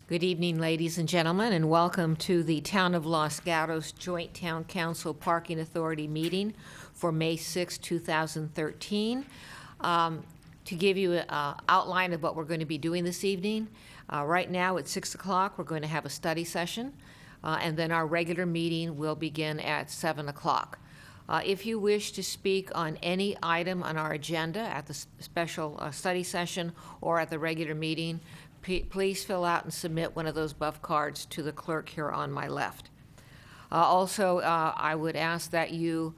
Good evening, ladies and gentlemen, and welcome to the Town of Los Gatos Joint Town Council Parking Authority meeting for May 6, 2013. To give you an outline of what we're going to be doing this evening, right now at 6 o'clock, we're going to have a study session, and then our regular meeting will begin at 7 o'clock. If you wish to speak on any item on our agenda at the special study session or at the regular meeting, please fill out and submit one of those buff cards to the clerk here on my left. Also, I would ask that you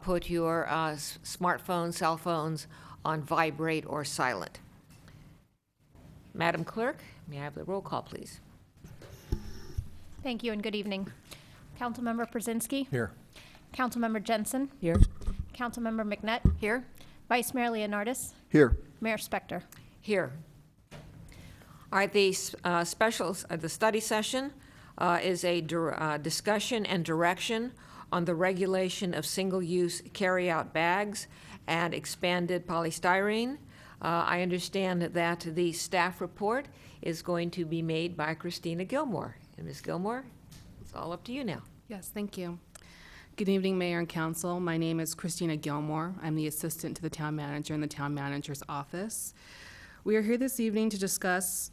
put your smartphones, cell phones on vibrate or silent. Madam Clerk, may I have the roll call, please? Thank you and good evening. Councilmember Brzezinski. Here. Councilmember Jensen. Here. Councilmember McNutt. Here. Vice Mayor Leonardis. Here. Mayor Spector. Here. All right, the study session is a discussion and direction on the regulation of single-use carry-out bags and expanded polystyrene. I understand that the staff report is going to be made by Christina Gilmore. And Ms. Gilmore, it's all up to you now. Yes, thank you. Good evening, Mayor and Council. My name is Christina Gilmore. I'm the assistant to the town manager in the town manager's office. We are here this evening to discuss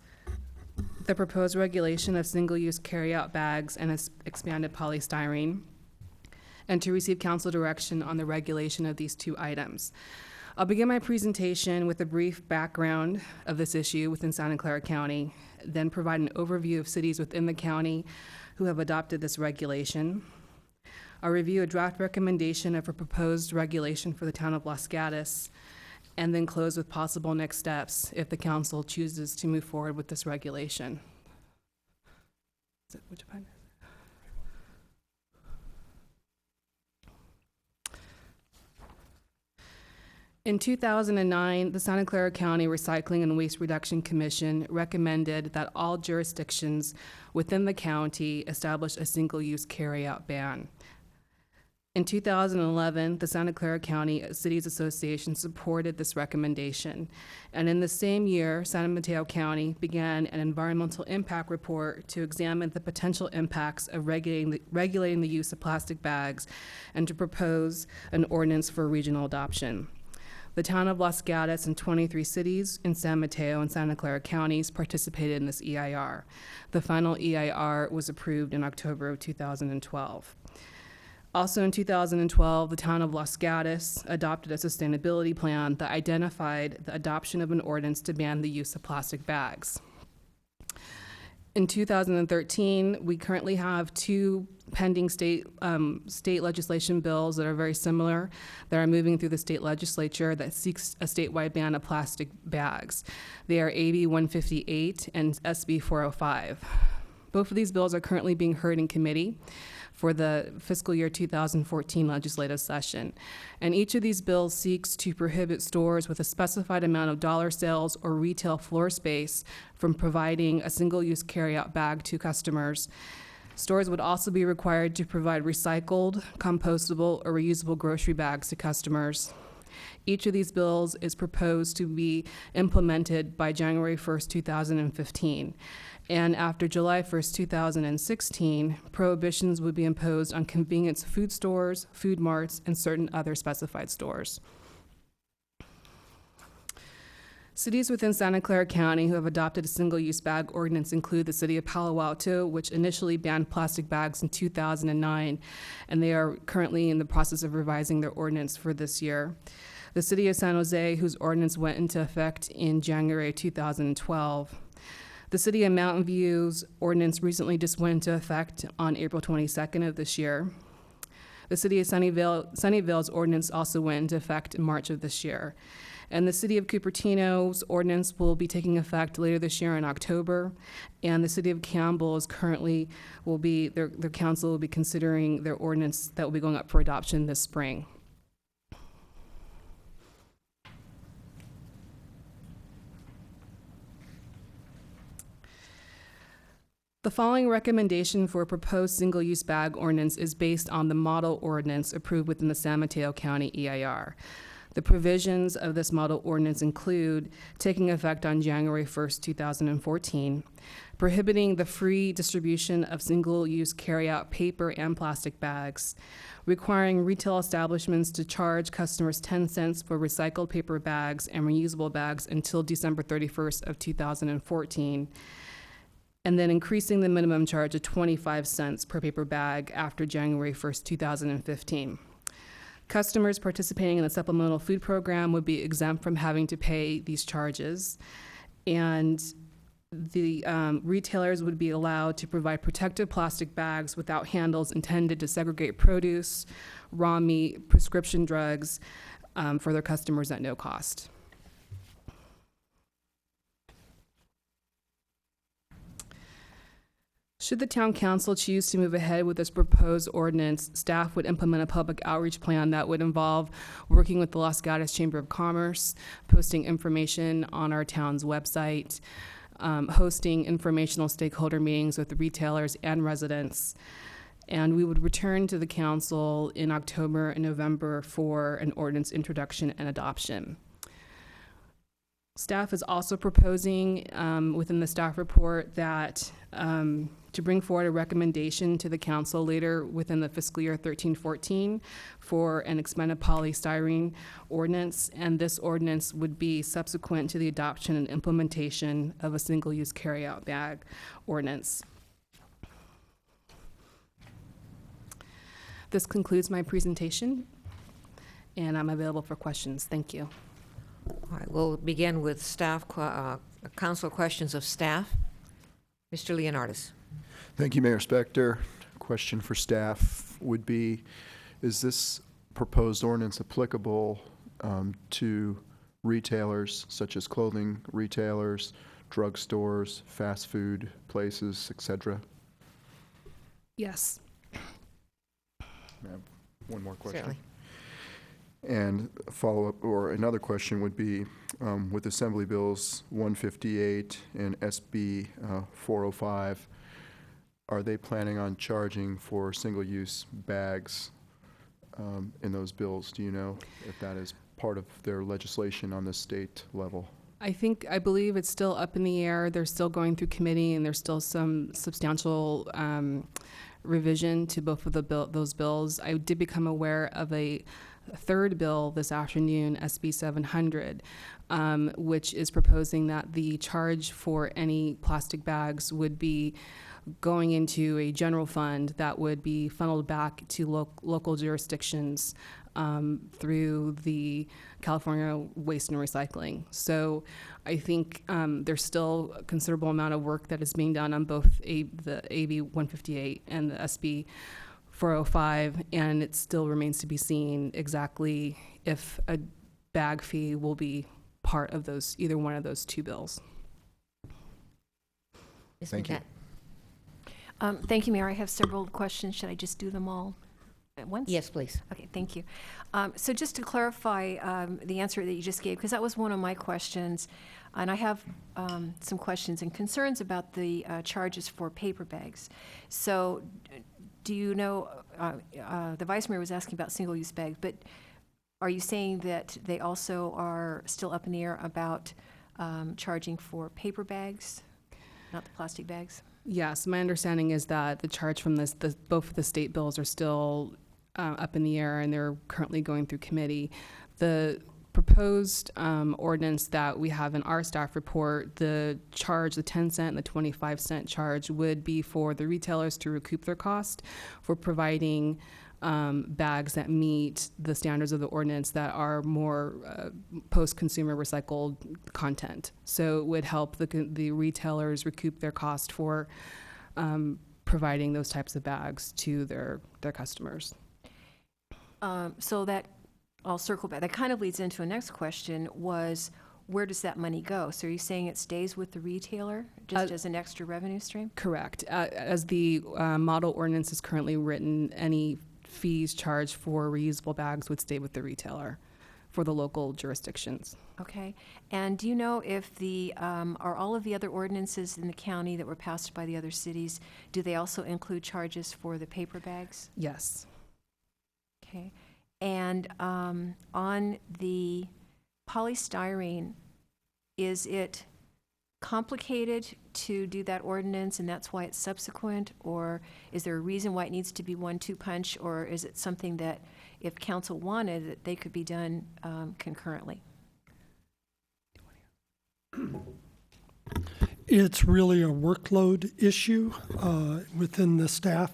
the proposed regulation of single-use carry-out bags and expanded polystyrene, and to receive council direction on the regulation of these two items. I'll begin my presentation with a brief background of this issue within Santa Clara County, then provide an overview of cities within the county who have adopted this regulation. I'll review a draft recommendation of a proposed regulation for the town of Los Gatos, and then close with possible next steps if the council chooses to move forward with this regulation. Which one? In 2009, the Santa Clara County Recycling and Waste Reduction Commission recommended that all jurisdictions within the county establish a single-use carry-out ban. In 2011, the Santa Clara County Cities Association supported this recommendation. And in the same year, San Mateo County began an environmental impact report to examine the potential impacts of regulating the use of plastic bags and to propose an ordinance for regional adoption. The town of Los Gatos and 23 cities in San Mateo and Santa Clara counties participated in this EIR. The final EIR was approved in October of 2012. Also in 2012, the town of Los Gatos adopted a sustainability plan that identified the adoption of an ordinance to ban the use of plastic bags. In 2013, we currently have two pending state legislation bills that are very similar that are moving through the state legislature that seeks a statewide ban of plastic bags. They are AB 158 and SB 405. Both of these bills are currently being heard in committee for the fiscal year 2014 legislative session. And each of these bills seeks to prohibit stores with a specified amount of dollar sales or retail floor space from providing a single-use carry-out bag to customers. Stores would also be required to provide recycled, compostable, or reusable grocery bags to customers. Each of these bills is proposed to be implemented by January 1st, 2015. And after July 1st, 2016, prohibitions would be imposed on convenience food stores, food marts, and certain other specified stores. Cities within Santa Clara County who have adopted a single-use bag ordinance include the city of Palo Alto, which initially banned plastic bags in 2009, and they are currently in the process of revising their ordinance for this year. The city of San Jose, whose ordinance went into effect in January 2012. The city of Mountain View's ordinance recently just went into effect on April 22nd of this year. The city of Sunnyvale's ordinance also went into effect in March of this year. And the city of Cupertino's ordinance will be taking effect later this year in October. And the city of Campbell is currently their council will be considering their ordinance that will be going up for adoption this spring. The following recommendation for a proposed single-use bag ordinance is based on the model ordinance approved within the San Mateo County EIR. The provisions of this model ordinance include taking effect on January 1st, 2014, prohibiting the free distribution of single-use carryout paper and plastic bags, requiring retail establishments to charge customers 10 cents for recycled paper bags and reusable bags until December 31st of 2014, and then increasing the minimum charge to 25 cents per paper bag after January 1st, 2015. Customers participating in the supplemental food program would be exempt from having to pay these charges, and the retailers would be allowed to provide protective plastic bags without handles intended to segregate produce, raw meat, prescription drugs for their customers at no cost. Should the town council choose to move ahead with this proposed ordinance, staff would implement a public outreach plan that would involve working with the Los Gatos Chamber of Commerce, posting information on our town's website, hosting informational stakeholder meetings with the retailers and residents. And we would return to the council in October and November for an ordinance introduction and adoption. Staff is also proposing within the staff report that to bring forward a recommendation to the council later within the fiscal year 13-14 for an expanded polystyrene ordinance, and this ordinance would be subsequent to the adoption and implementation of a single-use carryout bag ordinance. This concludes my presentation, and I'm available for questions. Thank you. All right, we'll begin with staff, council questions of staff. Mr. Leonardis. Thank you, Mayor Spector. Question for staff would be, is this proposed ordinance applicable to retailers such as clothing retailers, drugstores, fast food places, etc.? Yes. I have one more question. Certainly. And a follow-up, or another question would be, with Assembly Bills 158 and SB 405, are they planning on charging for single-use bags in those bills? Do you know if that is part of their legislation on the state level? I believe it's still up in the air. They're still going through committee, and there's still some substantial revision to both of those bills. I did become aware of a third bill this afternoon, SB 700, which is proposing that the charge for any plastic bags would be going into a general fund that would be funneled back to local jurisdictions through the California Waste and Recycling. So I think there's still a considerable amount of work that is being done on both the AB 158 and the SB 405, and it still remains to be seen exactly if a bag fee will be part of either one of those two bills. Ms. Thank you. McNett. Thank you, Mayor. I have several questions. Should I just do them all at once? Yes, please. Okay, thank you. So just to clarify the answer that you just gave, because that was one of my questions, and I have some questions and concerns about the charges for paper bags. So do you know, the Vice Mayor was asking about single-use bags, but are you saying that they also are still up in the air about charging for paper bags, not the plastic bags? Yes, my understanding is that the charge from both of the state bills are still up in the air, and they're currently going through committee. The proposed ordinance that we have in our staff report, the charge, the 10 cent and the 25 cent charge, would be for the retailers to recoup their cost for providing bags that meet the standards of the ordinance that are more post-consumer recycled content. So it would help the retailers recoup their cost for providing those types of bags to their customers. So that, I'll circle back. That kind of leads into a next question, was where does that money go? So are you saying it stays with the retailer just as an extra revenue stream? Correct. As the model ordinance is currently written, any fees charged for reusable bags would stay with the retailer for the local jurisdictions. Okay. And do you know if are all of the other ordinances in the county that were passed by the other cities, do they also include charges for the paper bags? Yes. Okay. And on the polystyrene, is it complicated to do that ordinance and that's why it's subsequent? Or is there a reason why it needs to be 1-2 punch? Or is it something that if council wanted, that they could be done concurrently? It's really a workload issue within the staff.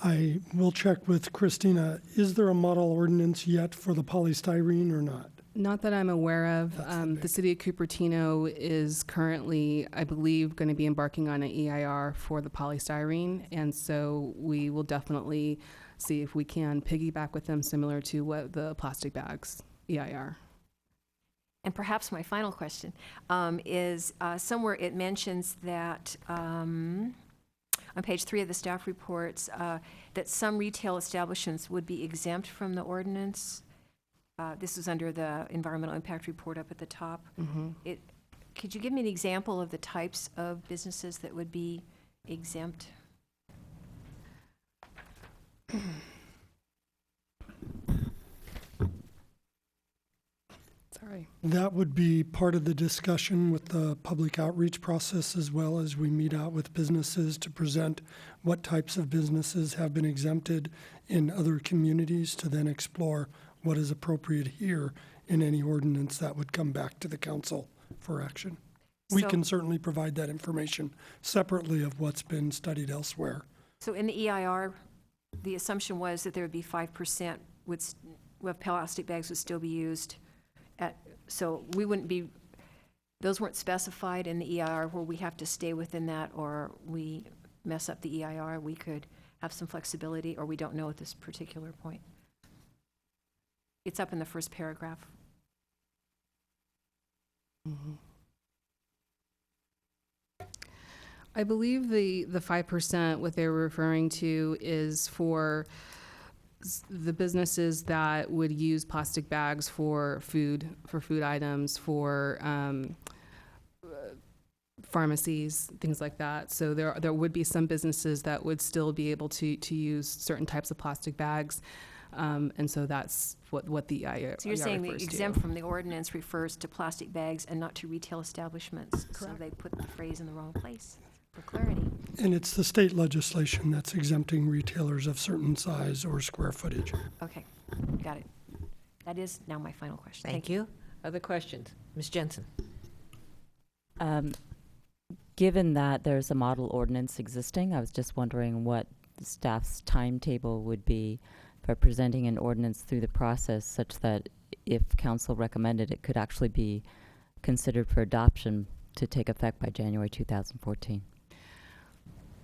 I will check with Christina. Is there a model ordinance yet for the polystyrene or not? Not that I'm aware of. The city of Cupertino is currently, I believe, going to be embarking on an EIR for the polystyrene, and so we will definitely see if we can piggyback with them similar to what the plastic bags EIR. And perhaps my final question is somewhere it mentions that on page 3 of the staff reports that some retail establishments would be exempt from the ordinance. This is under the environmental impact report up at the top. Mm-hmm. Could you give me an example of the types of businesses that would be exempt? Sorry. That would be part of the discussion with the public outreach process, as well as we meet out with businesses to present what types of businesses have been exempted in other communities, to then explore what is appropriate here in any ordinance that would come back to the council for action. We So- can certainly provide that information separately of what's been studied elsewhere. So in the EIR, the assumption was that there would be 5% of plastic bags would still be used so we wouldn't be, those weren't specified in the EIR where we have to stay within that, or we mess up the EIR, we could have some flexibility, or we don't know at this particular point. It's up in the first paragraph. Mm-hmm. I believe the 5%, what they were referring to is for the businesses that would use plastic bags for food items, for pharmacies, things like that. So there would be some businesses that would still be able to use certain types of plastic bags. And so that's what the EIR So you're saying the refers to. exempt from the ordinance refers to plastic bags and not to retail establishments? Correct. So they put the phrase in the wrong place, for clarity. And it's the state legislation that's exempting retailers of certain size or square footage. Okay, got it. That is now my final question. Thank you. Other questions? Ms. Jensen? Given that there's a model ordinance existing, I was just wondering what the staff's timetable would be for presenting an ordinance through the process such that if council recommended, it could actually be considered for adoption to take effect by January 2014.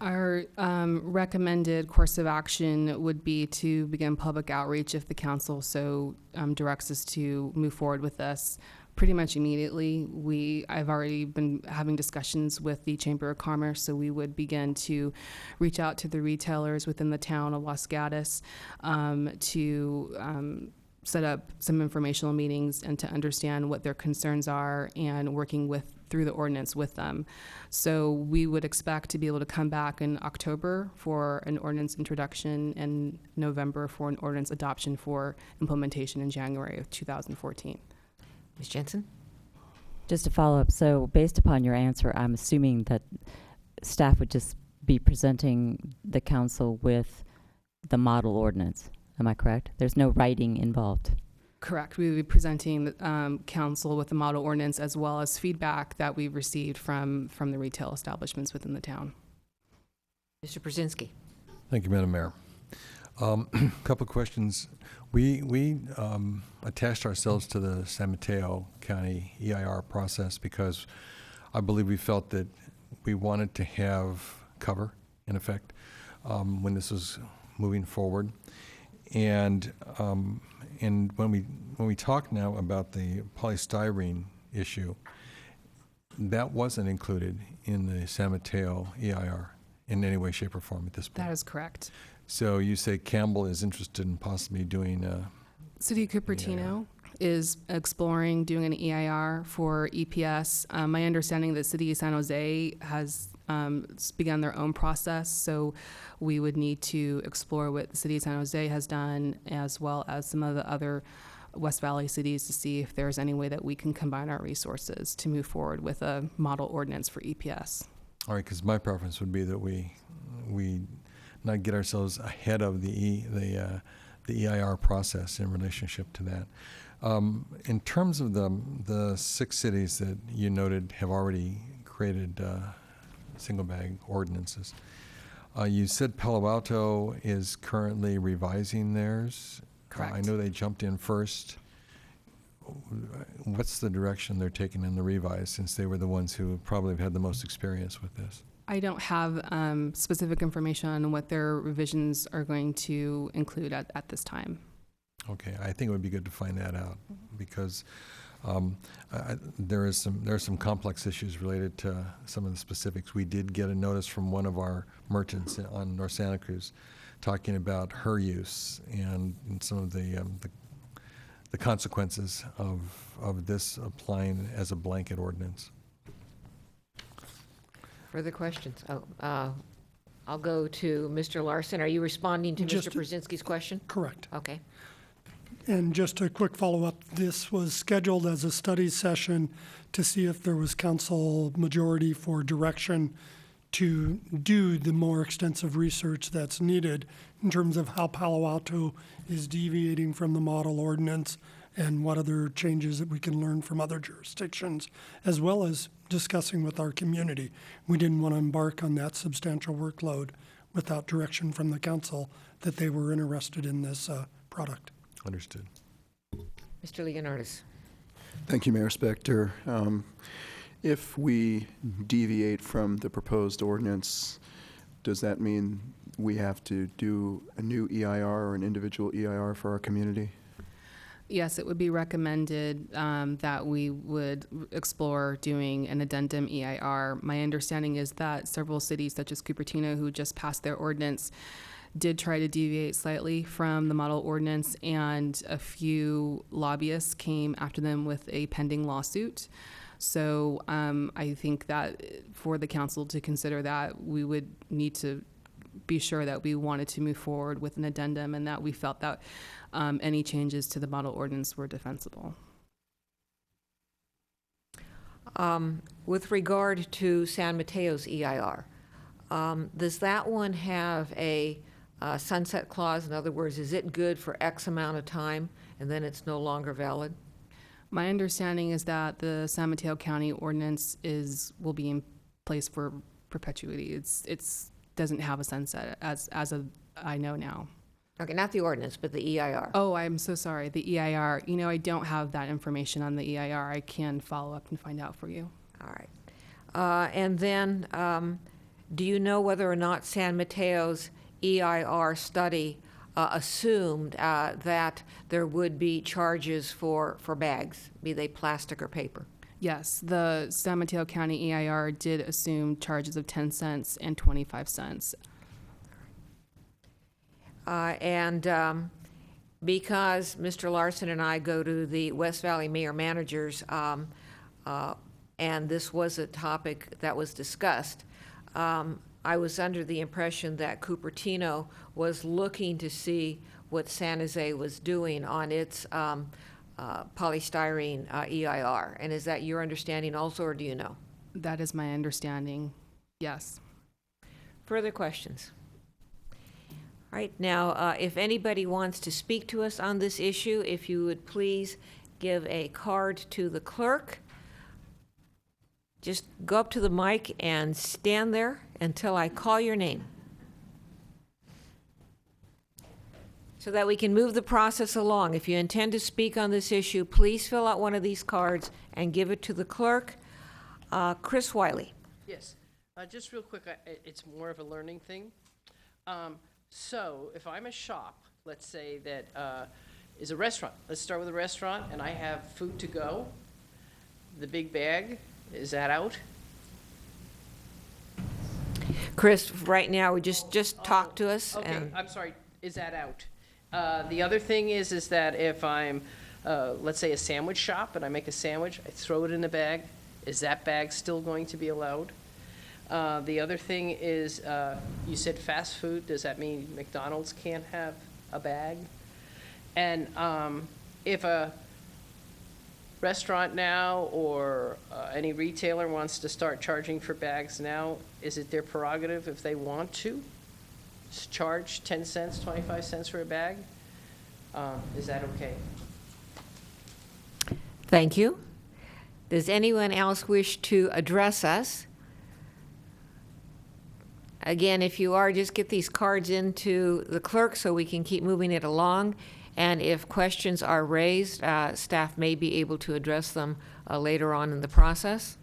Our recommended course of action would be to begin public outreach if the council so directs us to move forward with this pretty much immediately. I've already been having discussions with the Chamber of Commerce, so we would begin to reach out to the retailers within the town of Los Gatos to set up some informational meetings and to understand what their concerns are and working through the ordinance with them. So we would expect to be able to come back in October for an ordinance introduction and November for an ordinance adoption for implementation in January of 2014. Ms. Jensen? Just to follow up, so based upon your answer, I'm assuming that staff would just be presenting the council with the model ordinance. Am I correct? There's no writing involved. Correct. We would be presenting the council with the model ordinance as well as feedback that we've received from the retail establishments within the town. Mr. Brzezinski? Thank you, Madam Mayor. Couple of questions. We attached ourselves to the San Mateo County EIR process because I believe we felt that we wanted to have cover, in effect, when this was moving forward. And when we talk now about the polystyrene issue, that wasn't included in the San Mateo EIR in any way, shape, or form at this point. That is correct. So you say Campbell is interested in possibly doing City of Cupertino is exploring doing an EIR for EPS. My understanding that City of San Jose has begun their own process. So we would need to explore what the city of San Jose has done, as well as some of the other West Valley cities, to see if there's any way that we can combine our resources to move forward with a model ordinance for EPS. All right, because my preference would be that we not get ourselves ahead of the EIR process in relationship to that. In terms of the 6 cities that you noted have already created single bag ordinances, you said Palo Alto is currently revising theirs. Correct. I know they jumped in first. What's the direction they're taking in the revise, since they were the ones who probably have had the most experience with this? I don't have specific information on what their revisions are going to include at this time. Okay, I think it would be good to find that out, because there are some complex issues related to some of the specifics. We did get a notice from one of our merchants on North Santa Cruz talking about her use and some of the consequences of this applying as a blanket ordinance. Further questions? I'll go to Mr. Larson. Are you responding to Just Mr. Brzezinski's question? Correct. Okay. And just a quick follow-up, this was scheduled as a study session to see if there was council majority for direction to do the more extensive research that's needed in terms of how Palo Alto is deviating from the model ordinance and what other changes that we can learn from other jurisdictions, as well as discussing with our community. We didn't want to embark on that substantial workload without direction from the council that they were interested in this product. Understood. Mr. Leonardis. Thank you, Mayor Spector. If we deviate from the proposed ordinance, does that mean we have to do a new EIR or an individual EIR for our community? Yes, it would be recommended that we would explore doing an addendum EIR. My understanding is that several cities, such as Cupertino, who just passed their ordinance, did try to deviate slightly from the model ordinance, and a few lobbyists came after them with a pending lawsuit. So I think that for the council to consider that, we would need to be sure that we wanted to move forward with an addendum, and that we felt that any changes to the model ordinance were defensible. With regard to San Mateo's EIR, does that one have a sunset clause? In other words, is it good for X amount of time and then it's no longer valid? My understanding is that the San Mateo County ordinance will be in place for perpetuity. It's doesn't have a sunset as of I know now. Okay, not the ordinance, but the EIR. Oh, I'm so sorry. The EIR. I don't have that information on the EIR. I can follow up and find out for you. All right. And then, do you know whether or not San Mateo's EIR study assumed that there would be charges for bags, be they plastic or paper? Yes, the San Mateo County EIR did assume charges of 10 cents and 25 cents. Because Mr. Larson and I go to the West Valley Mayor Managers, and this was a topic that was discussed, I was under the impression that Cupertino was looking to see what San Jose was doing on its polystyrene EIR. And is that your understanding also, or do you know? That is my understanding, yes. Further questions? All right, now, if anybody wants to speak to us on this issue, if you would please give a card to the clerk. Just go up to the mic and stand there until I call your name, so that we can move the process along. If you intend to speak on this issue, please fill out one of these cards and give it to the clerk. Chris Wiley. Yes, just real quick, it's more of a learning thing. So if I'm a shop, let's say that is a restaurant. Let's start with a restaurant, and I have food to go. The big bag, is that out? Chris, right now, just talk to us. Okay, And I'm sorry, is that out? The other thing is that if I'm, let's say, a sandwich shop, and I make a sandwich, I throw it in a bag, is that bag still going to be allowed? The other thing is, you said fast food. Does that mean McDonald's can't have a bag? And if a restaurant now or any retailer wants to start charging for bags now, is it their prerogative if they want to charge 10 cents, 25 cents for a bag? Is that okay? Thank you. Does anyone else wish to address us? Again, if you are, just get these cards into the clerk so we can keep moving it along. And if questions are raised, staff may be able to address them later on in the process.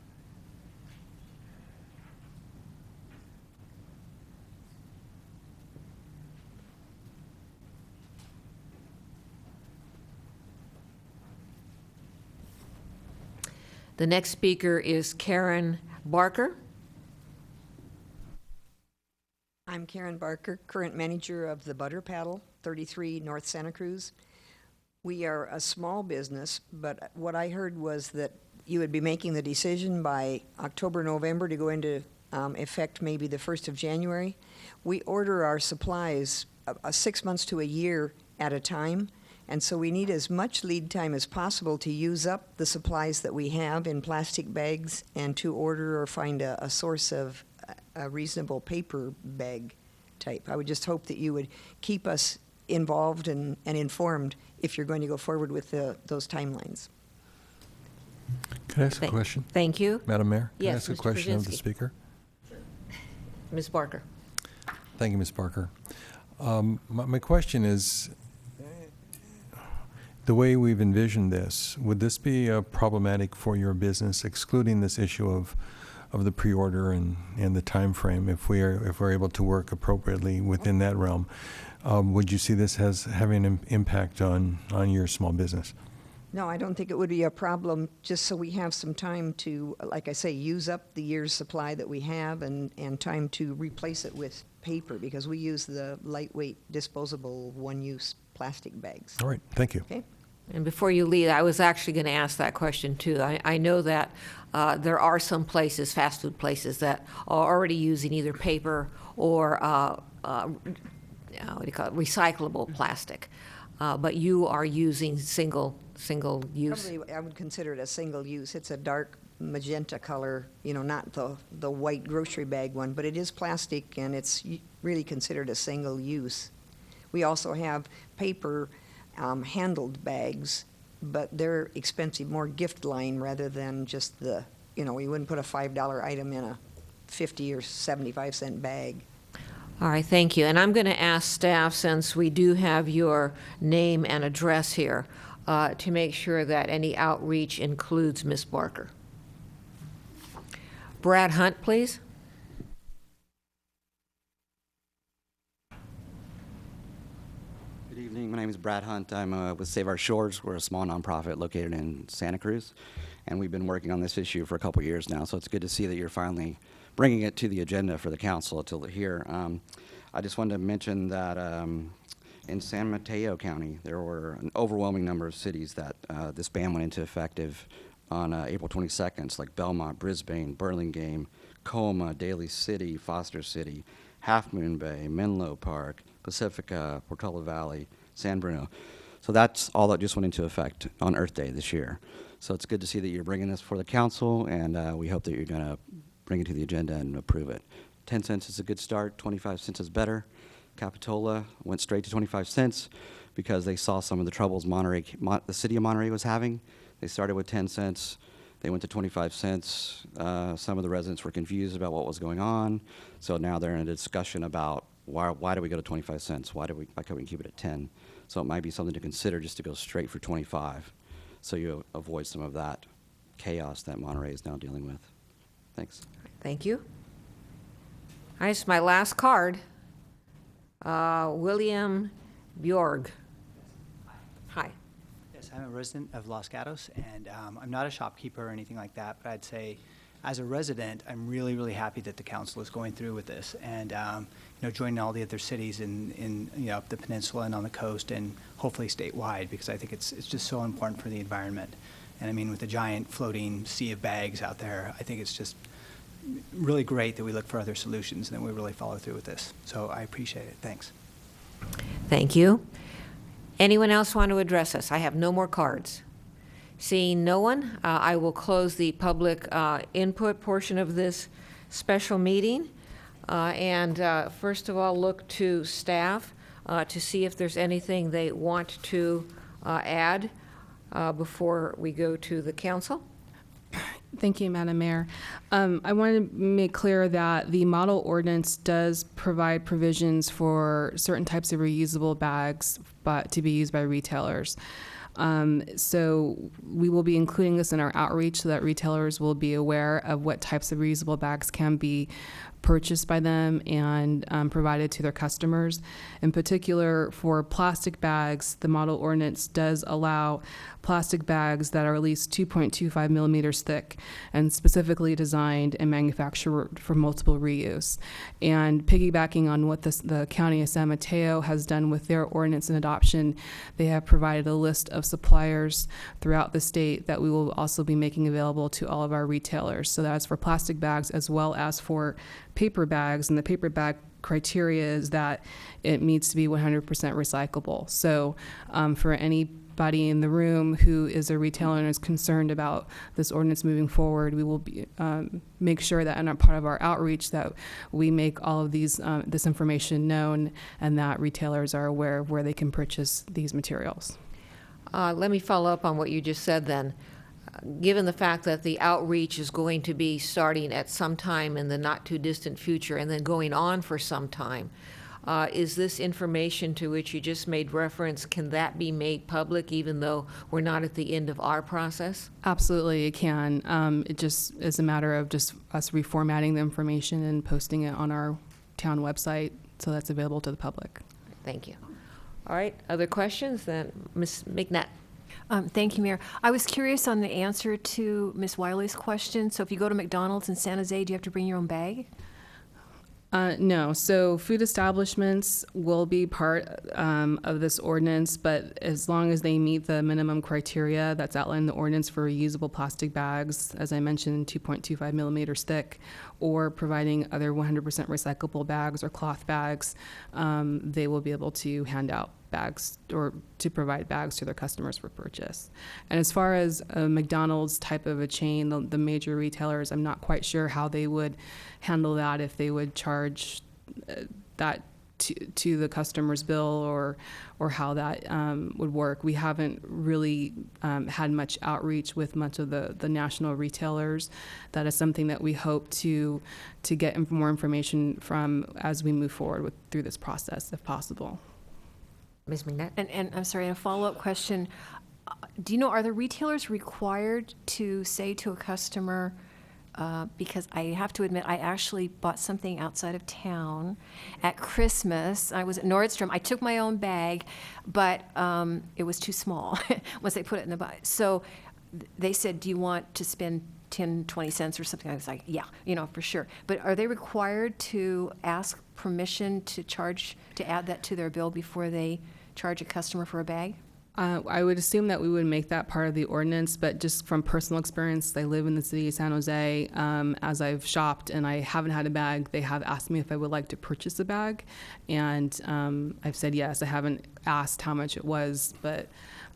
The next speaker is Karen Barker. I'm Karen Barker, current manager of the Butter Paddle, 33 North Santa Cruz. We are a small business, but what I heard was that you would be making the decision by October, November to go into effect maybe the 1st of January. We order our supplies 6 months to a year at a time, and so we need as much lead time as possible to use up the supplies that we have in plastic bags and to order or find a source of a reasonable paper bag type. I would just hope that you would keep us involved and informed if you're going to go forward with those timelines. Can I ask a question? Thank you. Madam Mayor? Yes, Can I ask a Mr. question of the Brzezinski. speaker? Ms. Barker. Thank you, Ms. Barker. My question is, the way we've envisioned this, would this be problematic for your business, excluding this issue of the pre-order and the time frame, if we're able to work appropriately within that realm? Would you see this as having an impact on your small business? No, I don't think it would be a problem, just so we have some time to, like I say, use up the year's supply that we have and time to replace it with paper, because we use the lightweight disposable one-use plastic bags. All right, thank you. Okay? And before you leave, I was actually going to ask that question too. I know that there are some places, fast food places, that are already using either paper or what do you call it, recyclable plastic, but you are using single use. Probably, I would consider it a single use. It's a dark magenta color, not the white grocery bag one, but it is plastic and it's really considered a single use. We also have paper handled bags, but they're expensive, more gift line rather than just we wouldn't put a $5 item in a 50 or 75 cent bag. All right, thank you. And I'm going to ask staff, since we do have your name and address here, to make sure that any outreach includes Ms. Barker. Brad Hunt, please. Good evening. My name is Brad Hunt. I'm with Save Our Shores. We're a small nonprofit located in Santa Cruz, and we've been working on this issue for a couple years now. So it's good to see that you're finally bringing it to the agenda for the council to hear. I just wanted to mention that in San Mateo County, there were an overwhelming number of cities that this ban went into effective on April 22nd, it's like Belmont, Brisbane, Burlingame, Colma, Daly City, Foster City, Half Moon Bay, Menlo Park, Pacifica, Portola Valley, San Bruno. So that's all that just went into effect on Earth Day this year. So it's good to see that you're bringing this for the council, and we hope that you're going to bring it to the agenda and approve it. 10 cents is a good start, 25 cents is better. Capitola went straight to 25 cents because they saw some of the troubles the city of Monterey was having. They started with 10 cents. They went to 25 cents. Some of the residents were confused about what was going on. So now they're in a discussion about why do we go to 25 cents? Why can't we keep it at 10? So it might be something to consider just to go straight for 25, so you avoid some of that chaos that Monterey is now dealing with. Thanks. Thank you. All right, it's my last card. William Bjorg. Hi. Yes, I'm a resident of Los Gatos, and I'm not a shopkeeper or anything like that, but I'd say as a resident, I'm really, really happy that the council is going through with this and, joining all the other cities in up the peninsula and on the coast and hopefully statewide, because I think it's just so important for the environment. And I mean, with the giant floating sea of bags out there, I think it's just really great that we look for other solutions and that we really follow through with this. So I appreciate it. Thanks. Thank you. Anyone else want to address us? I have no more cards. Seeing no one, I will close the public input portion of this special meeting. And first of all, look to staff to see if there's anything they want to add before we go to the council. Thank you, Madam Mayor. I want to make clear that the model ordinance does provide provisions for certain types of reusable bags but to be used by retailers. So we will be including this in our outreach so that retailers will be aware of what types of reusable bags can be purchased by them and provided to their customers. In particular, for plastic bags, the model ordinance does allow plastic bags that are at least 2.25 millimeters thick and specifically designed and manufactured for multiple reuse. And piggybacking on what the County of San Mateo has done with their ordinance and adoption, they have provided a list of suppliers throughout the state that we will also be making available to all of our retailers. So that's for plastic bags as well as for paper bags, and the paper bag criteria is that it needs to be 100% recyclable. So for anybody in the room who is a retailer and is concerned about this ordinance moving forward, we will be make sure that in a part of our outreach that we make all of these this information known and that retailers are aware of where they can purchase these materials. Let me follow up on what you just said then. Given the fact that the outreach is going to be starting at some time in the not-too-distant future and then going on for some time, is this information to which you just made reference, can that be made public even though we're not at the end of our process? Absolutely, it can. It just is a matter of just us reformatting the information and posting it on our town website so that's available to the public. Thank you. All right, other questions? Then Ms. McNutt. Thank you, Mayor. I was curious on the answer to Ms. Wiley's question. So if you go to McDonald's in San Jose, do you have to bring your own bag? No. So food establishments will be part of this ordinance, but as long as they meet the minimum criteria that's outlined in the ordinance for reusable plastic bags, as I mentioned, 2.25 millimeters thick, or providing other 100% recyclable bags or cloth bags, they will be able to hand out bags or to provide bags to their customers for purchase. And as far as a McDonald's type of a chain, the major retailers, I'm not quite sure how they would handle that, if they would charge that to the customer's bill or how that would work. We haven't really had much outreach with much of the national retailers. That is something that we hope to get more information from as we move forward through this process, if possible. Ms. McNutt? And I'm sorry, a follow-up question. Do you know, are the retailers required to say to a customer, because I have to admit, I actually bought something outside of town at Christmas. I was at Nordstrom. I took my own bag, but it was too small once they put it in the bag. So they said, do you want to spend 10, 20 cents or something? I was like, yeah, for sure. But are they required to ask permission to add that to their bill before they charge a customer for a bag? I would assume that we would make that part of the ordinance, but just from personal experience, I live in the city of San Jose. As I've shopped and I haven't had a bag, they have asked me if I would like to purchase a bag. And I've said yes. I haven't asked how much it was, but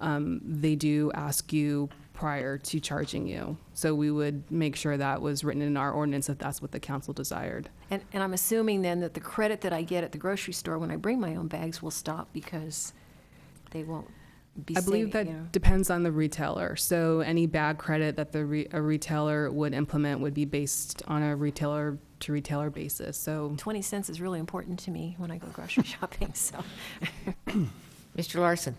they do ask you prior to charging you. So we would make sure that was written in our ordinance if that's what the council desired. And I'm assuming then that the credit that I get at the grocery store when I bring my own bags will stop because they won't be I believe that depends on the retailer. So any bag credit that a retailer would implement would be based on a retailer to retailer basis. So 20 cents is really important to me when I go grocery shopping. So, Mr. Larson?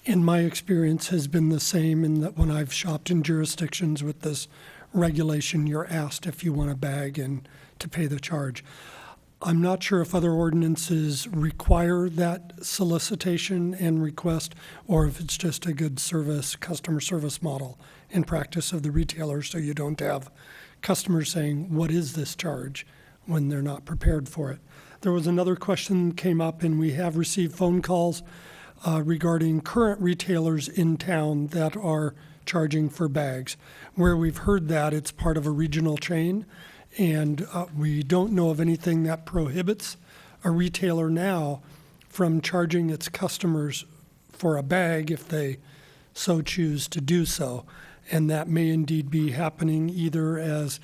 In my experience has been the same in that when I've shopped in jurisdictions with this regulation, you're asked if you want a bag and to pay the charge. I'm not sure if other ordinances require that solicitation and request, or if it's just a good customer service model in practice of the retailer, so you don't have customers saying, what is this charge, when they're not prepared for it. There was another question that came up, and we have received phone calls regarding current retailers in town that are charging for bags. Where we've heard that, it's part of a regional chain, And we don't know of anything that prohibits a retailer now from charging its customers for a bag if they so choose to do so. And that may indeed be happening either as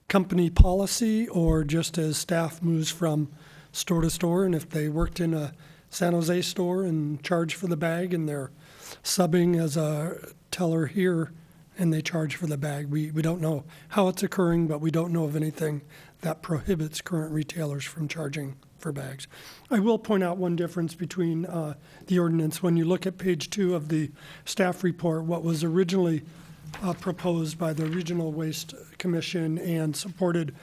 company policy or just as staff moves from store to store. And if they worked in a San Jose store and charge for the bag and they're subbing as a teller here and they charge for the bag, we don't know how it's occurring, but we don't know of anything that prohibits current retailers from charging for bags. I will point out one difference between the ordinance. When you look at page 2 of the staff report, what was originally proposed by the Regional Waste Commission and supported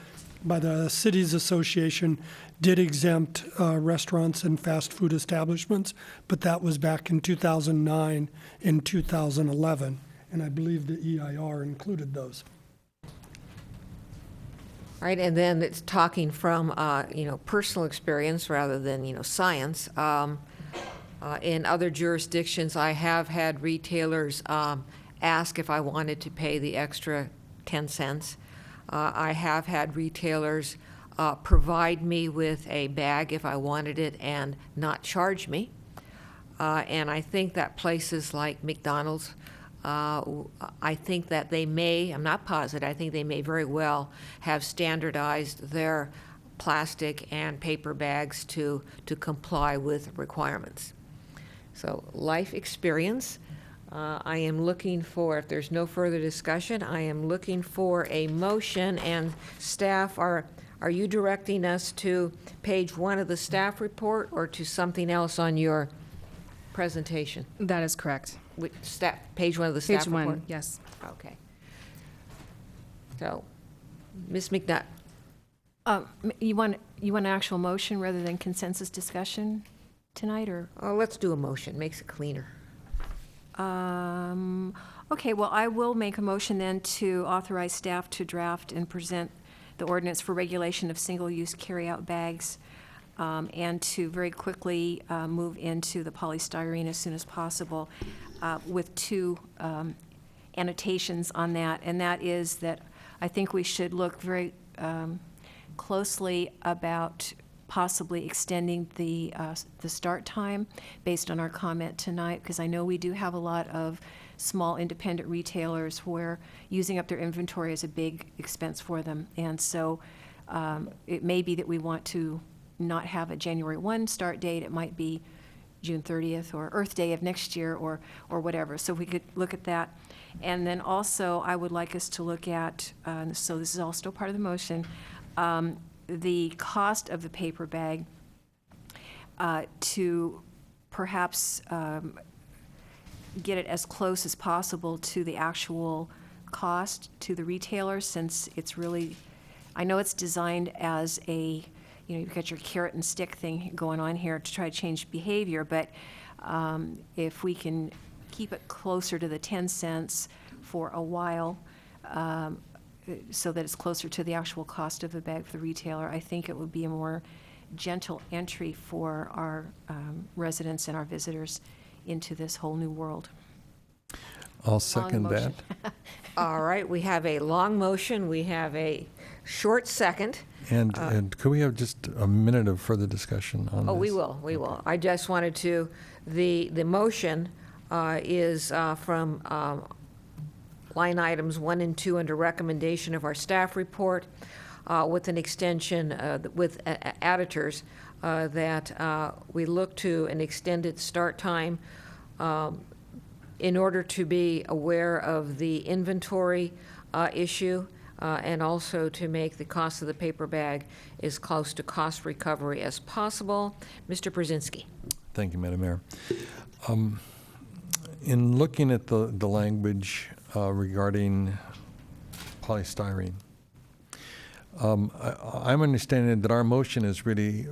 by the Cities Association did exempt restaurants and fast food establishments, but that was back in 2009 and 2011, and I believe the EIR included those. Right, and then it's talking from, personal experience rather than, science. In other jurisdictions, I have had retailers ask if I wanted to pay the extra 10 cents. I have had retailers provide me with a bag if I wanted it and not charge me. And I think that places like McDonald's, I think that they may, I'm not positive, I think they may very well have standardized their plastic and paper bags to comply with requirements. So life experience. I am looking for, if there's no further discussion, I am looking for a motion, and staff, are you directing us to page 1 of the staff report or to something else on your presentation? That is correct. Page 1 of the staff Page report? 1, yes. Okay. So, Ms. McNutt. You want an actual motion rather than consensus discussion tonight, or? Let's do a motion, makes it cleaner. Okay, well, I will make a motion then to authorize staff to draft and present the ordinance for regulation of single-use carryout bags, and to very quickly move into the polystyrene as soon as possible, with 2 annotations on that. And that is that I think we should look very closely about possibly extending the start time based on our comment tonight, because I know we do have a lot of small independent retailers where using up their inventory is a big expense for them. And so it may be that we want to not have a January 1 start date. It might be June 30th or Earth Day of next year or whatever. So we could look at that. And then also I would like us to look at, so this is all still part of the motion, the cost of the paper bag, to perhaps get it as close as possible to the actual cost to the retailer, since it's really, I know it's designed as a, you've got your carrot and stick thing going on here to try to change behavior, but if we can keep it closer to the 10 cents for a while, so that it's closer to the actual cost of the bag for the retailer, I think it would be a more gentle entry for our residents and our visitors into this whole new world. I'll second that. All right, we have a long motion, we have a short second. And could we have just a minute of further discussion on this? Oh, we will. I just wanted to, the motion is from line items 1 and 2 under recommendation of our staff report, with an extension, with editors, that we look to an extended start time in order to be aware of the inventory issue, and also to make the cost of the paper bag as close to cost recovery as possible. Mr. Brzezinski. Thank you, Madam Mayor. In looking at the language regarding polystyrene, I'm understanding that our motion is really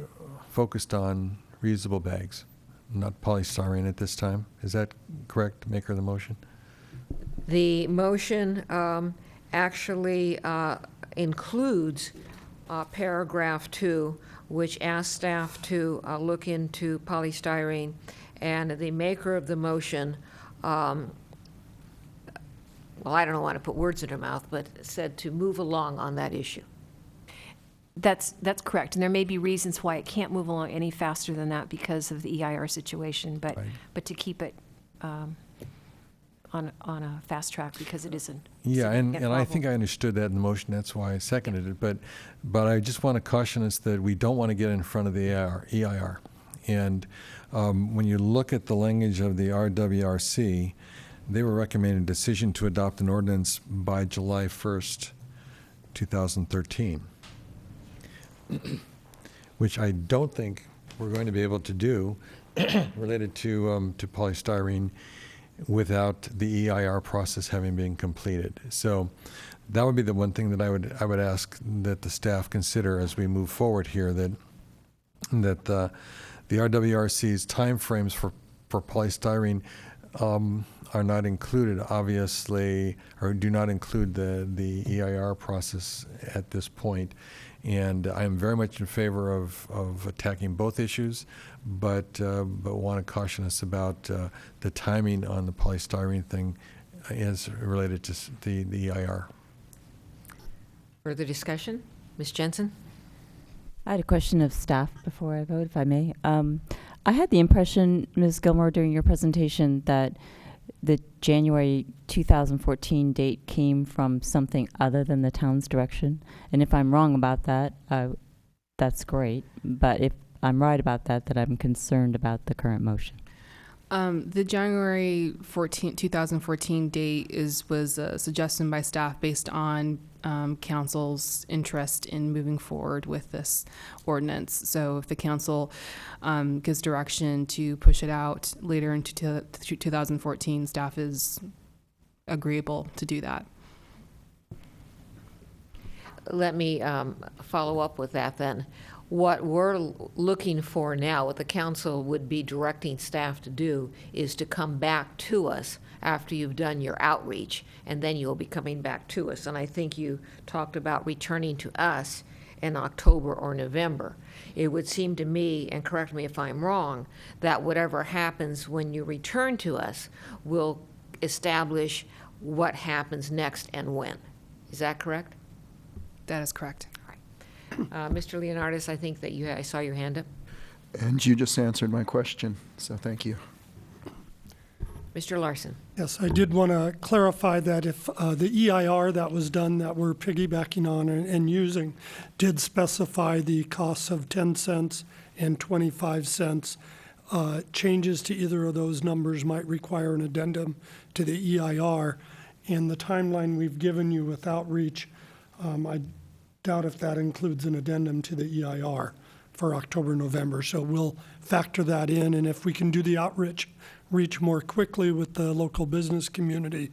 focused on reusable bags, not polystyrene at this time. Is that correct, maker of the motion? The motion actually includes paragraph 2, which asks staff to look into polystyrene, and the maker of the motion, well, I don't want to put words in her mouth, but said to move along on that issue. That's correct, and there may be reasons why it can't move along any faster than that because of the EIR situation, but, Right. but to keep it on a fast track because it isn't. Yeah, and I think I understood that in the motion, that's why I seconded it, but I just want to caution us that we don't want to get in front of the EIR. And when you look at the language of the RWRC, they were recommending a decision to adopt an ordinance by July 1st, 2013, which I don't think we're going to be able to do related to polystyrene without the EIR process having been completed. So that would be the one thing that I would ask that the staff consider as we move forward here, that the RWRC's timeframes for polystyrene are not included, obviously, or do not include the EIR process at this point. And I'm very much in favor of attacking both issues, but want to caution us about the timing on the polystyrene thing as related to the EIR. Further discussion? Ms. Jensen? I had a question of staff before I vote, if I may. I had the impression, Ms. Gilmore, during your presentation that the January 2014 date came from something other than the town's direction. And if I'm wrong about that, that's great. But if I'm right about that, then I'm concerned about the current motion. The January 2014 date was a suggestion by staff based on council's interest in moving forward with this ordinance. So if the council gives direction to push it out later into 2014, staff is agreeable to do that. Let me follow up with that then. What we're looking for now, what the council would be directing staff to do, is to come back to us after you've done your outreach, and then you'll be coming back to us. And I think you talked about returning to us in October or November. It would seem to me, and correct me if I'm wrong, that whatever happens when you return to us will establish what happens next and when. Is that correct? That is correct. Mr. Leonardis, I think that I saw your hand up. And you just answered my question, so thank you. Mr. Larson. Yes, I did want to clarify that if the EIR that was done that we're piggybacking on and using did specify the costs of 10 cents and 25 cents, changes to either of those numbers might require an addendum to the EIR. And the timeline we've given you with outreach, I doubt if that includes an addendum to the EIR for October, November. So we'll factor that in, and if we can do the outreach more quickly with the local business community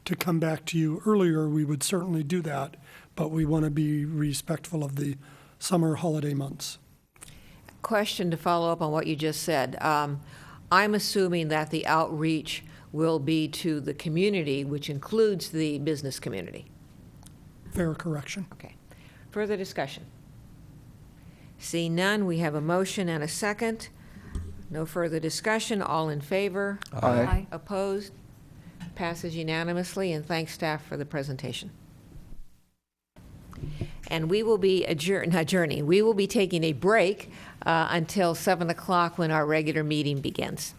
to come back to you earlier, we would certainly do that, but we want to be respectful of the summer holiday months. Question to follow up on what you just said. I'm assuming that the outreach will be to the community, which includes the business community. Fair correction. Okay. Further discussion? Seeing none, we have a motion and a second. No further discussion. All in favor? Aye. Opposed? Passes unanimously, and thanks, staff, for the presentation. And we will be we will be taking a break until 7 o'clock when our regular meeting begins.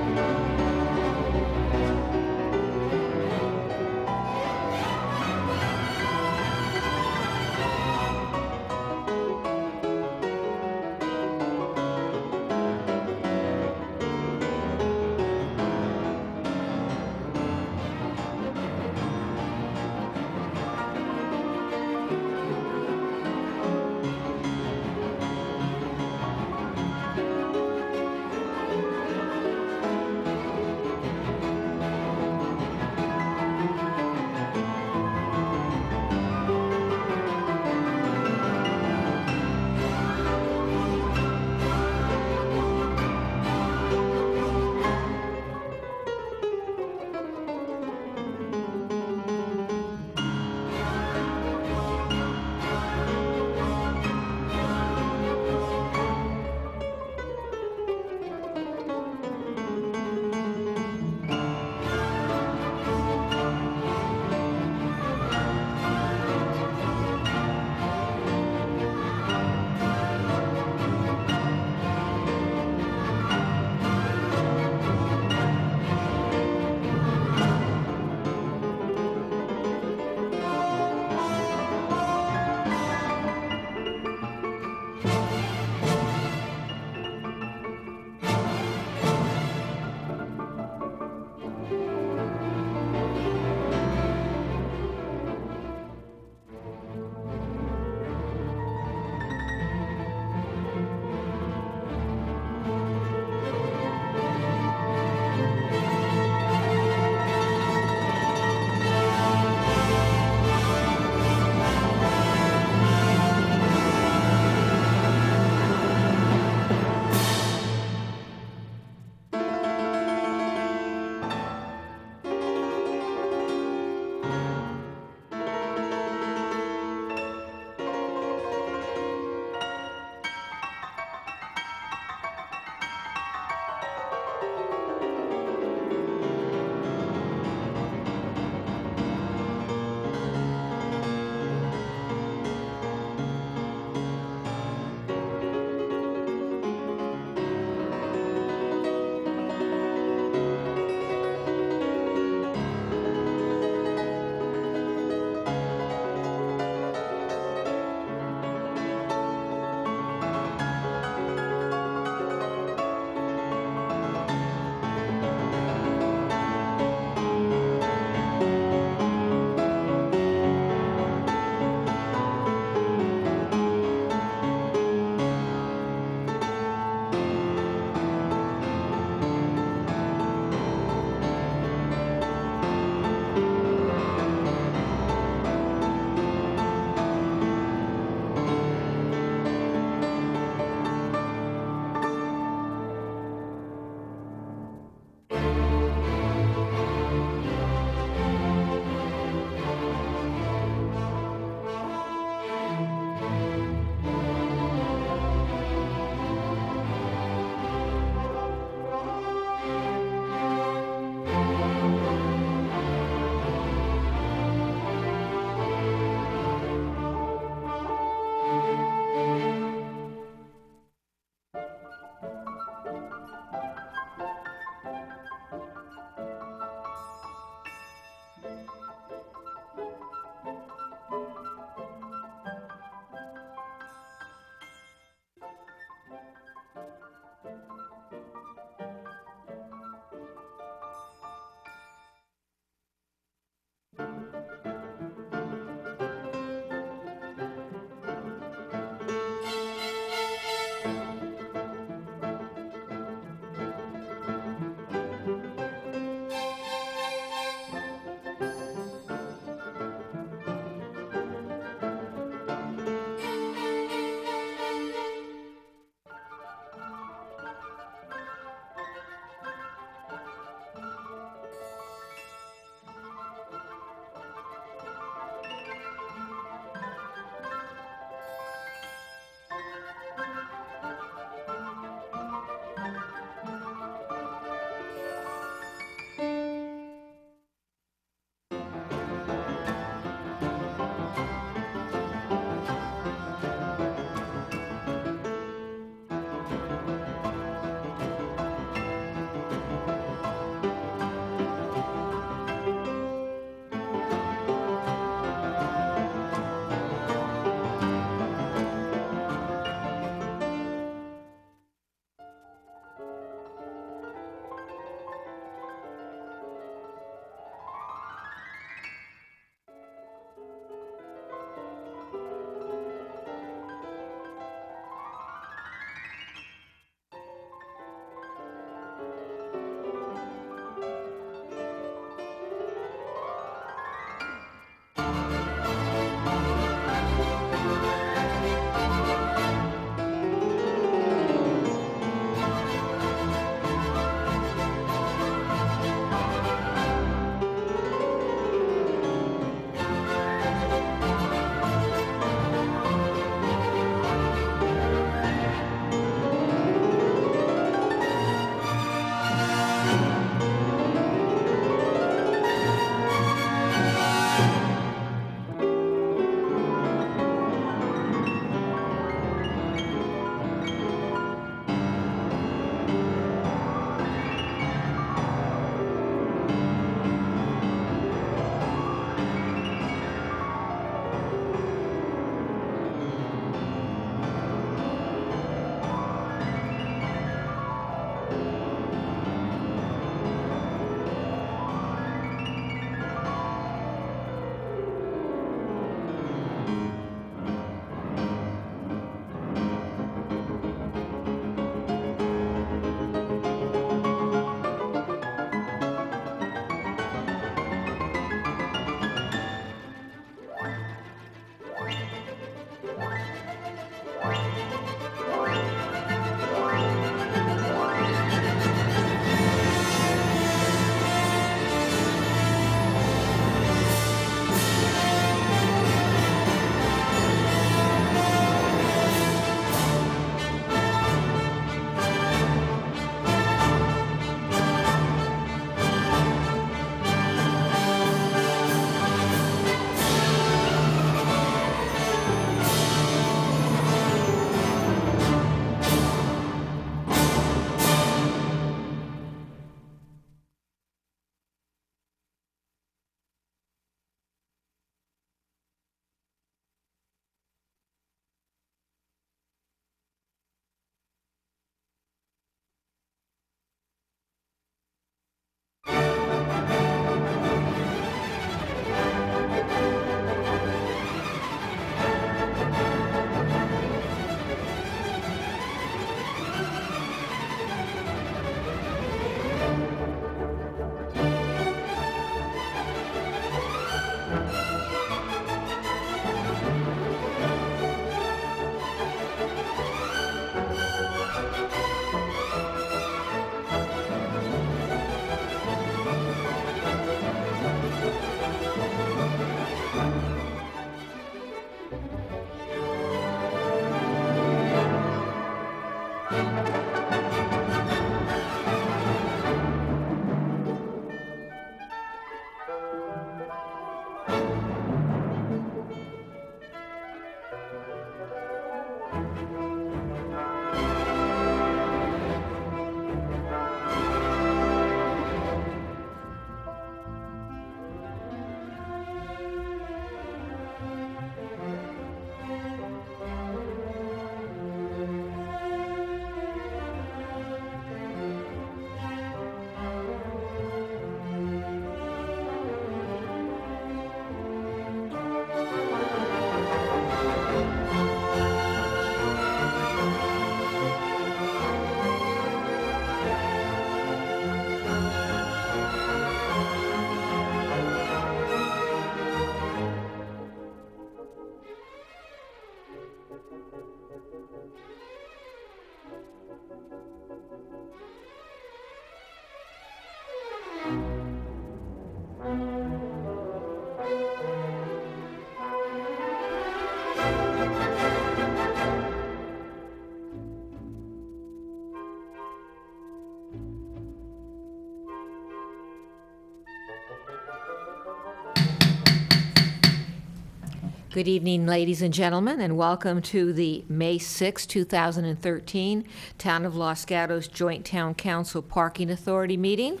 Good evening, ladies and gentlemen, and welcome to the May 6, 2013 Town of Los Gatos Joint Town Council Parking Authority meeting.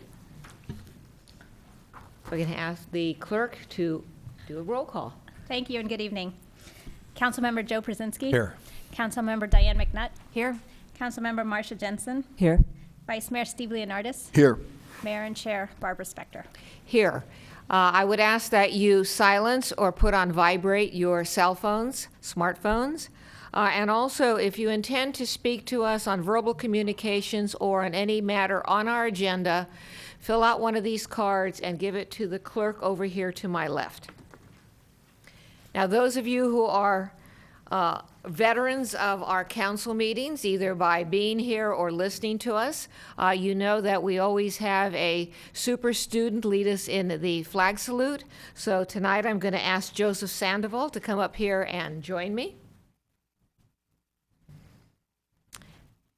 We're going to ask the clerk to do a roll call. Thank you and good evening. Councilmember Joe Przinsky. Here. Councilmember Diane McNutt. Here? Councilmember Marcia Jensen. Here. Vice Mayor Steve Leonardis. Here. Mayor and Chair Barbara Spector. Here. I would ask that you silence or put on vibrate your cell phones, smartphones. And also, if you intend to speak to us on verbal communications or on any matter on our agenda, fill out one of these cards and give it to the clerk over here to my left. Now, those of you who are veterans of our council meetings, either by being here or listening to us, you know that we always have a super student lead us in the flag salute. So tonight I'm going to ask Joseph Sandoval to come up here and join me.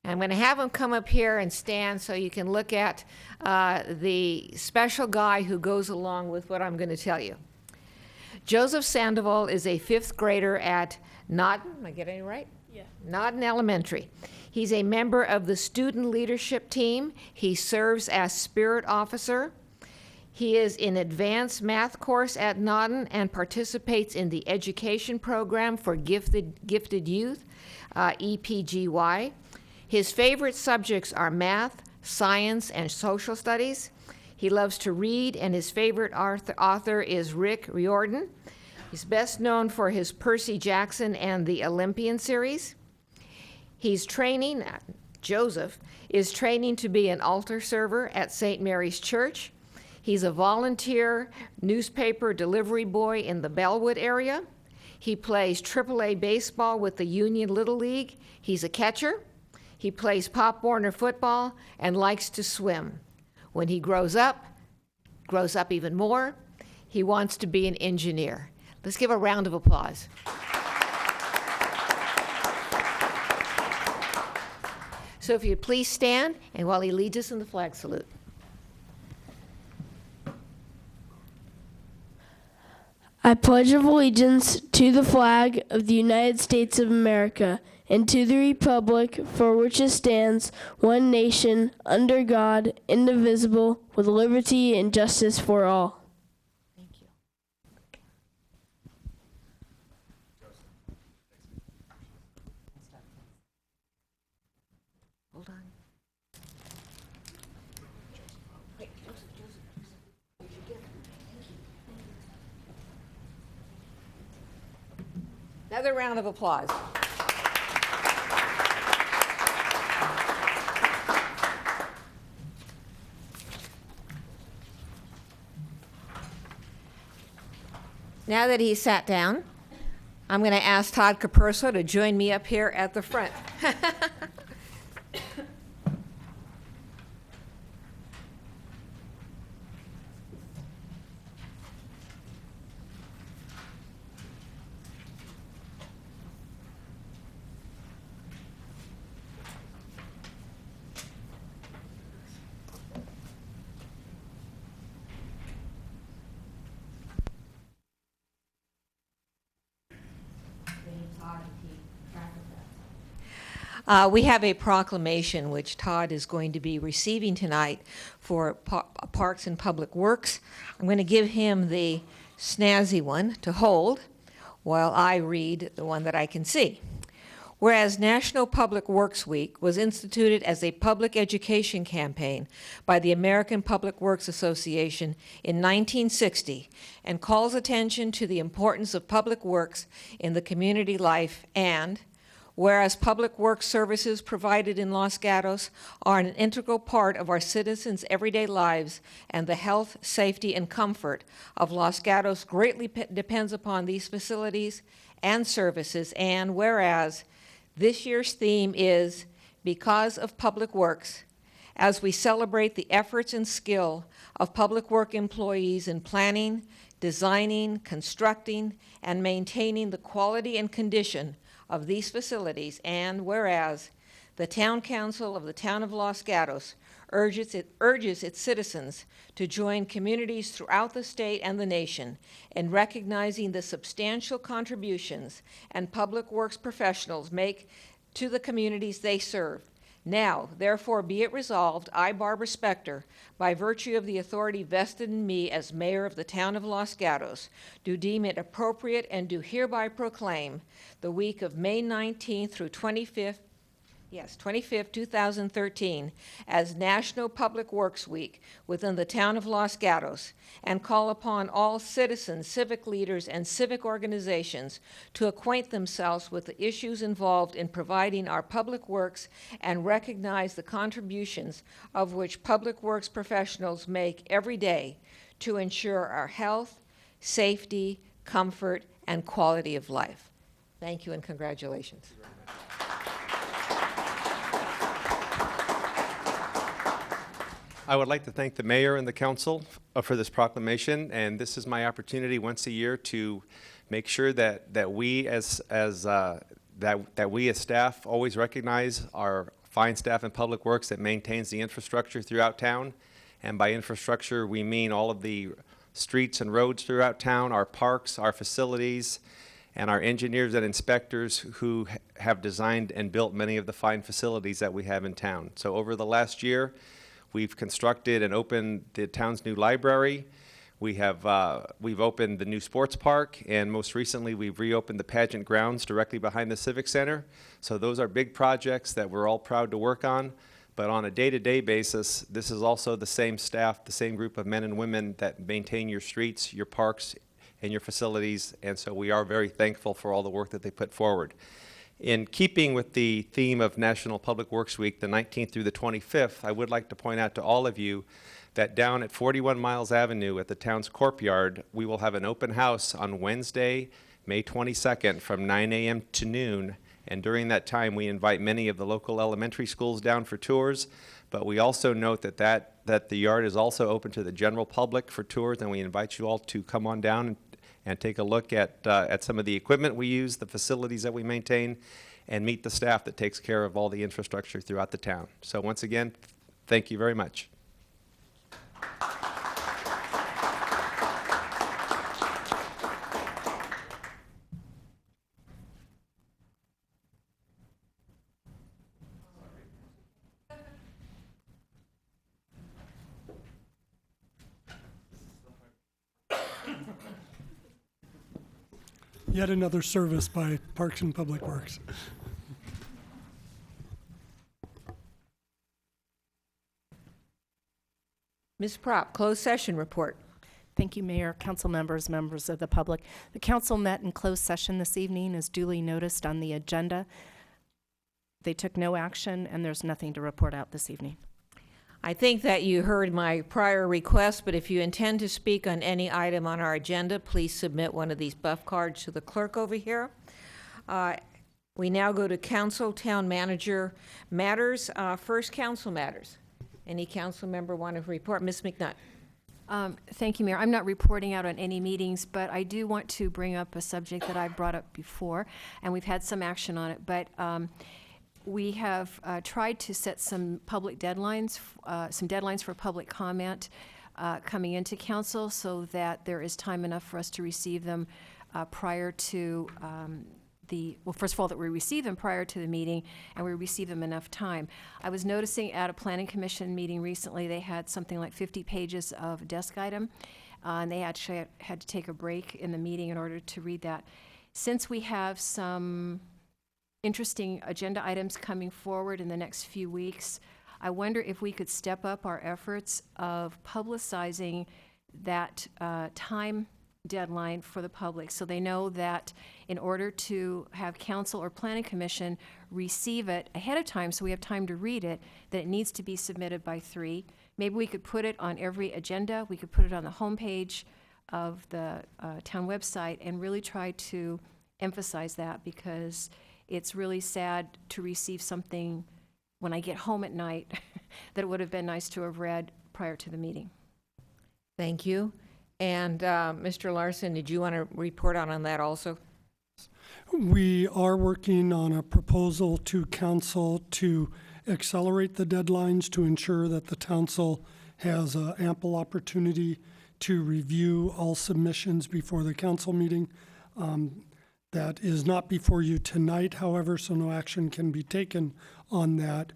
I'm going to have him come up here and stand so you can look at the special guy who goes along with what I'm going to tell you. Joseph Sandoval is a 5th grader at Nodden, am I getting it right? Yeah. Nodden Elementary. He's a member of the student leadership team. He serves as spirit officer. He is in advanced math course at Nodden and participates in the education program for gifted youth, EPGY. His favorite subjects are math, science, and social studies. He loves to read, and his favorite author is Rick Riordan. He's best known for his Percy Jackson and the Olympian series. Joseph is training to be an altar server at St. Mary's Church. He's a volunteer newspaper delivery boy in the Bellwood area. He plays AAA baseball with the Union Little League. He's a catcher. He plays Pop Warner football and likes to swim. When he grows up even more, he wants to be an engineer. Let's give a round of applause. So if you'd please stand, and while he leads us in the flag salute. I pledge allegiance to the flag of the United States of America and to the republic for which it stands, one nation, under God, indivisible, with liberty and justice for all. Thank you. Hold on. Wait, Joseph. Here's your gift. Thank you. Another round of applause. Now that he's sat down, I'm going to ask Todd Capurso to join me up here at the front. We have a proclamation which Todd is going to be receiving tonight for Parks and Public Works. I'm going to give him the snazzy one to hold while I read the one that I can see. Whereas National Public Works Week was instituted as a public education campaign by the American Public Works Association in 1960 and calls attention to the importance of public works in the community life, and whereas public works services provided in Los Gatos are an integral part of our citizens' everyday lives, and the health, safety, and comfort of Los Gatos greatly depends upon these facilities and services, and whereas this year's theme is Because of Public Works, as we celebrate the efforts and skill of public work employees in planning, designing, constructing, and maintaining the quality and condition of these facilities, and whereas The Town Council of the Town of Los Gatos urges its citizens to join communities throughout the state and the nation in recognizing the substantial contributions and public works professionals make to the communities they serve. Now, therefore, be it resolved, I, Barbara Spector, by virtue of the authority vested in me as mayor of the town of Los Gatos, do deem it appropriate and do hereby proclaim the week of May 19th through 25th, 2013, as National Public Works Week within the town of Los Gatos, and call upon all citizens, civic leaders, and civic organizations to acquaint themselves with the issues involved in providing our public works and recognize the contributions of which public works professionals make every day to ensure our health, safety, comfort, and quality of life. Thank you and congratulations. I would like to thank the mayor and the council for this proclamation, and this is my opportunity once a year to make sure that we as staff always recognize our fine staff in Public Works that maintains the infrastructure throughout town. And by infrastructure, we mean all of the streets and roads throughout town, our parks, our facilities, and our engineers and inspectors who have designed and built many of the fine facilities that we have in town. So over the last year, we've constructed and opened the town's new library. We've opened the new sports park, and most recently we've reopened the pageant grounds directly behind the Civic Center. So those are big projects that we're all proud to work on. But on a day-to-day basis, this is also the same staff, the same group of men and women that maintain your streets, your parks, and your facilities. And so we are very thankful for all the work that they put forward. In keeping with the theme of National Public Works Week, the 19th through the 25th, I would like to point out to all of you that down at 41 Miles Avenue at the town's courtyard, we will have an open house on Wednesday, May 22nd from 9 a.m. to noon. And during that time, we invite many of the local elementary schools down for tours. But we also note that the yard is also open to the general public for tours, and we invite you all to come on down and take a look at some of the equipment we use, the facilities that we maintain, and meet the staff that takes care of all the infrastructure throughout the town. So once again, thank you very much. Yet another service by Parks and Public Works. Ms. Propp, closed session report. Thank you, Mayor, council members, members of the public. The council met in closed session this evening as duly noticed on the agenda. They took no action, and there's nothing to report out this evening. I think that you heard my prior request, but if you intend to speak on any item on our agenda, please submit one of these buff cards to the clerk over here. We now go to council town manager matters. First, council matters. Any council member want to report? Ms. McNutt. Thank you, Mayor. I'm not reporting out on any meetings, but I do want to bring up a subject that I brought up before, and we've had some action on it. But we have tried to set some public deadlines, some deadlines for public comment coming into council so that there is time enough for us to receive them prior to well, first of all, that we receive them prior to the meeting and we receive them enough time. I was noticing at a planning commission meeting recently, they had something like 50 pages of desk item, and they actually had to take a break in the meeting in order to read that. Since we have some interesting agenda items coming forward in the next few weeks, I wonder if we could step up our efforts of publicizing that time deadline for the public so they know that in order to have council or planning commission receive it ahead of time so we have time to read it, that it needs to be submitted by 3. Maybe we could put it on every agenda. We could put it on the homepage of the town website and really try to emphasize that, because it's really sad to receive something when I get home at night that it would have been nice to have read prior to the meeting. Thank you. And Mr. Larson, did you want to report on that also? We are working on a proposal to council to accelerate the deadlines to ensure that the council has ample opportunity to review all submissions before the council meeting. That is not before you tonight, however, so no action can be taken on that.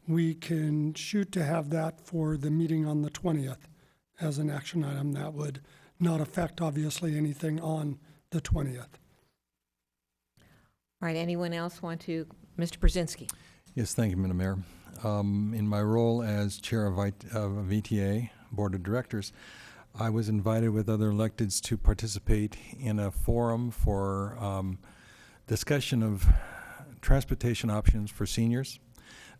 We can shoot to have that for the meeting on the 20th as an action item. That would not affect, obviously, anything on the 20th. All right, anyone else want to? Mr. Brzezinski. Yes, thank you, Madam Mayor. In my role as chair of VTA, Board of Directors, I was invited with other electeds to participate in a forum for discussion of transportation options for seniors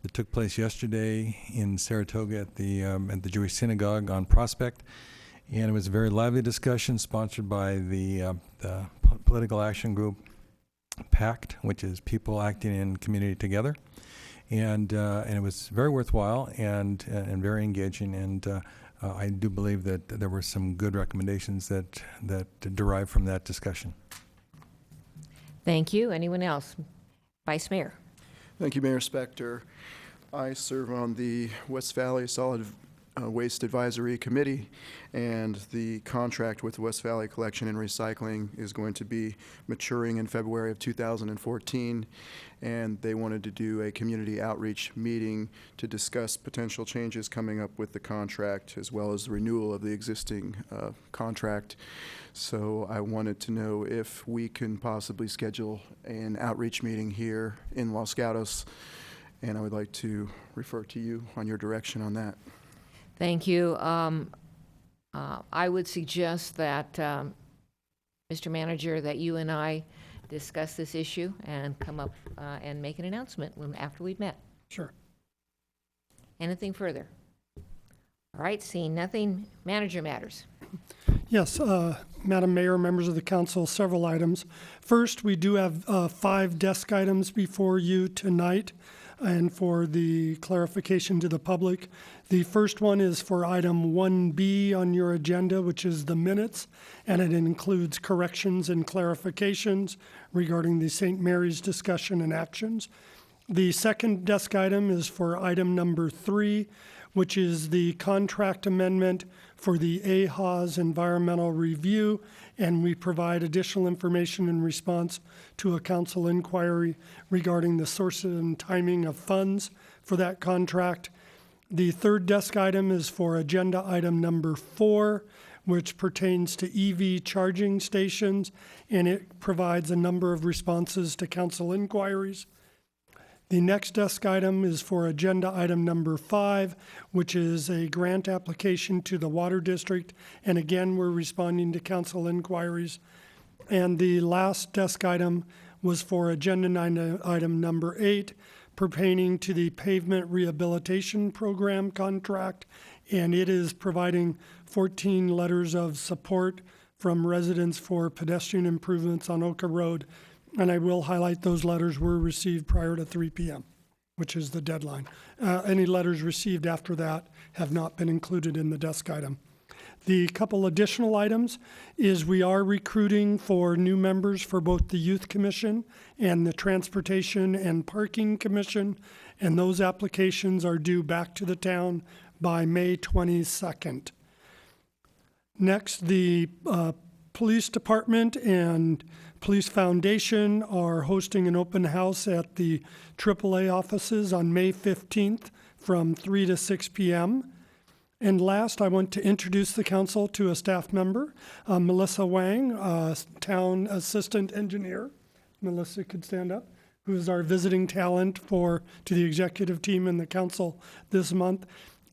that took place yesterday in Saratoga at the Jewish Synagogue on Prospect. And it was a very lively discussion sponsored by the political action group PACT, which is People Acting in Community Together. And it was very worthwhile and very engaging. And I do believe that there were some good recommendations that derived from that discussion. Thank you. Anyone else? Vice Mayor. Thank you, Mayor Spector. I serve on the West Valley Solid Waste Advisory Committee, and the contract with West Valley Collection and Recycling is going to be maturing in February of 2014, and they wanted to do a community outreach meeting to discuss potential changes coming up with the contract as well as the renewal of the existing contract. So I wanted to know if we can possibly schedule an outreach meeting here in Los Gatos, and I would like to refer to you on your direction on that. Thank you. I would suggest that, Mr. Manager, that you and I discuss this issue and come up and make an announcement after we've met. Sure. Anything further? All right, seeing nothing, manager matters. Yes, Madam Mayor, members of the council, several items. First, we do have 5 desk items before you tonight, and for the clarification to the public. The first one is for item 1B on your agenda, which is the minutes, and it includes corrections and clarifications regarding the St. Mary's discussion and actions. The second desk item is for item number 3, which is the contract amendment for the AHA's environmental review, and we provide additional information in response to a council inquiry regarding the source and timing of funds for that contract. The third desk item is for agenda item number 4, which pertains to EV charging stations, and it provides a number of responses to council inquiries. The next desk item is for agenda item number 5, which is a grant application to the Water District. And again, we're responding to council inquiries. And the last desk item was for agenda item number 8, pertaining to the pavement rehabilitation program contract. And it is providing 14 letters of support from residents for pedestrian improvements on Oka Road. And I will highlight those letters were received prior to 3 p.m., which is the deadline. Any letters received after that have not been included in the desk item. The couple additional items is we are recruiting for new members for both the Youth Commission and the Transportation and Parking Commission, and those applications are due back to the town by May 22nd. Next, the Police Department and Police Foundation are hosting an open house at the AAA offices on May 15th from 3 to 6 p.m. And last, I want to introduce the council to a staff member, Melissa Wang, town assistant engineer. Melissa could stand up, who is our visiting talent to the executive team and the council this month.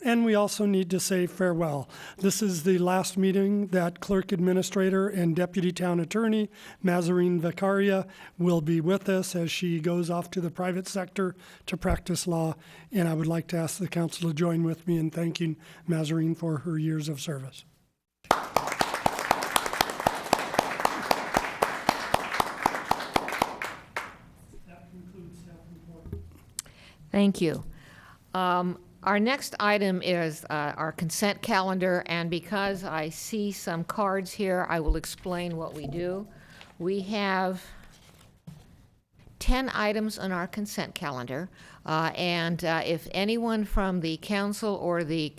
And we also need to say farewell. This is the last meeting that Clerk Administrator and Deputy Town Attorney Mazarine Vicaria will be with us as she goes off to the private sector to practice law. And I would like to ask the council to join with me in thanking Mazarine for her years of service. That concludes staff report. Thank you. Our next item is our consent calendar, and because I see some cards here, I will explain what we do. We have 10 items on our consent calendar, and if anyone from the council or the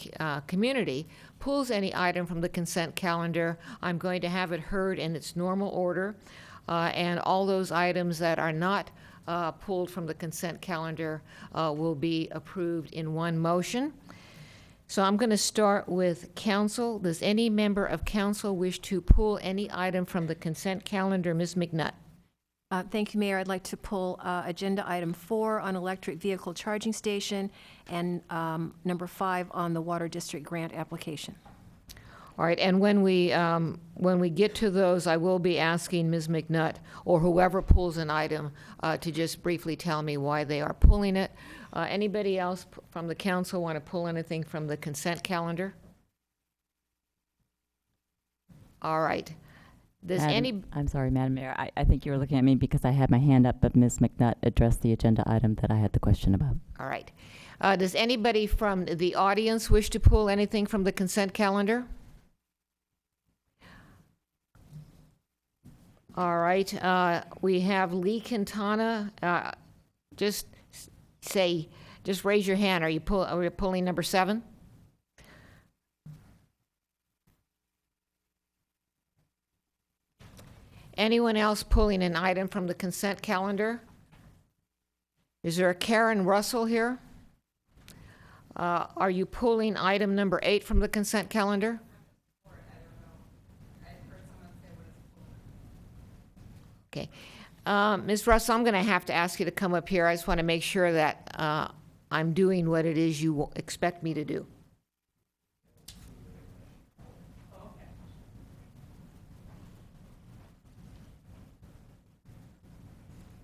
community pulls any item from the consent calendar, I'm going to have it heard in its normal order, and all those items that are not pulled from the consent calendar will be approved in one motion. So I'm going to start with council. Does any member of council wish to pull any item from the consent calendar? Ms. McNutt. Thank you, Mayor. I'd like to pull agenda item 4 on electric vehicle charging station and number 5 on the Water District grant application. All right, and when we get to those, I will be asking Ms. McNutt or whoever pulls an item to just briefly tell me why they are pulling it. Anybody else from the council want to pull anything from the consent calendar? All right. Does I'm sorry, Madam Mayor. I think you were looking at me because I had my hand up, but Ms. McNutt addressed the agenda item that I had the question about. All right. Does anybody from the audience wish to pull anything from the consent calendar? All right. We have Lee Quintana. Just raise your hand. Are you pulling number 7? Anyone else pulling an item from the consent calendar? Is there a Karen Russell here? Are you pulling item number 8 from the consent calendar? Okay. Ms. Russell, I'm going to have to ask you to come up here. I just want to make sure that I'm doing what it is you expect me to do.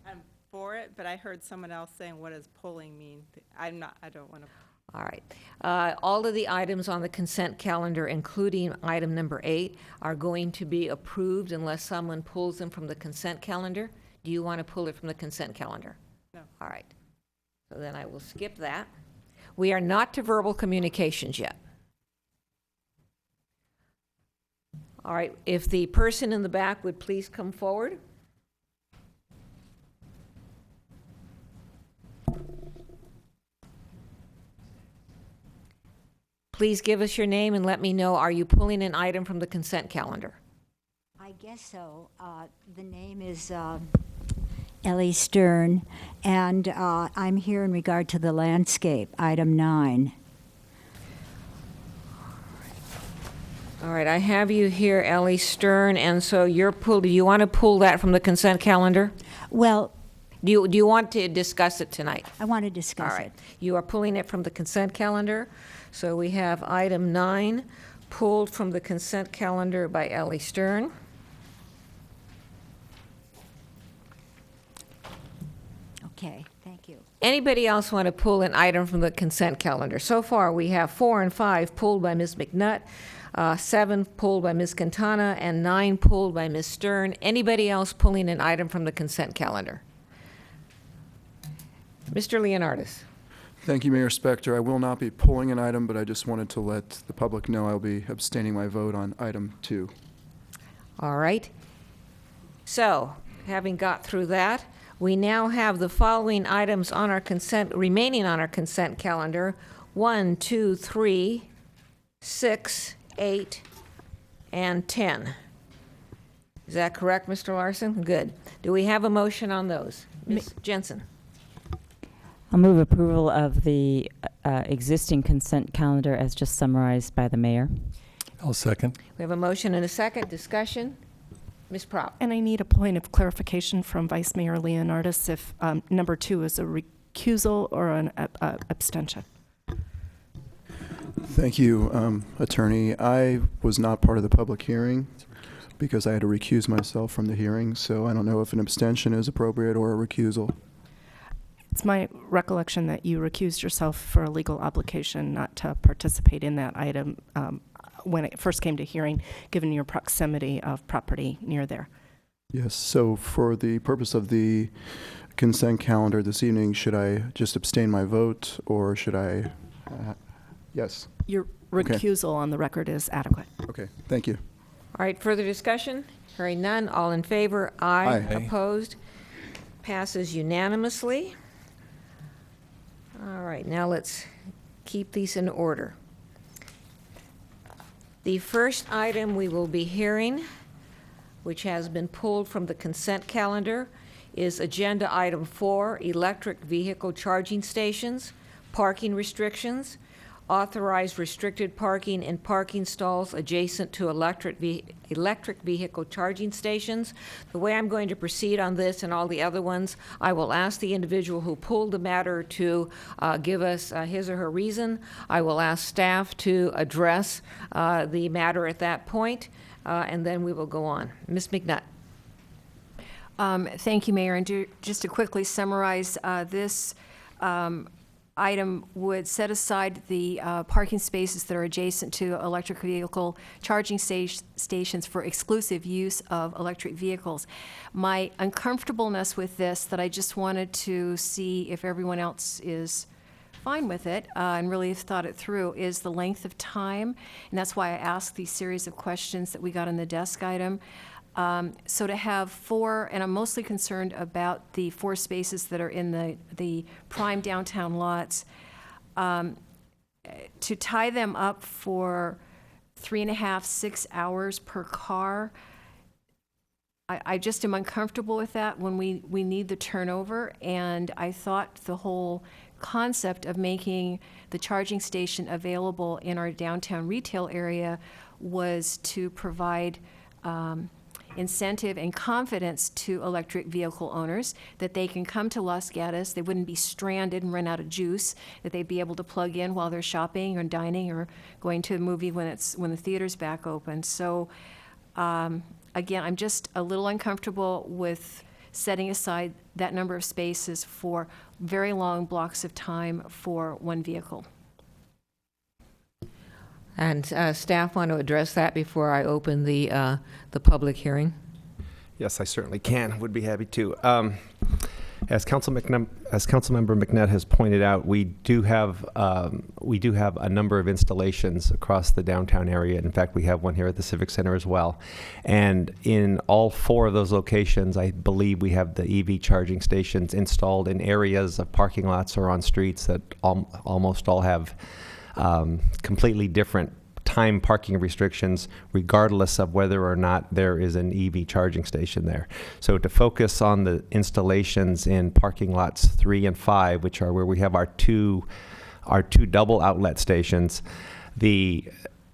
I'm for it, but I heard someone else saying, what does pulling mean? I don't want to. All right. All of the items on the consent calendar, including item number 8, are going to be approved unless someone pulls them from the consent calendar. Do you want to pull it from the consent calendar? No. All right. So then I will skip that. We are not to verbal communications yet. All right. If the person in the back would please come forward. Please give us your name and let me know, are you pulling an item from the consent calendar? I guess so. The name is Ellie Stern, and I'm here in regard to the landscape, item 9. All right, I have you here, Ellie Stern, and so do you want to pull that from the consent calendar? Well, do you want to discuss it tonight? I want to discuss All right. it. You are pulling it from the consent calendar. So we have item 9 pulled from the consent calendar by Ellie Stern. Okay, thank you. Anybody else want to pull an item from the consent calendar? So far, we have 4 and 5 pulled by Ms. McNutt, 7 pulled by Ms. Quintana, and 9 pulled by Ms. Stern. Anybody else pulling an item from the consent calendar? Mr. Leonardis. Thank you, Mayor Spector. I will not be pulling an item, but I just wanted to let the public know I'll be abstaining my vote on item 2. All right. So, having got through that, we now have the following items on our remaining on our consent calendar: 1, 2, 3, 6, 8, and 10. Is that correct, Mr. Larson? Good. Do we have a motion on those? Ms. Jensen. I'll move approval of the existing consent calendar as just summarized by the mayor. I'll second. We have a motion and a second. Discussion. Ms. Prop. And I need a point of clarification from Vice Mayor Leonardis if number 2 is a recusal or an abstention. Thank you, Attorney. I was not part of the public hearing because I had to recuse myself from the hearing, so I don't know if an abstention is appropriate or a recusal. It's my recollection that you recused yourself for a legal obligation not to participate in that item when it first came to hearing, given your proximity of property near there. Yes, so for the purpose of the consent calendar this evening, should I just abstain my vote, or should I, yes? Your recusal on the record is adequate. Okay, thank you. All right, further discussion? Hearing none, all in favor? Aye. Aye. Opposed? passes unanimously. All right, now let's keep these in order. The first item we will be hearing, which has been pulled from the consent calendar, is Agenda Item 4, Electric Vehicle Charging Stations, Parking Restrictions, Authorized Restricted Parking in Parking Stalls Adjacent to Electric Vehicle Charging Stations. The way I'm going to proceed on this and all the other ones, I will ask the individual who pulled the matter to give us his or her reason. I will ask staff to address the matter at that point, and then we will go on. Ms. McNutt. Thank you, Mayor. And just to quickly summarize, this item would set aside the parking spaces that are adjacent to electric vehicle charging stations for exclusive use of electric vehicles. My uncomfortableness with this, that I just wanted to see if everyone else is fine with it and really have thought it through, is the length of time. And that's why I asked these series of questions that we got on the desk item. So to have 4, and I'm mostly concerned about the 4 spaces that are in the prime downtown lots, to tie them up for 3.5, 6 hours per car, I just am uncomfortable with that when we need the turnover. And I thought the whole concept of making the charging station available in our downtown retail area was to provide incentive and confidence to electric vehicle owners that they can come to Los Gatos, they wouldn't be stranded and run out of juice, that they'd be able to plug in while they're shopping or dining or going to a movie when the theater's back open. So again, I'm just a little uncomfortable with setting aside that number of spaces for very long blocks of time for one vehicle. And staff want to address that before I open the public hearing? Yes, I certainly can. Would be happy to. As Councilmember McNutt has pointed out, we do have a number of installations across the downtown area. In fact, we have one here at the Civic Center as well. And in all 4 of those locations, I believe we have the EV charging stations installed in areas of parking lots or on streets that almost all have completely different time parking restrictions, regardless of whether or not there is an EV charging station there. So to focus on the installations in parking lots 3 and 5, which are where we have our two double outlet stations, the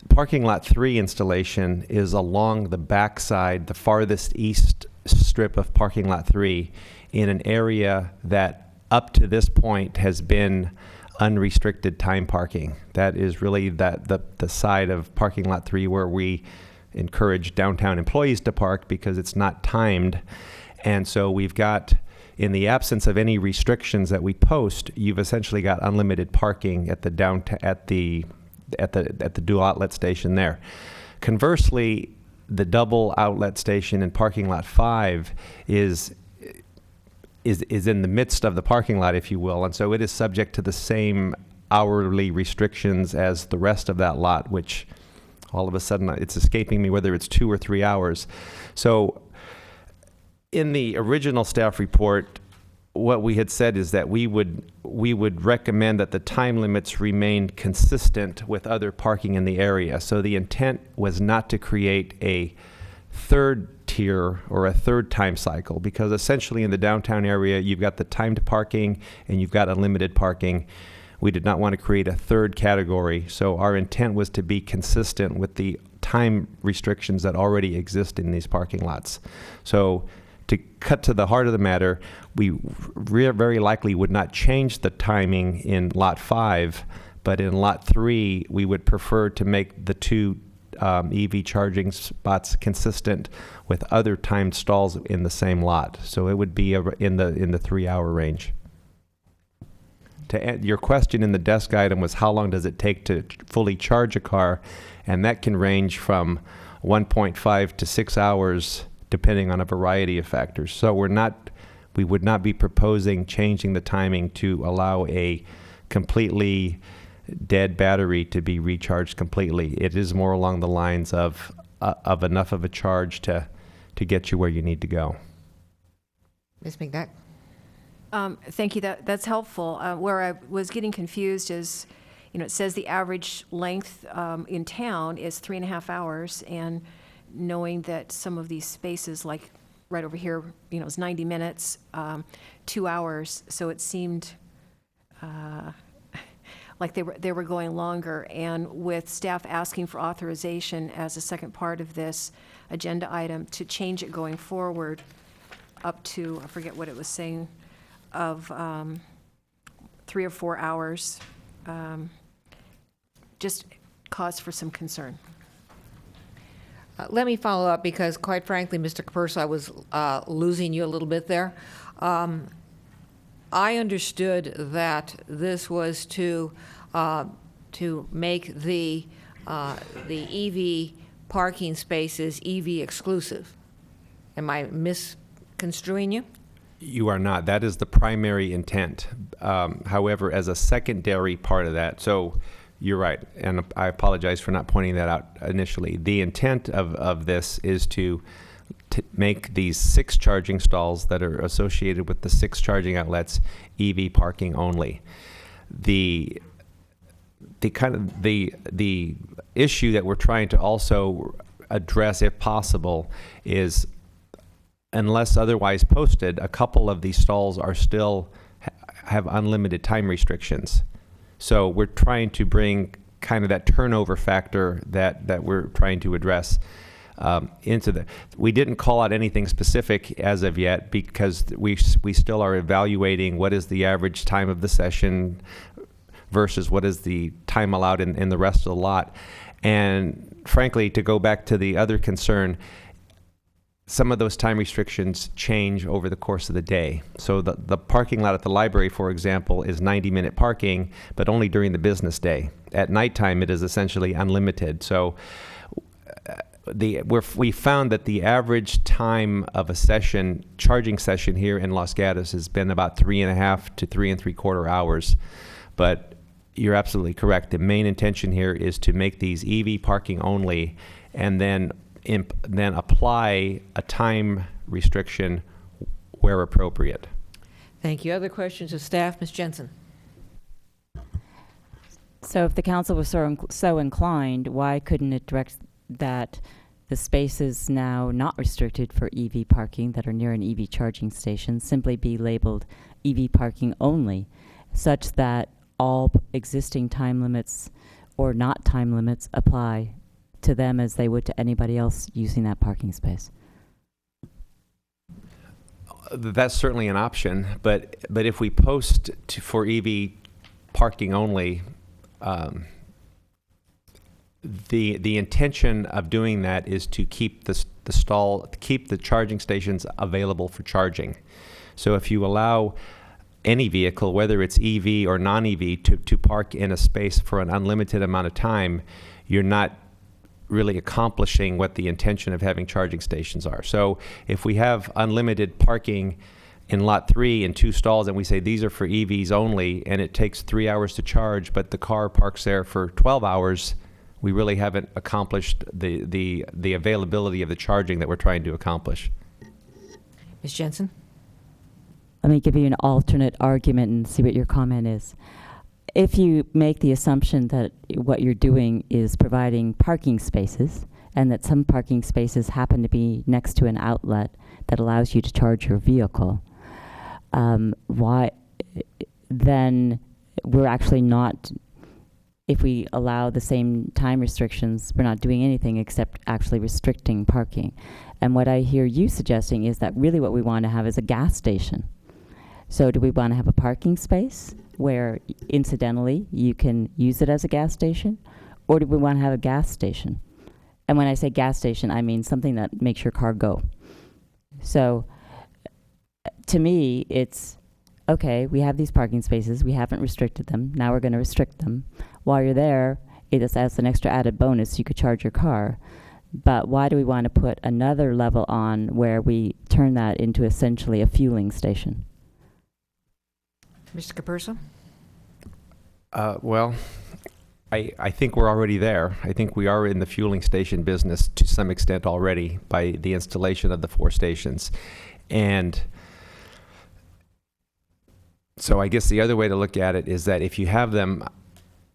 parking lot 3 installation is along the backside, the farthest east strip of parking lot 3, in an area that up to this point has been unrestricted time parking. That is really the side of parking lot 3 where we encourage downtown employees to park because it's not timed. And so we've got, in the absence of any restrictions that we post, you've essentially got unlimited parking at the dual outlet station there. Conversely, the double outlet station in parking lot 5 is in the midst of the parking lot, if you will, and so it is subject to the same hourly restrictions as the rest of that lot, which all of a sudden it's escaping me whether it's 2 or 3 hours. So in the original staff report, what we had said is that we would recommend that the time limits remain consistent with other parking in the area. So the intent was not to create a third tier or a third time cycle, because essentially in the downtown area you've got the timed parking and you've got unlimited parking. We did not want to create a third category, so our intent was to be consistent with the time restrictions that already exist in these parking lots. So to cut to the heart of the matter, we very likely would not change the timing in lot 5, but in lot 3 we would prefer to make the 2 EV charging spots consistent with other timed stalls in the same lot. So it would be in the 3-hour range. Your question in the desk item was how long does it take to fully charge a car, and that can range from 1.5 to 6 hours depending on a variety of factors. So we would not be proposing changing the timing to allow a completely dead battery to be recharged completely. It is more along the lines of enough of a charge to get you where you need to go. Ms. McNutt? Thank you. That's helpful. Where I was getting confused is, it says the average length in town is 3.5 hours, and knowing that some of these spaces, like right over here, is 90 minutes, 2 hours. So it seemed like they were going longer. And with staff asking for authorization as a second part of this agenda item to change it going forward up to, I forget what it was saying, of 3 or 4 hours, just cause for some concern. Let me follow up because, quite frankly, Mr. Caperso, I was losing you a little bit there. I understood that this was to make the EV parking spaces EV exclusive. Am I misconstruing you? You are not. That is the primary intent. However, as a secondary part of that, so you're right, and I apologize for not pointing that out initially. The intent of this is to make these 6 charging stalls that are associated with the 6 charging outlets EV parking only. The issue that we're trying to also address, if possible, is unless otherwise posted, a couple of these stalls are still have unlimited time restrictions. So we're trying to bring kind of that turnover factor that we're trying to address into the. We didn't call out anything specific as of yet because we still are evaluating what is the average time of the session versus what is the time allowed in the rest of the lot. And frankly, to go back to the other concern, some of those time restrictions change over the course of the day. So the parking lot at the library, for example, is 90-minute parking, but only during the business day. At nighttime, it is essentially unlimited. So we found that the average time of a session, charging session here in Los Gatos has been about 3.5 to 3 3/4 hours. But you're absolutely correct. The main intention here is to make these EV parking only and then apply a time restriction where appropriate. Thank you. Other questions of staff? Ms. Jensen. So if the council was so inclined, why couldn't it direct that the spaces now not restricted for EV parking that are near an EV charging station simply be labeled EV parking only, such that all existing time limits or not time limits apply to them as they would to anybody else using that parking space? That's certainly an option, but if we post for EV parking only, the intention of doing that is to keep keep the charging stations available for charging. So if you allow any vehicle, whether it's EV or non-EV, to park in a space for an unlimited amount of time, you're not really accomplishing what the intention of having charging stations are. So if we have unlimited parking in lot 3 in 2 stalls and we say these are for EVs only and it takes 3 hours to charge, but the car parks there for 12 hours, we really haven't accomplished the availability of the charging that we're trying to accomplish. Ms. Jensen? Let me give you an alternate argument and see what your comment is. If you make the assumption that what you're doing is providing parking spaces and that some parking spaces happen to be next to an outlet that allows you to charge your vehicle, why then we're actually not, if we allow the same time restrictions, we're not doing anything except actually restricting parking. And what I hear you suggesting is that really what we want to have is a gas station. So do we want to have a parking space where, incidentally, you can use it as a gas station? Or do we want to have a gas station? And when I say gas station, I mean something that makes your car go. So to me, it's, okay, we have these parking spaces. We haven't restricted them. Now we're going to restrict them. While you're there, it is as an extra added bonus. You could charge your car. But why do we want to put another level on where we turn that into essentially a fueling station? Mr. Caperso? Well, I think we're already there. I think we are in the fueling station business to some extent already by the installation of the 4 stations. And So I guess the other way to look at it is that if you have them,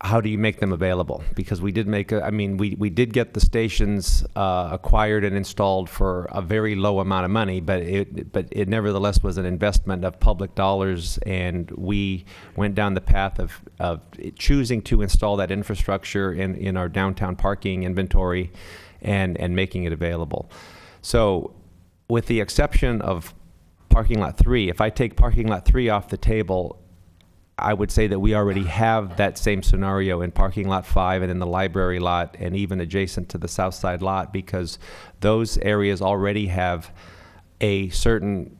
how do you make them available? Because we did make, we did get the stations acquired and installed for a very low amount of money, but it nevertheless was an investment of public dollars, and we went down the path of choosing to install that infrastructure in our downtown parking inventory and making it available. So with the exception of parking lot 3, if I take parking lot 3 off the table, I would say that we already have that same scenario in parking lot 5 and in the library lot and even adjacent to the south side lot, because those areas already have a certain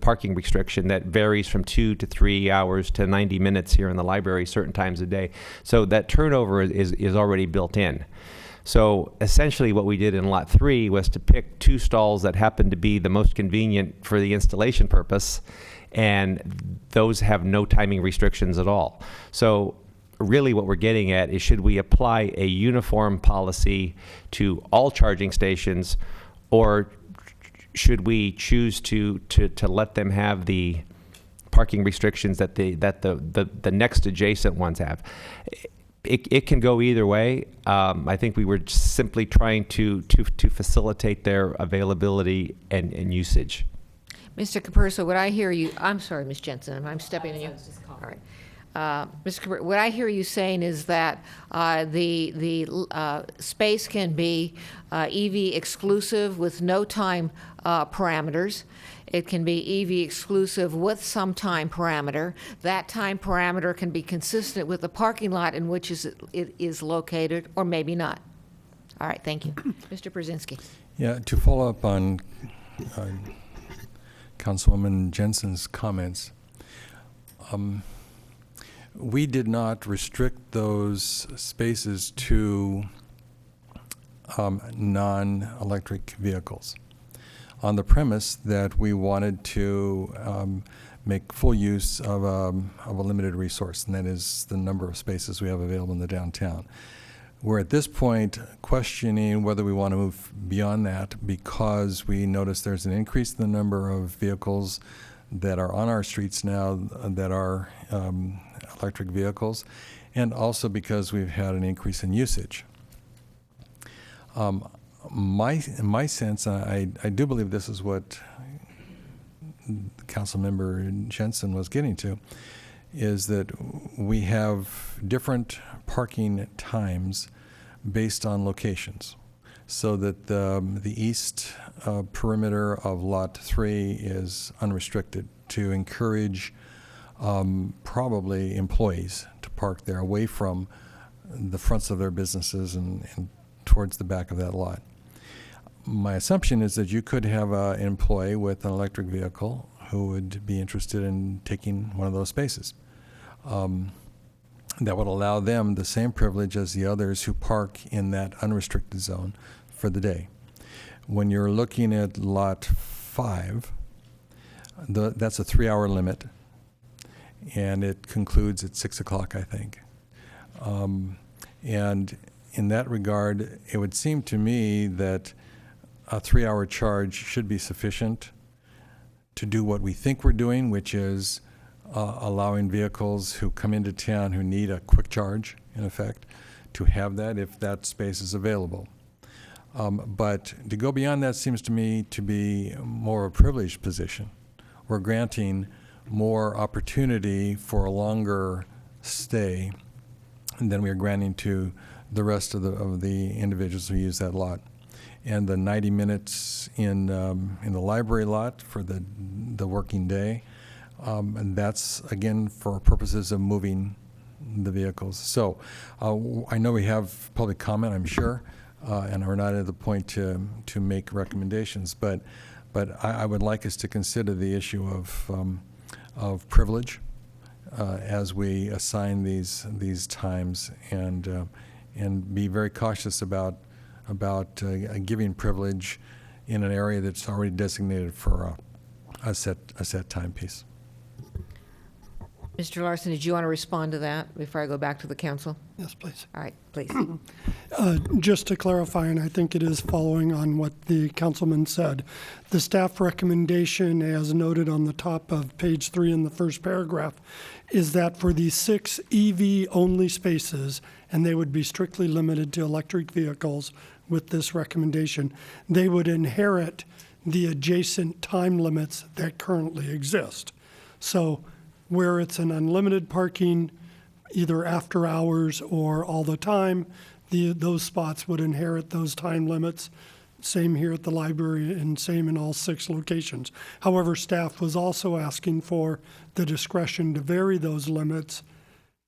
parking restriction that varies from 2 to 3 hours to 90 minutes here in the library certain times a day. So that turnover is already built in. So essentially what we did in lot 3 was to pick 2 stalls that happened to be the most convenient for the installation purpose, and those have no timing restrictions at all. So really what we're getting at is, should we apply a uniform policy to all charging stations, or should we choose to let them have the parking restrictions that the next adjacent ones have? It can go either way. I think we were simply trying to facilitate their availability and usage. Mr. Capurso, what I hear you, I'm sorry, Ms. Jensen, I'm stepping on you. All right. Mr. Capurso, what I hear you saying is that the space can be EV exclusive with no time parameters. It can be EV exclusive with some time parameter. That time parameter can be consistent with the parking lot in which it is located, or maybe not. All right, thank you. Mr. Brzezinski. Yeah, to follow up on Councilwoman Jensen's comments, we did not restrict those spaces to non-electric vehicles, on the premise that we wanted to make full use of a limited resource, and that is the number of spaces we have available in the downtown. We're at this point questioning whether we want to move beyond that, because we notice there's an increase in the number of vehicles that are on our streets now that are electric vehicles, and also because we've had an increase in usage. My sense, I do believe this is what Councilmember Jensen was getting to, is that we have different parking times based on locations, so that the east perimeter of Lot 3 is unrestricted to encourage probably employees to park there away from the fronts of their businesses and towards the back of that lot. My assumption is that you could have an employee with an electric vehicle who would be interested in taking one of those spaces. That would allow them the same privilege as the others who park in that unrestricted zone for the day. When you're looking at Lot 5, that's a 3-hour limit, and it concludes at 6 o'clock, I think. And in that regard, it would seem to me that a 3-hour charge should be sufficient to do what we think we're doing, which is allowing vehicles who come into town who need a quick charge, in effect, to have that if that space is available. But to go beyond that seems to me to be more of a privileged position. We're granting more opportunity for a longer stay than we are granting to the rest of the individuals who use that lot. And the 90 minutes in the library lot for the working day, and that's, again, for purposes of moving the vehicles. So I know we have public comment, I'm sure, and we're not at the point to make recommendations, but I would like us to consider the issue of privilege as we assign these times, and be very cautious about giving privilege in an area that's already designated for a set timepiece. Mr. Larson, did you want to respond to that before I go back to the council? Yes, please. All right, please. Just to clarify, and I think it is following on what the councilman said, the staff recommendation, as noted on the top of page 3 in the first paragraph, is that for these 6 EV-only spaces, and they would be strictly limited to electric vehicles with this recommendation, they would inherit the adjacent time limits that currently exist. So where it's an unlimited parking, either after hours or all the time, those spots would inherit those time limits. Same here at the library and same in all 6 locations. However, staff was also asking for the discretion to vary those limits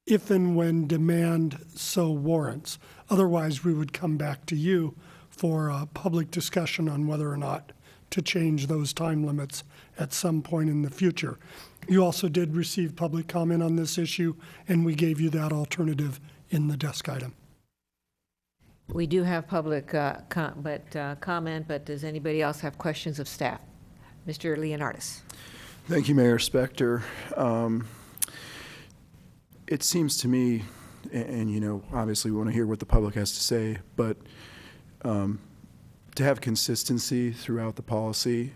if and when demand so warrants. Otherwise, we would come back to you for a public discussion on whether or not to change those time limits at some point in the future. You also did receive public comment on this issue, and we gave you that alternative in the desk item. We do have public comment, but does anybody else have questions of staff? Mr. Leonardis. Thank you, Mayor Spector. It seems to me, and you know, obviously we want to hear what the public has to say, but to have consistency throughout the policy,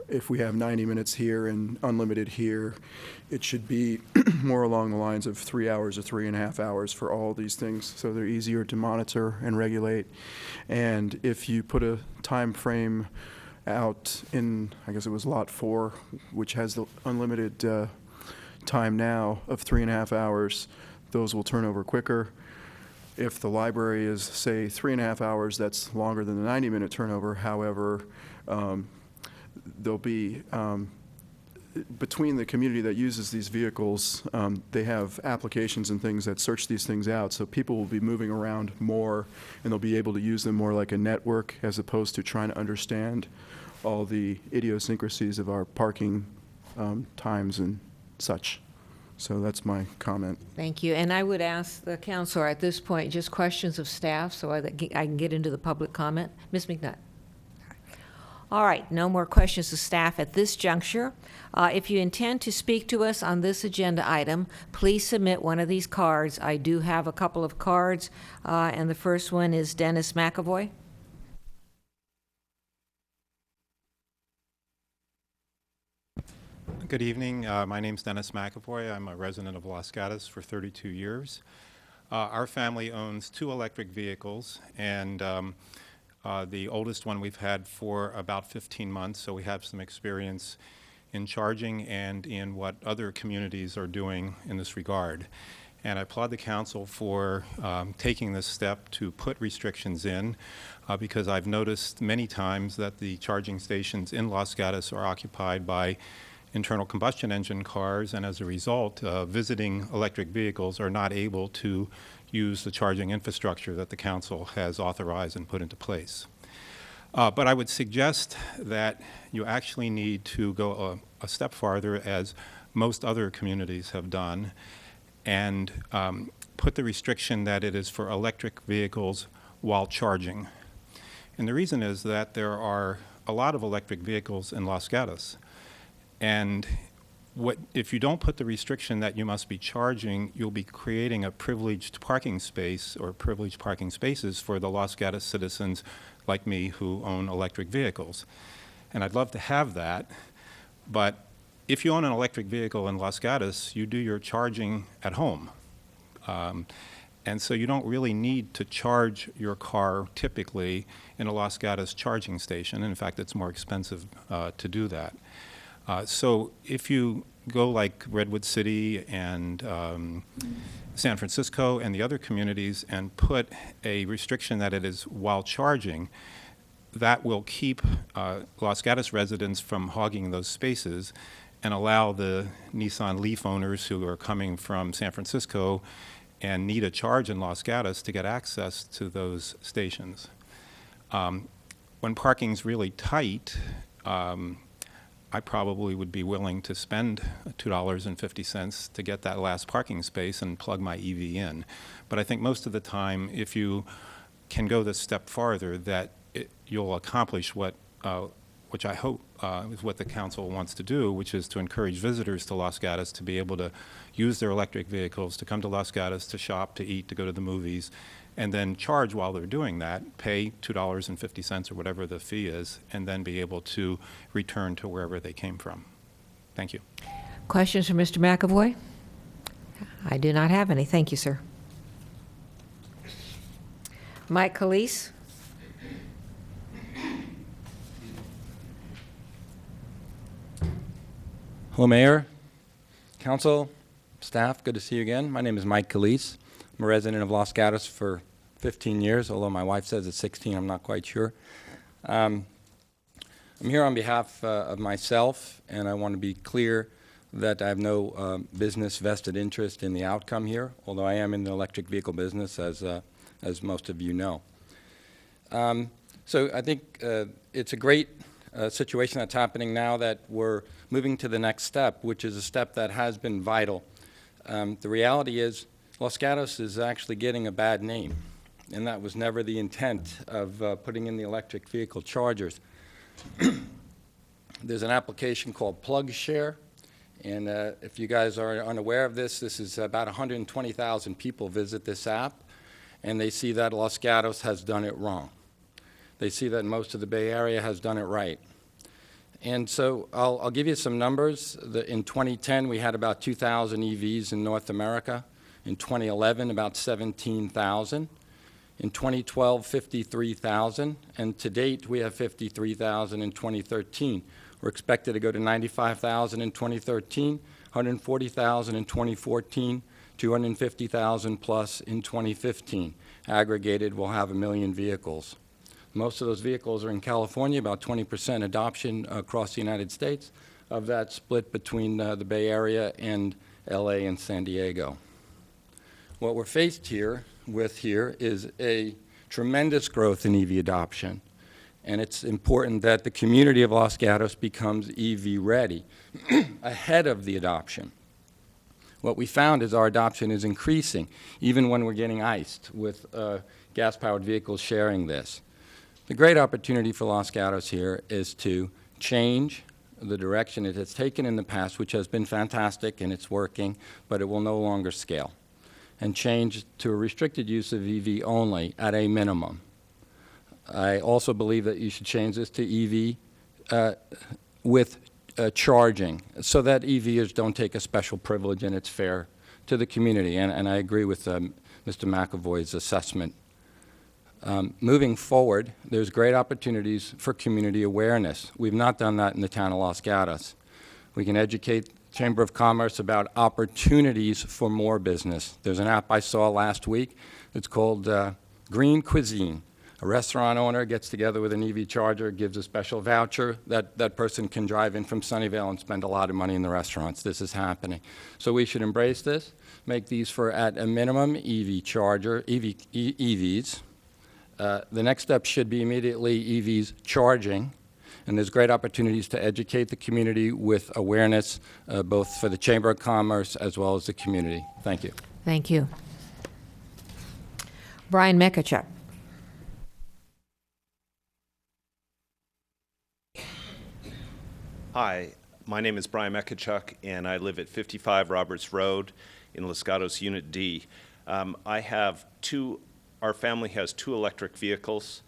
if we have 90 minutes here and unlimited here, it should be more along the lines of 3 hours or 3.5 hours for all these things, so they're easier to monitor and regulate. And if you put a time frame out in, I guess it was Lot 4, which has the unlimited time now of 3.5 hours, those will turn over quicker. If the library is, say, 3.5 hours, that's longer than the 90-minute turnover. However, there'll be, between the community that uses these vehicles, they have applications and things that search these things out, so people will be moving around more, and they'll be able to use them more like a network as opposed to trying to understand all the idiosyncrasies of our parking times and such. So that's my comment. Thank you. And I would ask the counselor at this point, just questions of staff so I can get into the public comment. Ms. McNutt. All right, no more questions of staff at this juncture. If you intend to speak to us on this agenda item, please submit one of these cards. I do have a couple of cards, and the first one is Dennis McAvoy. Good evening. My name's Dennis McAvoy. I'm a resident of Los Gatos for 32 years. Our family owns 2 electric vehicles, and the oldest one we've had for about 15 months, so we have some experience in charging and in what other communities are doing in this regard. And I applaud the council for taking this step to put restrictions in, because I've noticed many times that the charging stations in Los Gatos are occupied by internal combustion engine cars, and as a result, visiting electric vehicles are not able to use the charging infrastructure that the council has authorized and put into place. But I would suggest that you actually need to go a step farther, as most other communities have done, and put the restriction that it is for electric vehicles while charging. And the reason is that there are a lot of electric vehicles in Los Gatos. And if you don't put the restriction that you must be charging, you'll be creating a privileged parking space or privileged parking spaces for the Los Gatos citizens like me who own electric vehicles. And I'd love to have that, but if you own an electric vehicle in Los Gatos, you do your charging at home. And so you don't really need to charge your car typically in a Los Gatos charging station. In fact, it's more expensive to do that. So if you go like Redwood City and San Francisco and the other communities and put a restriction that it is while charging, that will keep Los Gatos residents from hogging those spaces and allow the Nissan Leaf owners who are coming from San Francisco and need a charge in Los Gatos to get access to those stations. When parking's really tight, I probably would be willing to spend $2.50 to get that last parking space and plug my EV in. But I think most of the time, if you can go this step farther, that you'll accomplish what which I hope is what the council wants to do, which is to encourage visitors to Los Gatos to be able to use their electric vehicles, to come to Los Gatos, to shop, to eat, to go to the movies, and then charge while they're doing that, pay $2.50 or whatever the fee is, and then be able to return to wherever they came from. Thank you. Questions for Mr. McAvoy? I do not have any. Thank you, sir. Mike Calise? Hello, Mayor, Council, staff. Good to see you again. My name is Mike Calise. I'm a resident of Los Gatos for 15 years, although my wife says it's 16. I'm not quite sure. I'm here on behalf of myself, and I want to be clear that I have no business vested interest in the outcome here, although I am in the electric vehicle business, as most of you know. So I think it's a great situation that's happening now that we're moving to the next step, which is a step that has been vital. The reality is Los Gatos is actually getting a bad name, and that was never the intent of putting in the electric vehicle chargers. There's an application called PlugShare, and if you guys are unaware of this, this is about 120,000 people visit this app, and they see that Los Gatos has done it wrong. They see that most of the Bay Area has done it right. And so I'll give you some numbers. In 2010, we had about 2,000 EVs in North America. In 2011, about 17,000. In 2012, 53,000. And to date, we have 53,000 in 2013. We're expected to go to 95,000 in 2013, 140,000 in 2014, 250,000 plus in 2015. Aggregated, we'll have 1 million vehicles. Most of those vehicles are in California, about 20% adoption across the United States. Of that, split between the Bay Area and LA and San Diego. What we're faced with here is a tremendous growth in EV adoption. And it's important that the community of Los Gatos becomes EV ready ahead of the adoption. What we found is our adoption is increasing, even when we're getting iced with gas-powered vehicles sharing this. The great opportunity for Los Gatos here is to change the direction it has taken in the past, which has been fantastic and it's working, but it will no longer scale, and change to a restricted use of EV only at a minimum. I also believe that you should change this to EV with charging, so that EVers don't take a special privilege and it's fair to the community. And I agree with Mr. McAvoy's assessment. Moving forward, there's great opportunities for community awareness. We've not done that in the town of Los Gatos. We can educate the Chamber of Commerce about opportunities for more business. There's an app I saw last week. It's called Green Cuisine. A restaurant owner gets together with an EV charger, gives a special voucher. That person can drive in from Sunnyvale and spend a lot of money in the restaurants. This is happening. So we should embrace this, make these for, at a minimum, EVs. The next step should be immediately EVs charging, and there's great opportunities to educate the community with awareness, both for the Chamber of Commerce as well as the community. Thank you. Thank you. Brian Mekachuk. Hi, my name is Brian Mekachuk, and I live at 55 Roberts Road in Los Gatos, Unit D. Our family has 2 electric vehicles.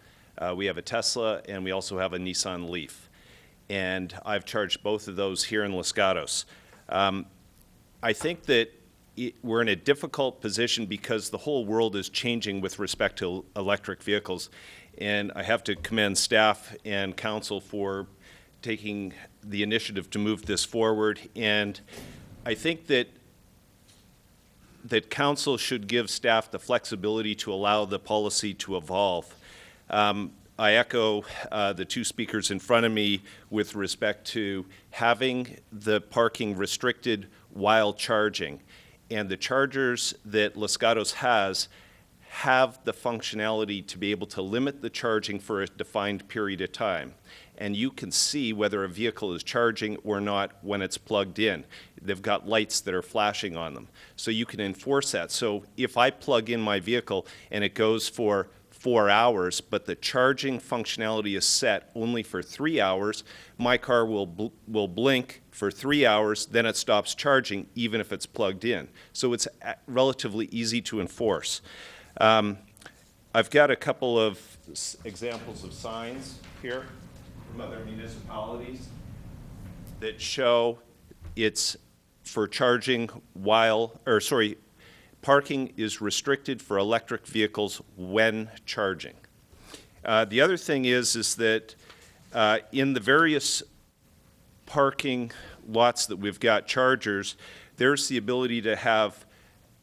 We have a Tesla, and we also have a Nissan Leaf. And I've charged both of those here in Los Gatos. I think that we're in a difficult position because the whole world is changing with respect to electric vehicles. And I have to commend staff and council for taking the initiative to move this forward. And I think that council should give staff the flexibility to allow the policy to evolve. I echo the 2 speakers in front of me with respect to having the parking restricted while charging. And the chargers that Los Gatos have the functionality to be able to limit the charging for a defined period of time. And you can see whether a vehicle is charging or not when it's plugged in. They've got lights that are flashing on them. So you can enforce that. So if I plug in my vehicle and it goes for 4 hours, but the charging functionality is set only for 3 hours, my car will blink for 3 hours, then it stops charging, even if it's plugged in. So it's relatively easy to enforce. I've got a couple of examples of signs here from other municipalities that show it's for charging parking is restricted for electric vehicles when charging. The other thing is that in the various parking lots that we've got chargers, there's the ability to have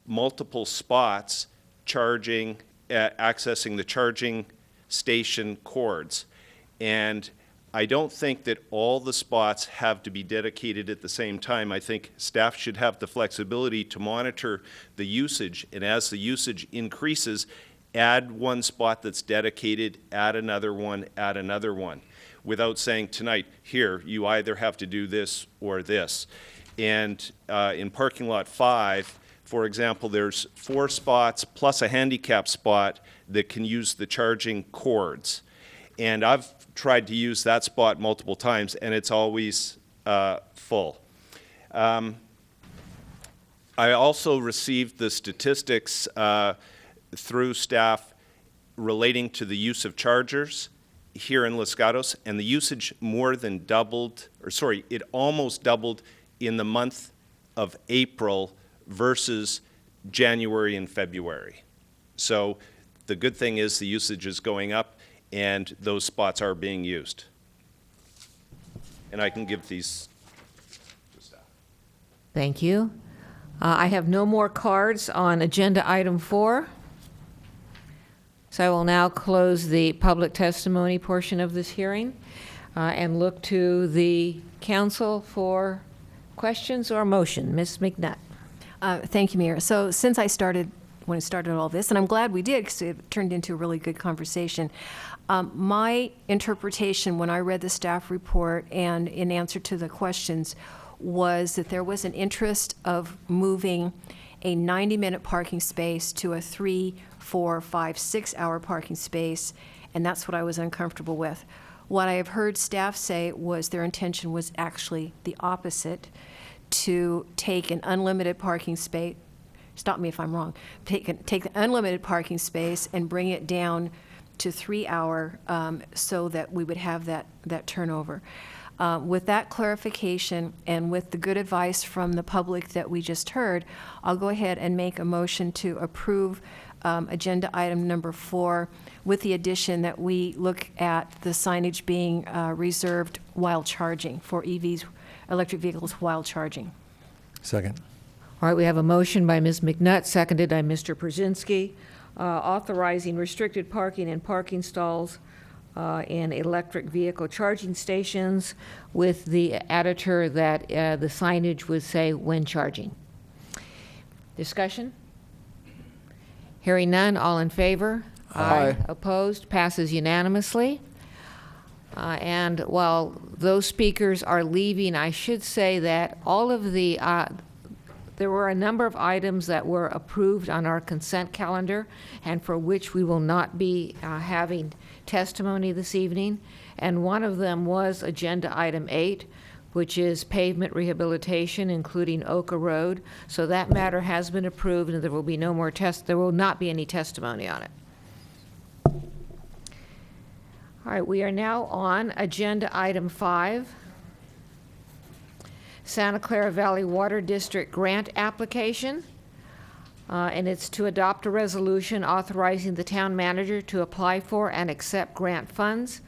multiple spots charging, accessing the charging station cords. And I don't think that all the spots have to be dedicated at the same time. I think staff should have the flexibility to monitor the usage, and as the usage increases, add one spot that's dedicated, add another one, without saying tonight, here, you either have to do this or this. And in parking lot 5, for example, there's 4 spots plus a handicap spot that can use the charging cords. And I've tried to use that spot multiple times, and it's always full. I also received the statistics through staff relating to the use of chargers here in Los Gatos, and the usage it almost doubled in the month of April versus January and February. So the good thing is the usage is going up, and those spots are being used. And I can give these to staff. Thank you. I have no more cards on agenda item 4. So I will now close the public testimony portion of this hearing and look to the council for questions or motion. Ms. McNutt. Thank you, Mayor. So when I started all this, and I'm glad we did because it turned into a really good conversation, my interpretation when I read the staff report and in answer to the questions was that there was an interest of moving a 90-minute parking space to a 3, 4, 5, 6-hour parking space, and that's what I was uncomfortable with. What I have heard staff say was their intention was actually the opposite, to take an unlimited parking space, stop me if I'm wrong, take the unlimited parking space and bring it down to 3-hour so that we would have that turnover. With that clarification and with the good advice from the public that we just heard, I'll go ahead and make a motion to approve agenda item number 4 with the addition that we look at the signage being reserved while charging for EVs, electric vehicles while charging. Second. All right, we have a motion by Ms. McNutt, seconded by Mr. Brzezinski, authorizing restricted parking and parking stalls in electric vehicle charging stations with the editor that the signage would say when charging. Discussion? Hearing none, all in favor? Aye. Opposed? Passes unanimously. And while those speakers are leaving, I should say that all of the there were a number of items that were approved on our consent calendar and for which we will not be having testimony this evening. And one of them was agenda item 8, which is pavement rehabilitation, including Oka Road. So that matter has been approved, and there will be no more there will not be any testimony on it. All right, we are now on agenda item 5. Santa Clara Valley Water District grant application, and it's to adopt a resolution authorizing the town manager to apply for and accept grant funds.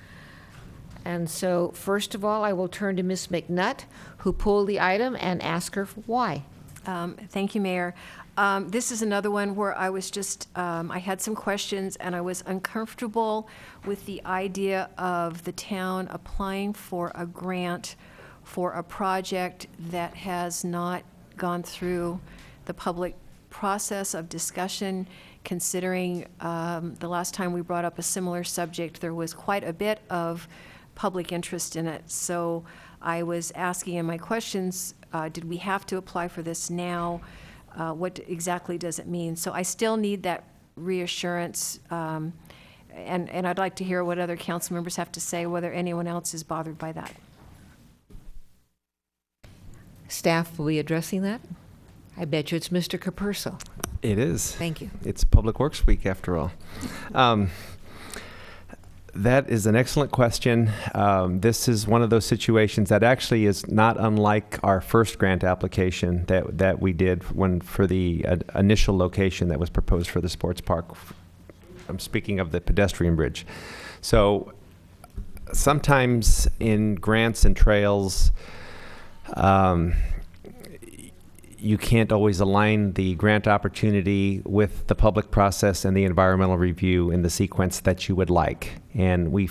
And so, first of all, I will turn to Ms. McNutt, who pulled the item, and ask her why. Thank you, Mayor. This is another one where I was just, I had some questions, and I was uncomfortable with the idea of the town applying for a grant for a project that has not gone through the public process of discussion, considering the last time we brought up a similar subject, there was quite a bit of public interest in it. So I was asking in my questions, did we have to apply for this now? What exactly does it mean? So I still need that reassurance and I'd like to hear what other council members have to say, whether anyone else is bothered by that. Staff will be addressing that? I bet you it's Mr. Caperso. It is. Thank you. It's Public Works Week after all. That is an excellent question. This is one of those situations that actually is not unlike our first grant application that we did for the initial location that was proposed for the sports park. I'm speaking of the pedestrian bridge. So sometimes in grants and trails, you can't always align the grant opportunity with the public process and the environmental review in the sequence that you would like. And we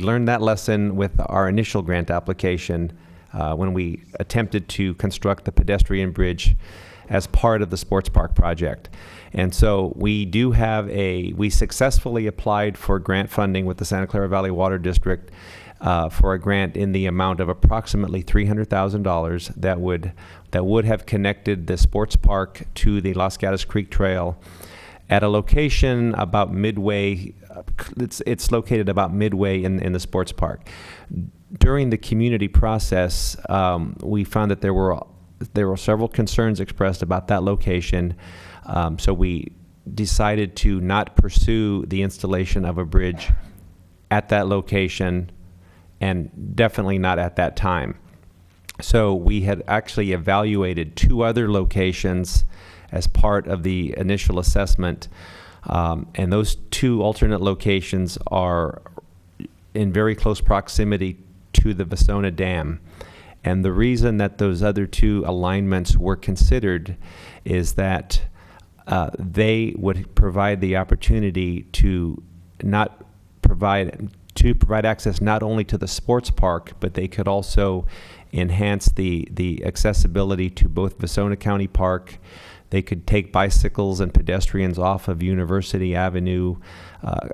learned that lesson with our initial grant application when we attempted to construct the pedestrian bridge as part of the sports park project. And so we successfully applied for grant funding with the Santa Clara Valley Water District for a grant in the amount of approximately $300,000 that would have connected the sports park to the Los Gatos Creek Trail at a location about midway. It's located about midway in the sports park. During the community process, we found that there were several concerns expressed about that location, so we decided to not pursue the installation of a bridge at that location, and definitely not at that time. So we had actually evaluated 2 other locations as part of the initial assessment, and those 2 alternate locations are in very close proximity to the Vasona Dam. And the reason that those other 2 alignments were considered is that they would provide the opportunity to provide access not only to the sports park, but they could also enhance the accessibility to both Vasona County Park. They could take bicycles and pedestrians off of University Avenue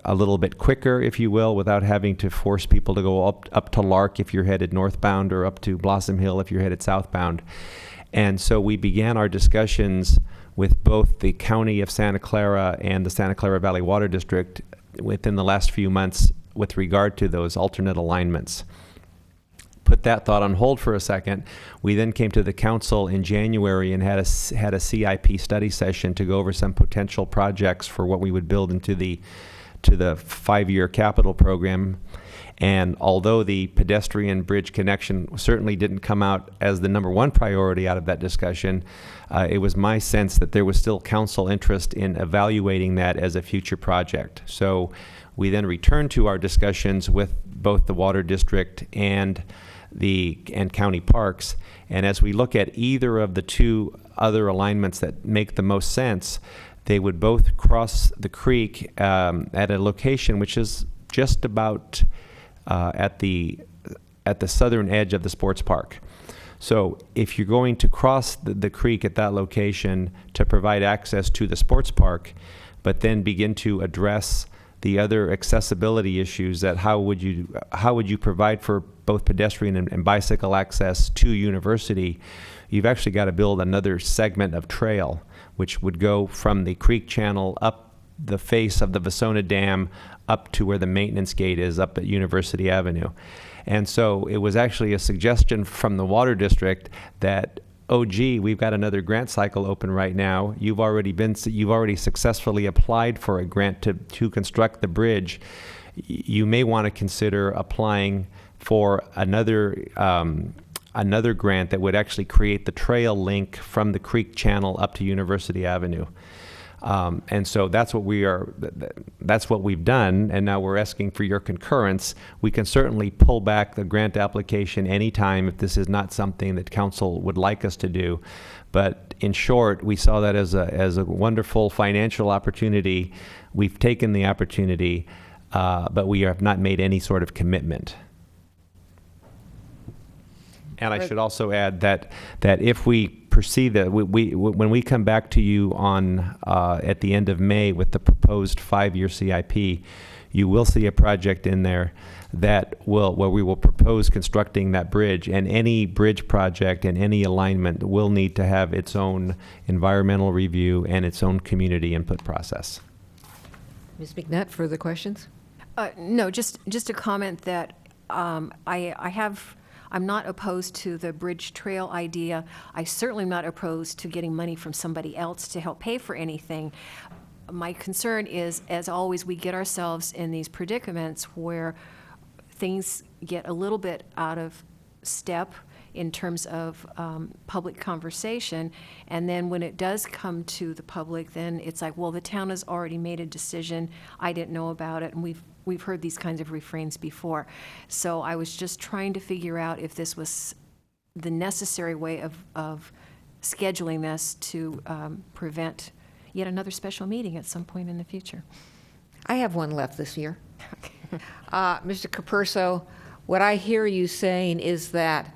a little bit quicker, if you will, without having to force people to go up to Lark if you're headed northbound, or up to Blossom Hill if you're headed southbound. And so we began our discussions with both the County of Santa Clara and the Santa Clara Valley Water District within the last few months with regard to those alternate alignments. Put that thought on hold for a second. We then came to the council in January and had a CIP study session to go over some potential projects for what we would build into the 5-year capital program. And although the pedestrian bridge connection certainly didn't come out as the number 1 priority out of that discussion, it was my sense that there was still council interest in evaluating that as a future project. So we then returned to our discussions with both the Water District and county parks. And as we look at either of the 2 other alignments that make the most sense, they would both cross the creek at a location which is just about at the southern edge of the sports park. So if you're going to cross the creek at that location to provide access to the sports park, but then begin to address the other accessibility issues, that how would you provide for both pedestrian and bicycle access to University, you've actually got to build another segment of trail, which would go from the creek channel up the face of the Vasona Dam up to where the maintenance gate is up at University Avenue. And so it was actually a suggestion from the Water District that, oh gee, we've got another grant cycle open right now. You've already successfully applied for a grant to construct the bridge. You may want to consider applying for another grant that would actually create the trail link from the creek channel up to University Avenue. And so that's what we've done, and now we're asking for your concurrence. We can certainly pull back the grant application anytime if this is not something that council would like us to do. But in short, we saw that as a wonderful financial opportunity. We've taken the opportunity, but we have not made any sort of commitment. And I should also add that if we perceive that when we come back to you on at the end of May with the proposed 5-year CIP, you will see a project in there where we will propose constructing that bridge, and any bridge project and any alignment will need to have its own environmental review and its own community input process. Ms. McNutt, further questions? No, just a comment that I'm not opposed to the bridge trail idea. I certainly am not opposed to getting money from somebody else to help pay for anything. My concern is, as always, we get ourselves in these predicaments where things get a little bit out of step in terms of public conversation, and then when it does come to the public, then it's like, well, the town has already made a decision, I didn't know about it, and we've heard these kinds of refrains before. So I was just trying to figure out if this was the necessary way of scheduling this to prevent yet another special meeting at some point in the future. I have one left this year. Mr. Capurso, what I hear you saying is that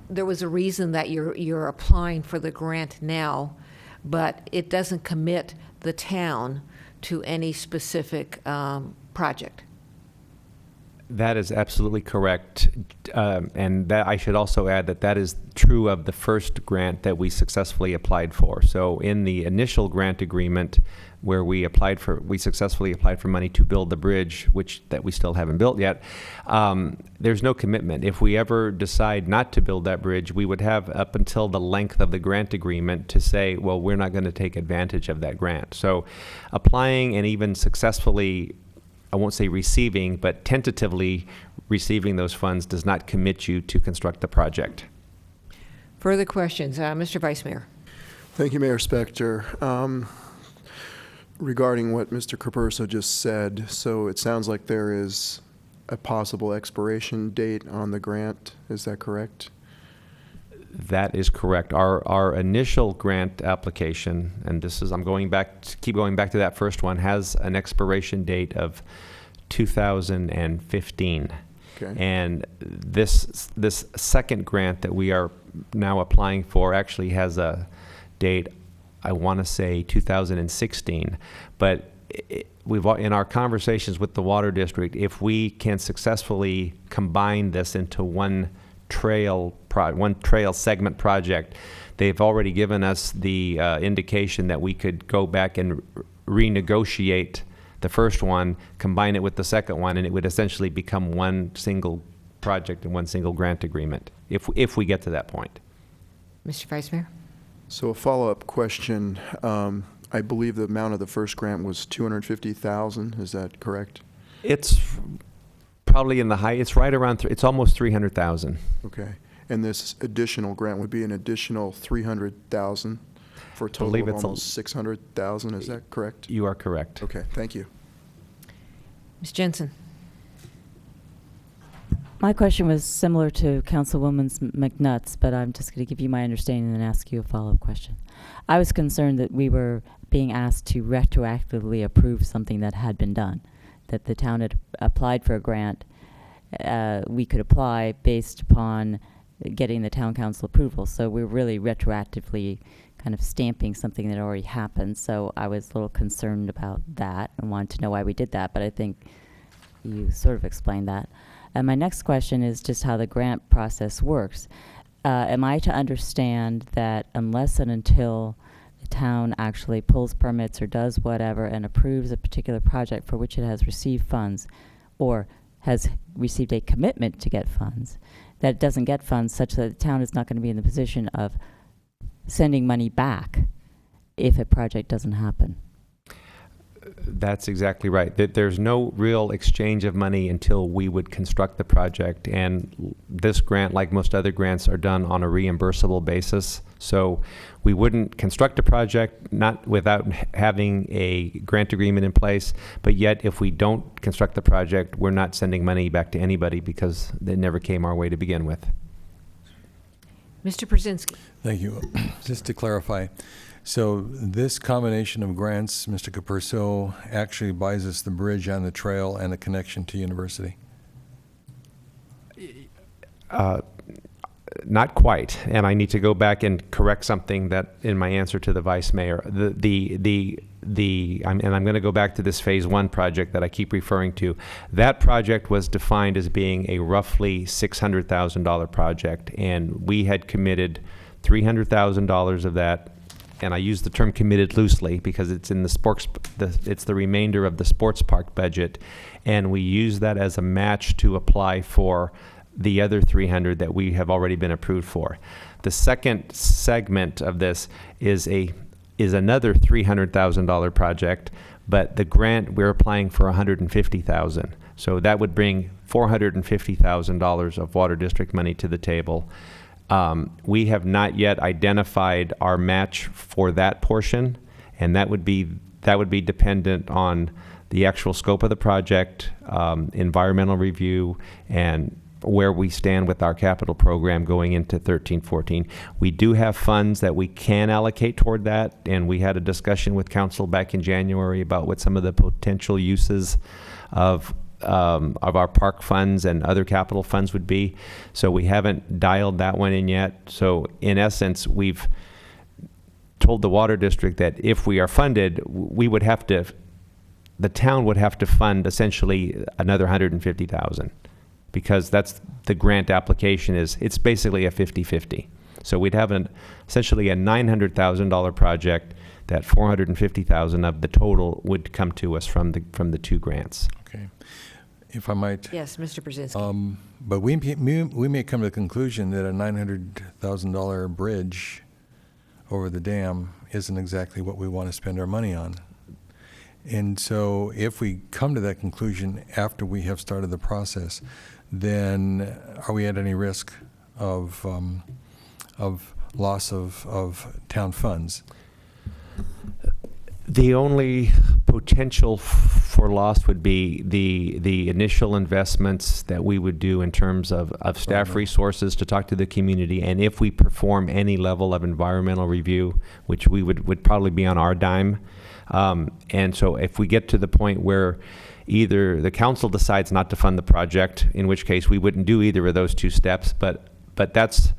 there was a reason that you're applying for the grant now, but it doesn't commit the town to any specific project. That is absolutely correct. And that I should also add that that is true of the first grant that we successfully applied for. So in the initial grant agreement where we successfully applied for money to build the bridge, that we still haven't built yet, there's no commitment. If we ever decide not to build that bridge, we would have up until the length of the grant agreement to say, well, we're not going to take advantage of that grant. So applying and even successfully, I won't say receiving, but tentatively receiving those funds does not commit you to construct the project. Further questions? Mr. Vice Mayor. Thank you, Mayor Spector. Regarding what Mr. Capurso just said, so it sounds like there is a possible expiration date on the grant. Is that correct? That is correct. Our initial grant application, and I'm keep going back to that first one, has an expiration date of 2015. Okay. And this second grant that we are now applying for actually has a date, I want to say 2016. But in our conversations with the Water District, if we can successfully combine this into one trail segment project, they've already given us the indication that we could go back and renegotiate the first one, combine it with the second one, and it would essentially become one single project and one single grant agreement, if we get to that point. Mr. Vice Mayor? So a follow-up question. I believe the amount of the first grant was $250,000. Is that correct? It's probably in the high. It's right around. It's almost 300,000. Okay. And this additional grant would be an additional 300,000 for a total of almost 600,000. Is that correct? You are correct. Okay. Thank you. Ms. Jensen. My question was similar to Councilwoman McNutt's, but I'm just going to give you my understanding and ask you a follow-up question. I was concerned that we were being asked to retroactively approve something that had been done, that the town had applied for a grant. We could apply based upon getting the town council approval. So we're really retroactively kind of stamping something that already happened. So I was a little concerned about that and wanted to know why we did that, but I think you sort of explained that. And my next question is just how the grant process works. Am I to understand that unless and until the town actually pulls permits or does whatever and approves a particular project for which it has received funds or has received a commitment to get funds, that it doesn't get funds such that the town is not going to be in the position of sending money back if a project doesn't happen? That's exactly right. There's no real exchange of money until we would construct the project. And this grant, like most other grants, are done on a reimbursable basis. So we wouldn't construct a project not without having a grant agreement in place. But yet, if we don't construct the project, we're not sending money back to anybody because they never came our way to begin with. Mr. Brzezinski. Thank you. Just to clarify, so this combination of grants, Mr. Capurso, actually buys us the bridge and the trail and a connection to university? Not quite, and I need to go back and correct something that in my answer to the Vice Mayor. I'm going to go back to this Phase 1 project that I keep referring to. That project was defined as being a roughly $600,000 project, and we had committed $300,000 of that, and I use the term committed loosely because it's in it's the remainder of the sports park budget, and we use that as a match to apply for the other 300 that we have already been approved for. The second segment of this is another $300,000 project, but the grant we're applying for $150,000. So that would bring $450,000 of water district money to the table. We have not yet identified our match for that portion, and that would be dependent on the actual scope of the project, environmental review, and where we stand with our capital program going into 13-14. We do have funds that we can allocate toward that, and we had a discussion with council back in January about what some of the potential uses of our park funds and other capital funds would be. So we haven't dialed that one in yet. So in essence, we've told the water district that if we are funded, the town would have to fund essentially another $150,000, because that's the grant application it's basically a 50-50. So we'd have essentially a $900,000 project that $450,000 of the total would come to us from the two grants. Okay. If I might. Yes, Mr. Brzezinski. But we may come to the conclusion that a $900,000 bridge over the dam isn't exactly what we want to spend our money on. And so if we come to that conclusion after we have started the process, then are we at any risk of loss of town funds? The only potential for loss would be the initial investments that we would do in terms of staff resources to talk to the community, and if we perform any level of environmental review, which we would probably be on our dime. And so if we get to the point where either the council decides not to fund the project, in which case we wouldn't do either of those two steps, but that's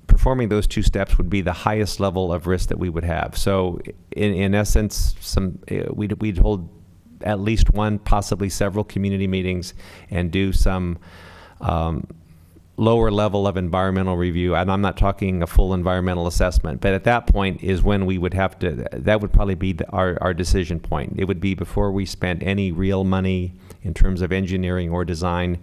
performing those two steps would be the highest level of risk that we would have. So in essence, we'd hold at least one, possibly several community meetings and do some lower level of environmental review. And I'm not talking a full environmental assessment, but at that point is when we would have to, that would probably be our decision point. It would be before we spent any real money in terms of engineering or design.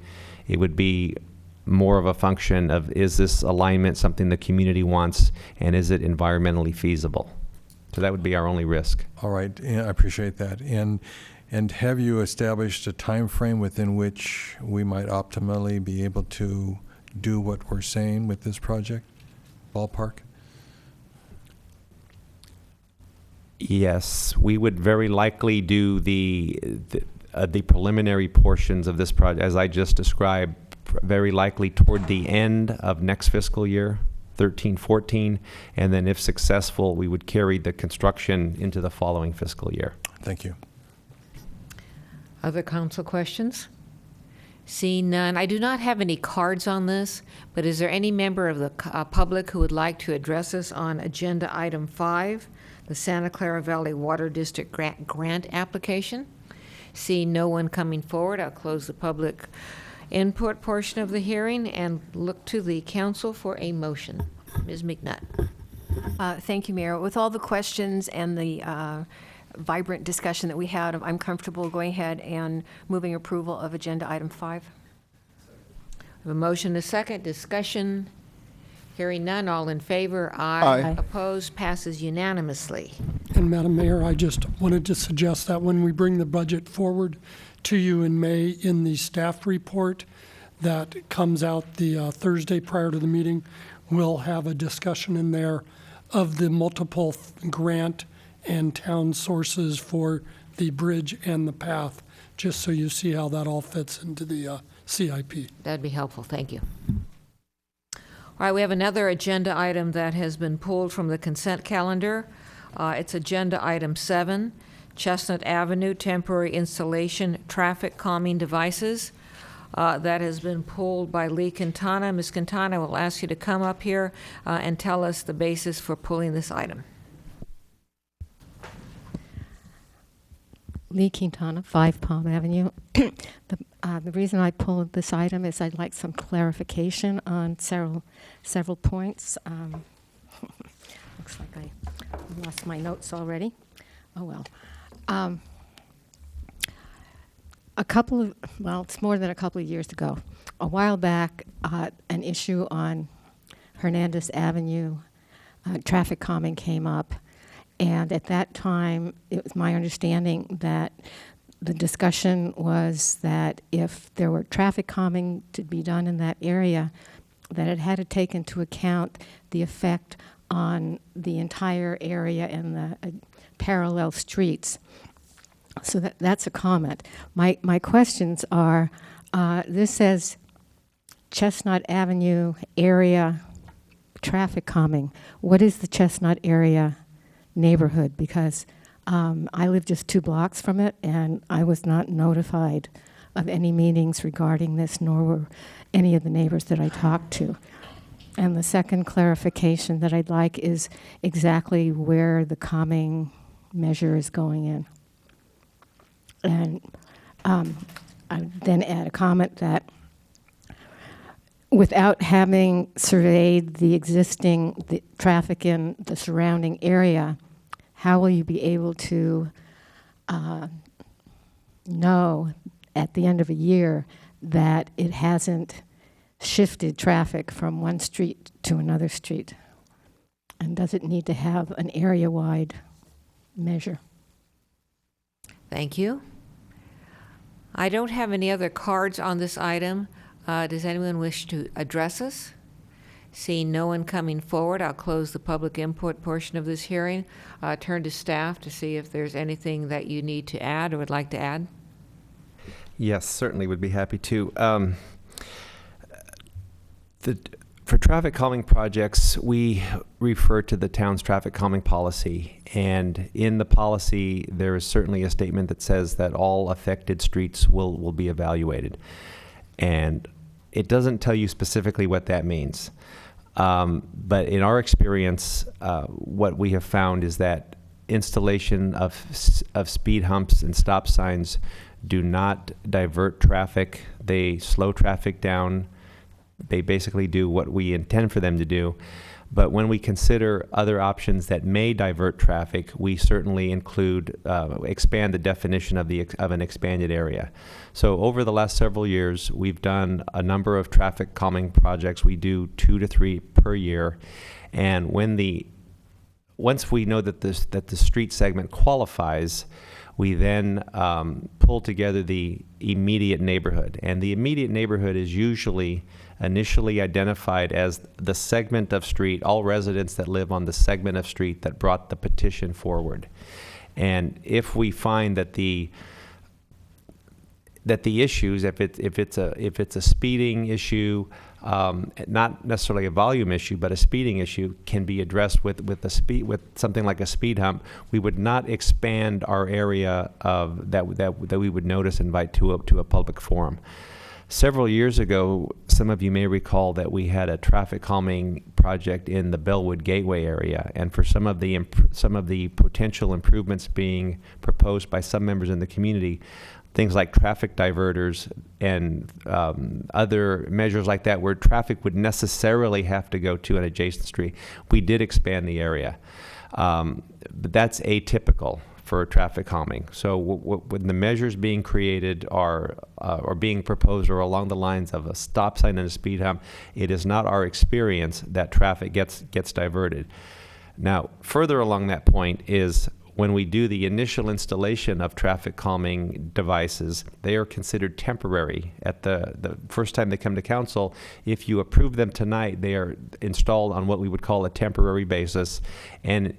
It would be more of a function of, is this alignment something the community wants, and is it environmentally feasible? So that would be our only risk. All right, yeah, I appreciate that. And have you established a time frame within which we might optimally be able to do what we're saying with this project, ballpark? Yes, we would very likely do the preliminary portions of this project, as I just described, very likely toward the end of next fiscal year, 13-14, and then if successful, we would carry the construction into the following fiscal year. Thank you. Other council questions? Seeing none, I do not have any cards on this, but is there any member of the public who would like to address us on agenda item 5, the Santa Clara Valley Water District grant application? Seeing no one coming forward, I'll close the public input portion of the hearing and look to the council for a motion. Ms. McNutt. Thank you, Mayor. With all the questions and the vibrant discussion that we had, I'm comfortable going ahead and moving approval of agenda item 5. We have a motion, a second, discussion. Hearing none, all in favor? Aye. Opposed? Passes unanimously. And Madam Mayor, I just wanted to suggest that when we bring the budget forward to you in May in the staff report that comes out the Thursday prior to the meeting, we'll have a discussion in there of the multiple grant and town sources for the bridge and the path, just so you see how that all fits into the CIP. That'd be helpful. Thank you. All right, we have another agenda item that has been pulled from the consent calendar. It's agenda item 7, Chestnut Avenue temporary installation traffic calming devices. That has been pulled by Lee Quintana. Ms. Quintana, I will ask you to come up here and tell us the basis for pulling this item. Lee Quintana, 5 Palm Avenue. The reason I pulled this item is I'd like some clarification on several points. Looks like I lost my notes already. Oh, well. It's more than a couple of years ago. A while back, an issue on Hernandez Avenue, traffic calming came up. And at that time, it was my understanding that the discussion was that if there were traffic calming to be done in that area, that it had to take into account the effect on the entire area and the parallel streets. So that's a comment. My questions are, this says Chestnut Avenue area traffic calming. What is the Chestnut area neighborhood? Because I live just 2 blocks from it, and I was not notified of any meetings regarding this, nor were any of the neighbors that I talked to. And the second clarification that I'd like is exactly where the calming measure is going in. And I then add a comment that without having surveyed the traffic in the surrounding area, how will you be able to know at the end of a year that it hasn't shifted traffic from one street to another street? And does it need to have an area-wide measure? Thank you. I don't have any other cards on this item. Does anyone wish to address us? Seeing no one coming forward, I'll close the public input portion of this hearing. Turn to staff to see if there's anything that you need to add or would like to add. Yes, certainly would be happy to. For traffic calming projects, we refer to the town's traffic calming policy. And in the policy, there is certainly a statement that says that all affected streets will be evaluated. And it doesn't tell you specifically what that means. But in our experience, what we have found is that installation of speed humps and stop signs do not divert traffic. They slow traffic down. They basically do what we intend for them to do. But when we consider other options that may divert traffic, we certainly expand the definition of an expanded area. So over the last several years, we've done a number of traffic calming projects. We do 2 to 3 per year. And once we know that the street segment qualifies, we then pull together the immediate neighborhood. And the immediate neighborhood is usually initially identified as the segment of street, all residents that live on the segment of street that brought the petition forward. And if we find that the issues, if it's a speeding issue, not necessarily a volume issue, but a speeding issue, can be addressed with something like a speed hump, we would not expand our area of that we would notice invite to a public forum. Several years ago, some of you may recall that we had a traffic calming project in the Bellwood Gateway area, and for some of the potential improvements being proposed by some members in the community, things like traffic diverters and other measures like that where traffic would necessarily have to go to an adjacent street, we did expand the area. But that's atypical for traffic calming. So when the measures being created or being proposed are along the lines of a stop sign and a speed hump, it is not our experience that traffic gets diverted. Now, further along that point is when we do the initial installation of traffic calming devices, they are considered temporary. At the first time they come to council, if you approve them tonight, they are installed on what we would call a temporary basis. And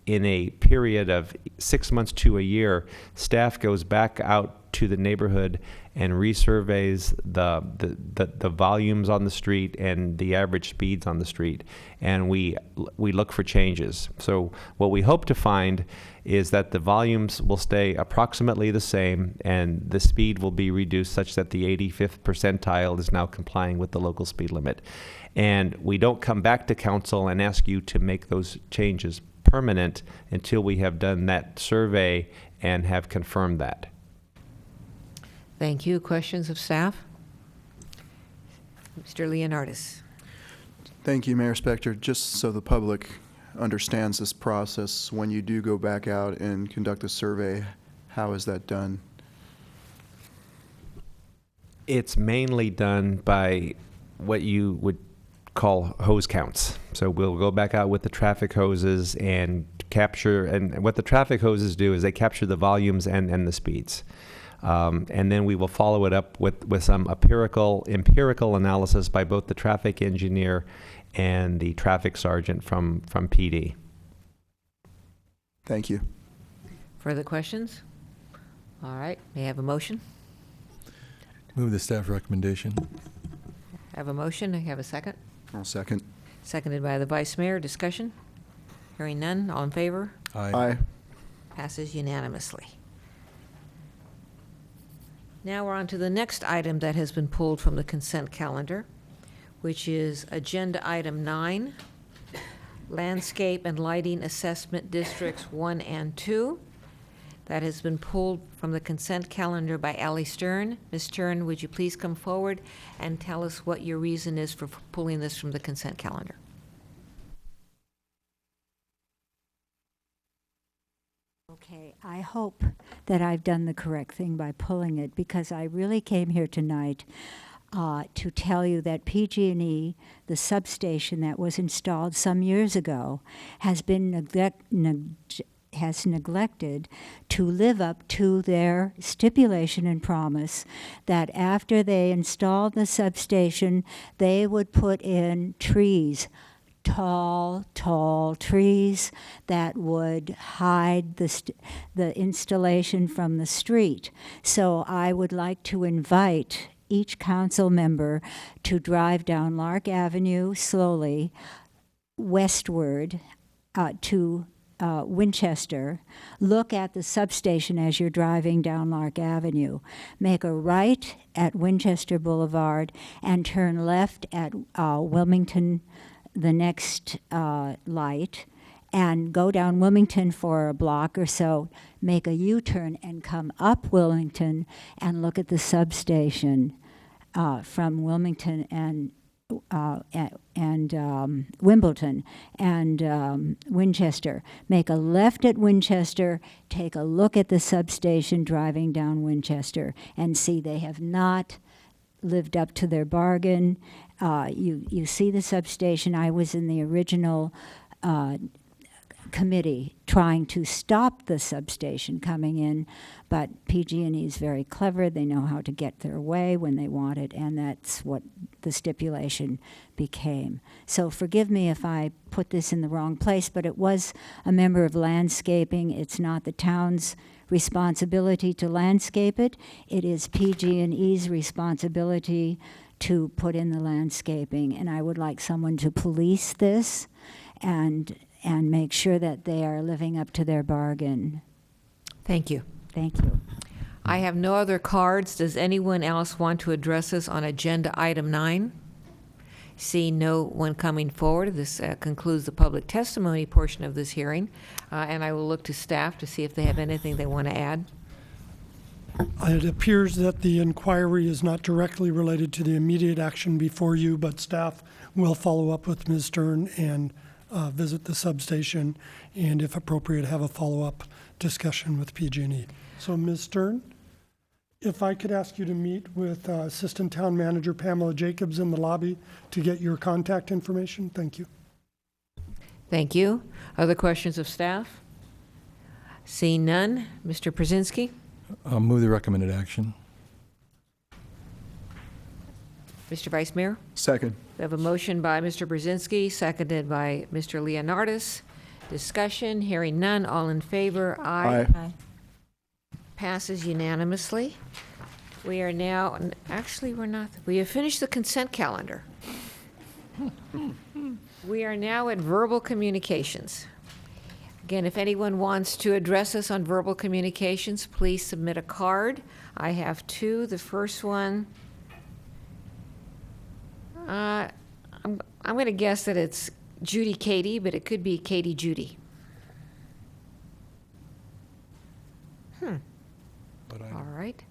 in a period of 6 months to a year, staff goes back out to the neighborhood and resurveys the volumes on the street and the average speeds on the street, and we look for changes. So what we hope to find is that the volumes will stay approximately the same and the speed will be reduced such that the 85th percentile is now complying with the local speed limit. And we don't come back to council and ask you to make those changes permanent until we have done that survey and have confirmed that. Thank you. Questions of staff? Mr. Leonardis. Thank you, Mayor Spector. Just so the public understands this process. When you do go back out and conduct a survey, how is that done? It's mainly done by what you would call hose counts. So we'll go back out with the traffic hoses and capture, and what the traffic hoses do is they capture the volumes and the speeds. And then we will follow it up with some empirical analysis by both the traffic engineer and the traffic sergeant from PD. Thank you. Further questions? All right, may I have a motion? Move the staff recommendation. I have a motion, I have a second. I'll second. Seconded by the Vice Mayor. Discussion? Hearing none, all in favor? Aye. Passes unanimously. Now we're on to the next item that has been pulled from the consent calendar, which is Agenda Item 9, Landscape and Lighting Assessment Districts 1 and 2. That has been pulled from the consent calendar by Ally Stern. Ms. Stern, would you please come forward and tell us what your reason is for pulling this from the consent calendar? Okay, I hope that I've done the correct thing by pulling it, because I really came here tonight to tell you that PG&E, the substation that was installed some years ago, has been neglected to live up to their stipulation and promise that after they installed the substation, they would put in trees, tall trees that would hide the installation from the street. So I would like to invite each council member to drive down Lark Avenue slowly westward to Winchester. Look at the substation as you're driving down Lark Avenue. Make a right at Winchester Boulevard and turn left at Wilmington, the next light, and go down Wilmington for a block or so, make a U-turn and come up Wilmington and look at the substation from Wilmington and Wimbledon and Winchester. Make a left at Winchester, take a look at the substation driving down Winchester, and see they have not lived up to their bargain. You see the substation. I was in the original committee trying to stop the substation coming in, but PG&E is very clever. They know how to get their way when they want it, and that's what the stipulation became. So forgive me if I put this in the wrong place, but it was a member of landscaping. It's not the town's responsibility to landscape it. It is PG&E's responsibility to put in the landscaping, and I would like someone to police this and make sure that they are living up to their bargain. Thank you. Thank you. I have no other cards. Does anyone else want to address us on Agenda Item 9? See no one coming forward. This concludes the public testimony portion of this hearing, and I will look to staff to see if they have anything they want to add. It appears that the inquiry is not directly related to the immediate action before you, but staff will follow up with Ms. Stern and visit the substation, and if appropriate, have a follow-up discussion with PG&E. So Ms. Stern, if I could ask you to meet with Assistant Town Manager Pamela Jacobs in the lobby to get your contact information. Thank you. Thank you. Other questions of staff? Seeing none, Mr. Brzezinski? I'll move the recommended action. Mr. Vice Mayor? Second. We have a motion by Mr. Brzezinski, seconded by Mr. Leonardis. Discussion, hearing none, all in favor? Aye. Aye. Passes unanimously. We are now, actually, we're not, we have finished the consent calendar. We are now at verbal communications. Again, if anyone wants to address us on verbal communications, please submit a card. I have two. The first one, I'm going to guess that it's Judy Katie, but it could be Katie Judy. All right.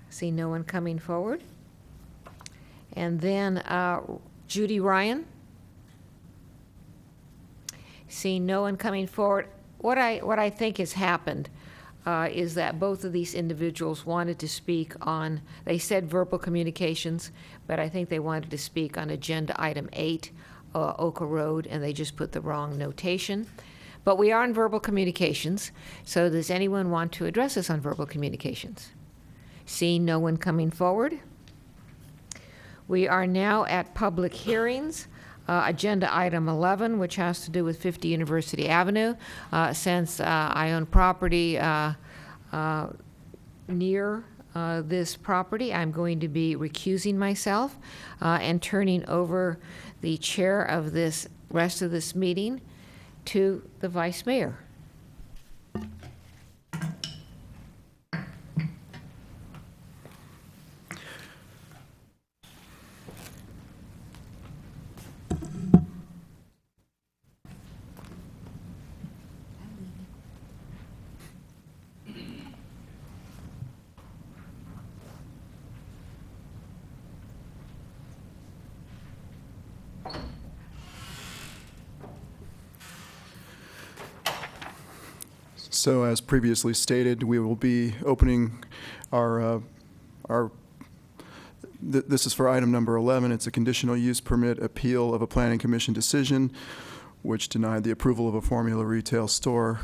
See no one coming forward. And then Judy Ryan. Seeing no one coming forward, what I think has happened is that both of these individuals wanted to speak on, they said verbal communications, but I think they wanted to speak on Agenda Item 8, Oka Road, and they just put the wrong notation. But we are in verbal communications, so does anyone want to address us on verbal communications? Seeing no one coming forward, we are now at public hearings. Agenda Item 11, which has to do with 50 University Avenue. Since I own property near this property, I'm going to be recusing myself and turning over the chair of this rest of this meeting to the Vice Mayor. So as previously stated, we will be opening this is for item number 11. It's a conditional use permit appeal of a planning commission decision which denied the approval of a formula retail store,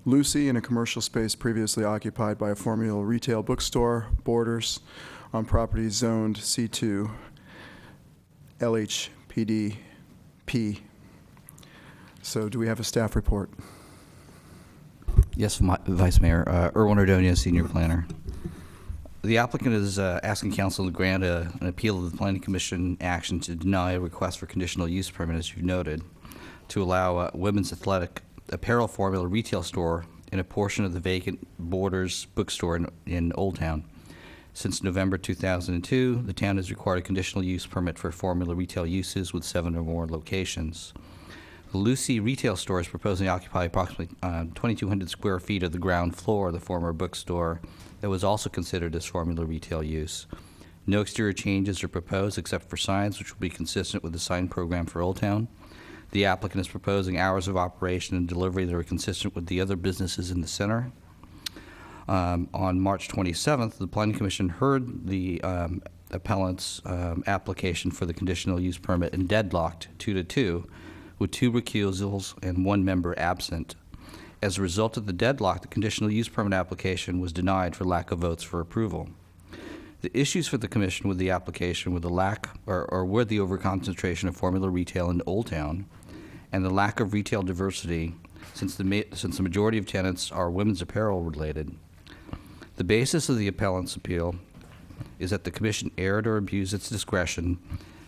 Lucy, in a commercial space previously occupied by a formula retail bookstore, Borders, on property zoned C2, LHPD P. So do we have a staff report? Yes, Vice Mayor. Erwin Ordonia, Senior Planner. The applicant is asking council to grant an appeal of the Planning Commission action to deny a request for conditional use permit, as you've noted, to allow a women's athletic apparel formula retail store in a portion of the vacant Borders bookstore in Old Town. Since November 2002, the town has required a conditional use permit for formula retail uses with 7 or more locations. The Lucy retail store is proposing to occupy approximately 2,200 square feet of the ground floor of the former bookstore that was also considered as formula retail use. No exterior changes are proposed except for signs, which will be consistent with the sign program for Old Town. The applicant is proposing hours of operation and delivery that are consistent with the other businesses in the center. On March 27th, the Planning Commission heard the appellant's application for the conditional use permit and deadlocked 2-2, with 2 recusals and 1 member absent. As a result of the deadlock, the conditional use permit application was denied for lack of votes for approval. The issues for the Commission with the application were the lack or were the overconcentration of formula retail in Old Town and the lack of retail diversity since the majority of tenants are women's apparel related. The basis of the appellant's appeal is that the Commission erred or abused its discretion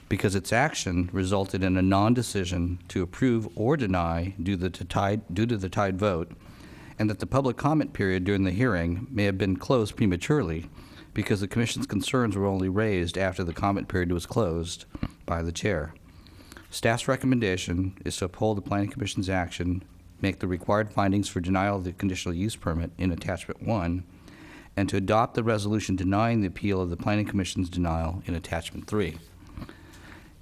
because its action resulted in a non-decision to approve or deny due to the tied vote, and that the public comment period during the hearing may have been closed prematurely because the Commission's concerns were only raised after the comment period was closed by the chair. Staff's recommendation is to uphold the Planning Commission's action, make the required findings for denial of the conditional use permit in Attachment 1, and to adopt the resolution denying the appeal of the Planning Commission's denial in Attachment 3.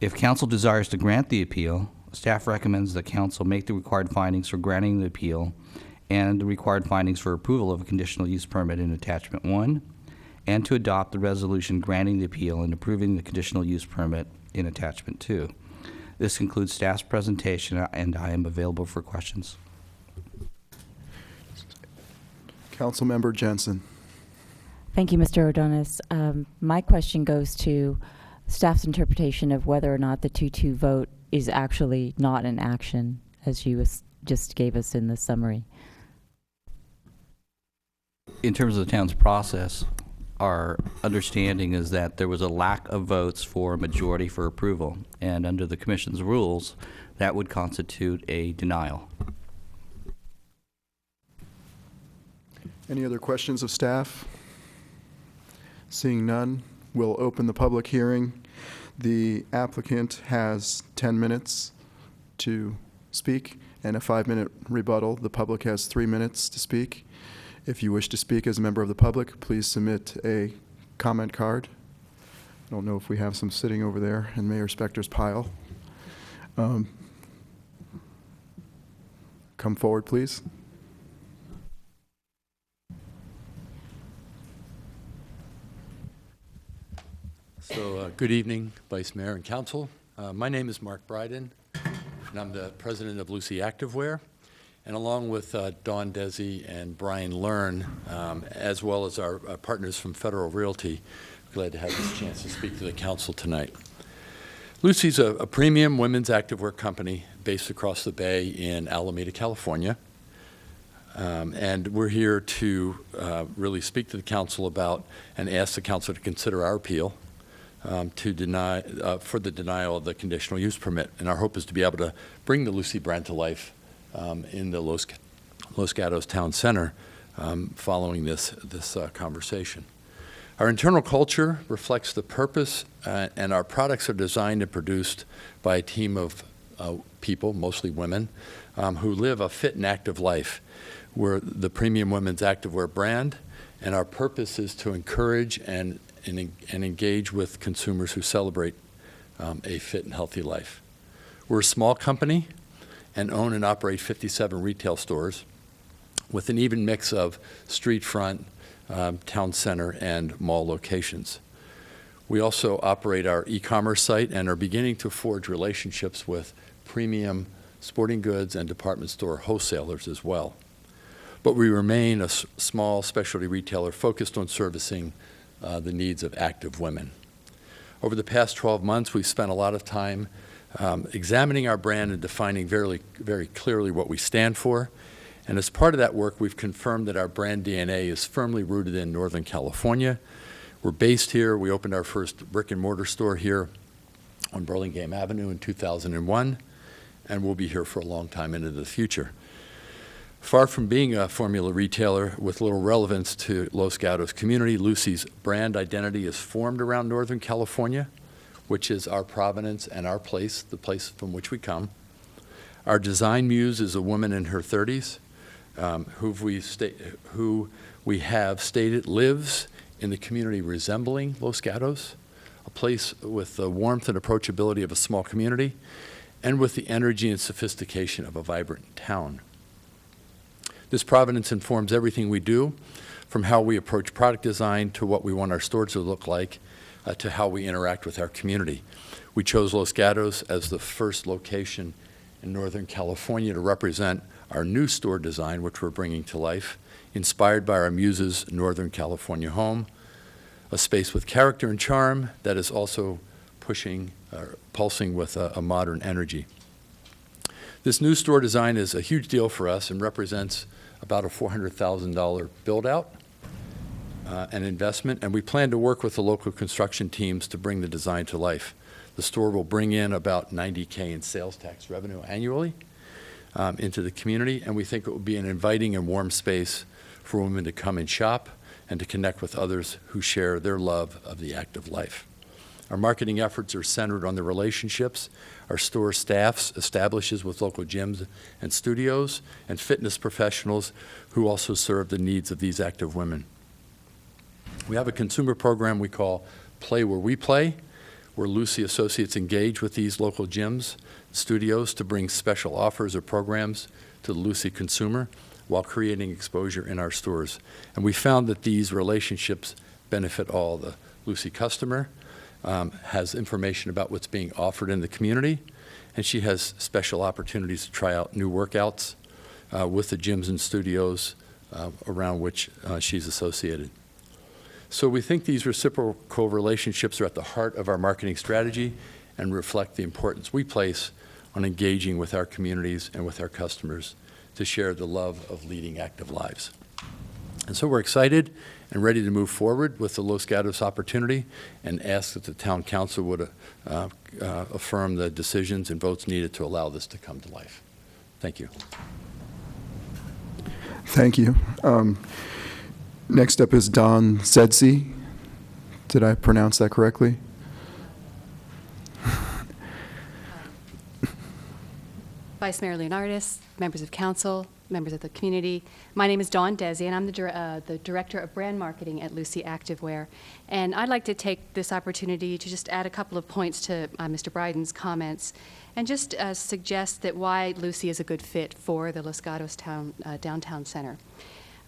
If Council desires to grant the appeal, staff recommends that Council make the required findings for granting the appeal and the required findings for approval of a conditional use permit in Attachment 1, and to adopt the resolution granting the appeal and approving the conditional use permit in Attachment 2. This concludes staff's presentation, and I am available for questions. Councilmember Jensen. Thank you, Mr. Ordonez. My question goes to staff's interpretation of whether or not the 2-2 vote is actually not an action, as you just gave us in the summary. In terms of the town's process, our understanding is that there was a lack of votes for a majority for approval, and under the Commission's rules, that would constitute a denial. Any other questions of staff? Seeing none, we'll open the public hearing. The applicant has 10 minutes to speak and a 5-minute rebuttal. The public has 3 minutes to speak. If you wish to speak as a member of the public, please submit a comment card. I don't know if we have some sitting over there in Mayor Spector's pile. come forward, please. So, good evening, Vice Mayor and Council. My name is Mark Bryden, and I'm the president of Lucy Activewear. And along with Dawn Desi and Brian Learn, as well as our partners from Federal Realty, glad to have this chance to speak to the council tonight. Lucy's a premium women's activewear company based across the bay in Alameda, California. And we're here to really speak to the council about and ask the council to consider our appeal to deny for the denial of the conditional use permit. And our hope is to be able to bring the Lucy brand to life in the Los Gatos Town Center following this conversation. Our internal culture reflects the purpose, and our products are designed and produced by a team of people, mostly women, who live a fit and active life. We're the premium women's activewear brand, and our purpose is to encourage and engage with consumers who celebrate a fit and healthy life. We're a small company and own and operate 57 retail stores with an even mix of street front, town center, and mall locations. We also operate our e-commerce site and are beginning to forge relationships with premium sporting goods and department store wholesalers as well. But we remain a small specialty retailer focused on servicing the needs of active women. Over the past 12 months, we've spent a lot of time examining our brand and defining very, very clearly what we stand for. And as part of that work, we've confirmed that our brand DNA is firmly rooted in Northern California. We're based here. We opened our first brick and mortar store here on Burlingame Avenue in 2001, and we'll be here for a long time into the future. Far from being a formula retailer with little relevance to Los Gatos community, Lucy's brand identity is formed around Northern California, which is our provenance and our place, the place from which we come. Our design muse is a woman in her 30s who we have stated lives in the community resembling Los Gatos, a place with the warmth and approachability of a small community, and with the energy and sophistication of a vibrant town. This provenance informs everything we do, from how we approach product design to what we want our stores to look like, to how we interact with our community. We chose Los Gatos as the first location in Northern California to represent our new store design, which we're bringing to life, inspired by our muse's Northern California home, a space with character and charm that is also pulsing with a modern energy. This new store design is a huge deal for us and represents about a $400,000 build-out, an investment, and we plan to work with the local construction teams to bring the design to life. The store will bring in about $90K in sales tax revenue annually into the community, and we think it will be an inviting and warm space for women to come and shop and to connect with others who share their love of the active life. Our marketing efforts are centered on the relationships our store staff establishes with local gyms and studios and fitness professionals who also serve the needs of these active women. We have a consumer program we call Play Where We Play, where Lucy associates engage with these local gyms, studios to bring special offers or programs to the Lucy consumer while creating exposure in our stores. And we found that these relationships benefit all. The Lucy customer has information about what's being offered in the community, and she has special opportunities to try out new workouts with the gyms and studios around which she's associated. So we think these reciprocal relationships are at the heart of our marketing strategy and reflect the importance we place on engaging with our communities and with our customers to share the love of leading active lives. And so we're excited and ready to move forward with the Los Gatos opportunity and ask that the town council would affirm the decisions and votes needed to allow this to come to life. Thank you. Thank you. Next up is Don Sedsi. Did I pronounce that correctly? Vice Mayor Leonardis, members of council, members of the community. My name is Dawn Desi, and I'm the Director of Brand Marketing at Lucy Activewear. And I'd like to take this opportunity to just add a couple of points to Mr. Bryden's comments and just suggest that why Lucy is a good fit for the Los Gatos Downtown Center.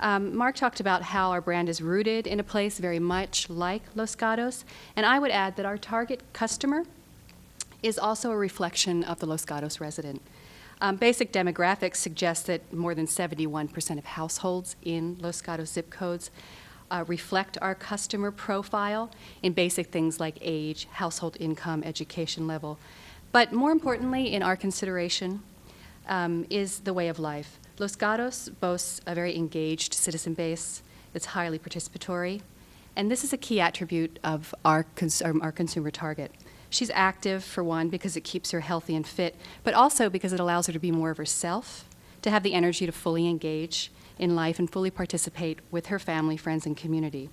Mark talked about how our brand is rooted in a place very much like Los Gatos, and I would add that our target customer is also a reflection of the Los Gatos resident. Basic demographics suggest that more than 71% of households in Los Gatos zip codes reflect our customer profile in basic things like age, household income, education level. But more importantly, in our consideration, is the way of life. Los Gatos boasts a very engaged citizen base that's highly participatory, and this is a key attribute of our consumer target. She's active, for one, because it keeps her healthy and fit, but also because it allows her to be more of herself, to have the energy to fully engage in life and fully participate with her family, friends, and community.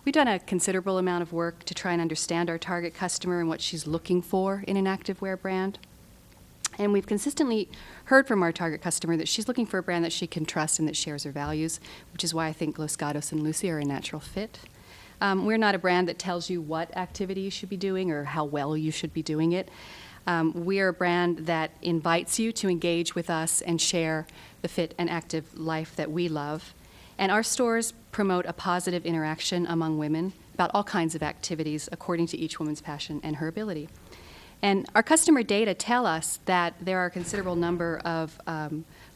We've done a considerable amount of work to try and understand our target customer and what she's looking for in an activewear brand. And we've consistently heard from our target customer that she's looking for a brand that she can trust and that shares her values, which is why I think Los Gatos and Lucy are a natural fit. We're not a brand that tells you what activity you should be doing or how well you should be doing it. We are a brand that invites you to engage with us and share the fit and active life that we love. And our stores promote a positive interaction among women about all kinds of activities according to each woman's passion and her ability. And our customer data tell us that there are a considerable number of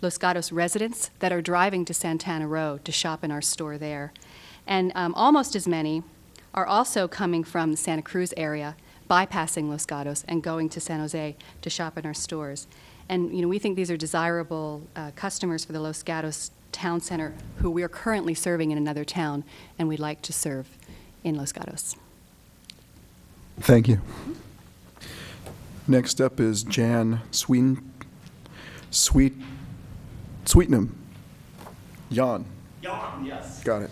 Los Gatos residents that are driving to Santana Row to shop in our store there. And almost as many are also coming from the Santa Cruz area, bypassing Los Gatos and going to San Jose to shop in our stores. And we think these are desirable customers for the Los Gatos Town Center who we are currently serving in another town, and we'd like to serve in Los Gatos. Thank you. Next up is Jan Sweetenham. Jan. Jan, yes. Got it.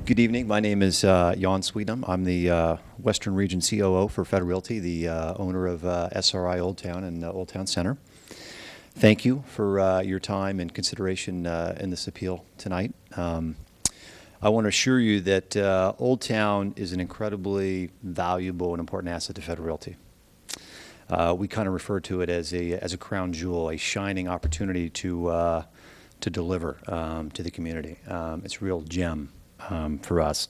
Good evening. My name is Jan Sweetenham. I'm the Western Region COO for Fed Realty, the owner of SRI Old Town and Old Town Center. Thank you for your time and consideration in this appeal tonight. I want to assure you that Old Town is an incredibly valuable and important asset to Fed Realty. We kind of refer to it as a crown jewel, a shining opportunity to deliver to the community. It's a real gem for us.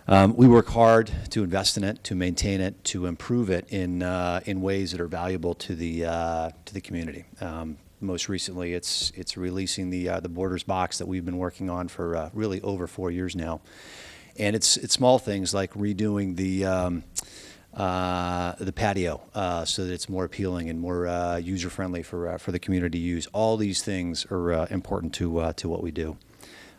We work hard to invest in it, to maintain it, to improve it in ways that are valuable to the community. Most recently, it's releasing the Borders box that we've been working on for really over 4 years now, and it's small things like redoing the patio so that it's more appealing and more user friendly for the community to use. All these things are important to what we do.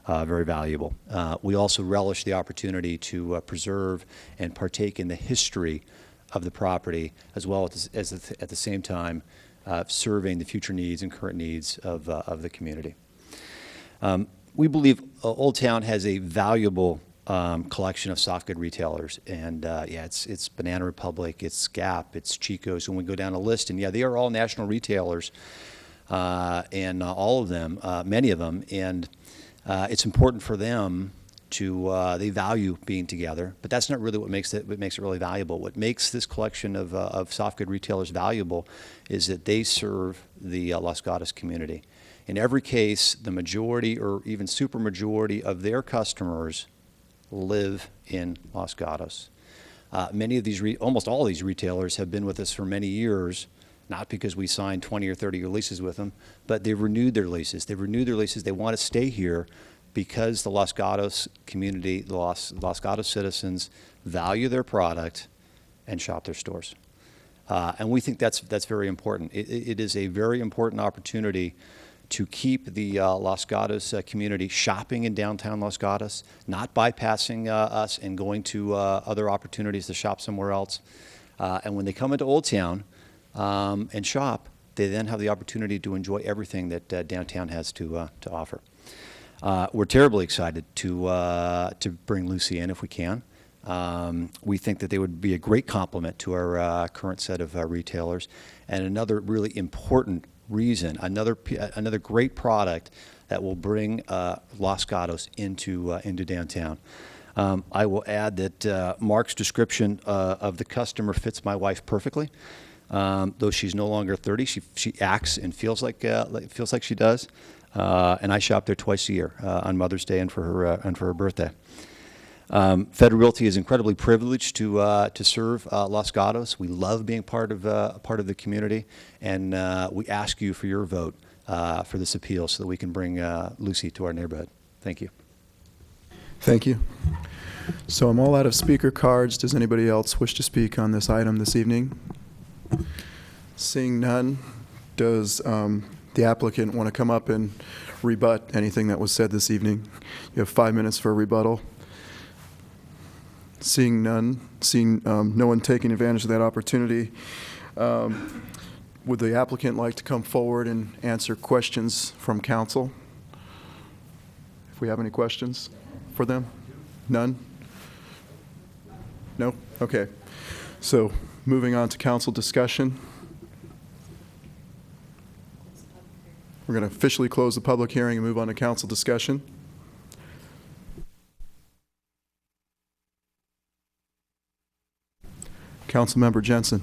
Very valuable. We also relish the opportunity to preserve and partake in the history of the property, as well as at the same time serving the future needs and current needs of the community. We believe Old Town has a valuable collection of soft good retailers, and it's Banana Republic, it's Gap, it's Chico's. When we go down a list, and they are all national retailers, and all of them, many of them, and it's important for them to they value being together, but that's not really what makes it really valuable. What makes this collection of soft good retailers valuable is that they serve the Los Gatos community. In every case, the majority or even supermajority of their customers live in Los Gatos. Many of these, almost all of these retailers have been with us for many years, not because we signed 20 or 30-year leases with them, but they've renewed their leases. They've renewed their leases. They want to stay here because the Los Gatos community, the Los Gatos citizens value their product and shop their stores. And we think that's very important. It is a very important opportunity to keep the Los Gatos community shopping in downtown Los Gatos, not bypassing us and going to other opportunities to shop somewhere else. And when they come into Old Town and shop, they then have the opportunity to enjoy everything that downtown has to offer. We're terribly excited to bring Lucy in if we can. We think that they would be a great complement to our current set of retailers. And another really important reason, another great product that will bring Los Gatos into downtown. I will add that Mark's description of the customer fits my wife perfectly. Though she's no longer 30, she acts and feels like she does. And I shop there twice a year on Mother's Day and for her birthday. Federal Realty is incredibly privileged to serve Los Gatos. We love being part of the community, and we ask you for your vote for this appeal so that we can bring Lucy to our neighborhood. Thank you. Thank you. So I'm all out of speaker cards. Does anybody else wish to speak on this item this evening? Seeing none, does the applicant want to come up and rebut anything that was said this evening? You have 5 minutes for a rebuttal. Seeing none, no one taking advantage of that opportunity, would the applicant like to come forward and answer questions from council? If we have any questions for them? None? No? Okay. So moving on to council discussion. We're going to officially close the public hearing and move on to council discussion. Councilmember Jensen.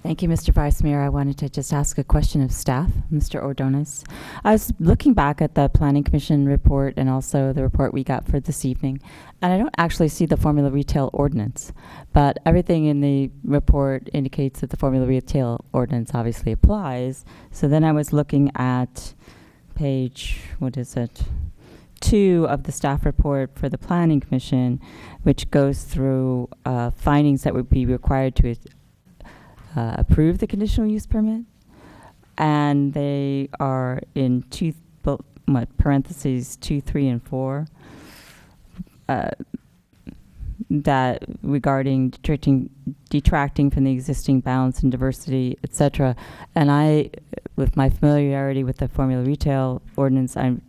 Thank you, Mr. Vice Mayor. I wanted to just ask a question of staff, Mr. Ordonez. I was looking back at the Planning Commission report and also the report we got for this evening, and I don't actually see the formula retail ordinance, but everything in the report indicates that the formula retail ordinance obviously applies. So then I was looking at page, 2 of the staff report for the Planning Commission, which goes through findings that would be required to approve the conditional use permit, and they are in parentheses 2, 3, and 4. That regarding detracting from the existing balance and diversity, etc. And I, with my familiarity with the formula retail ordinance, I'm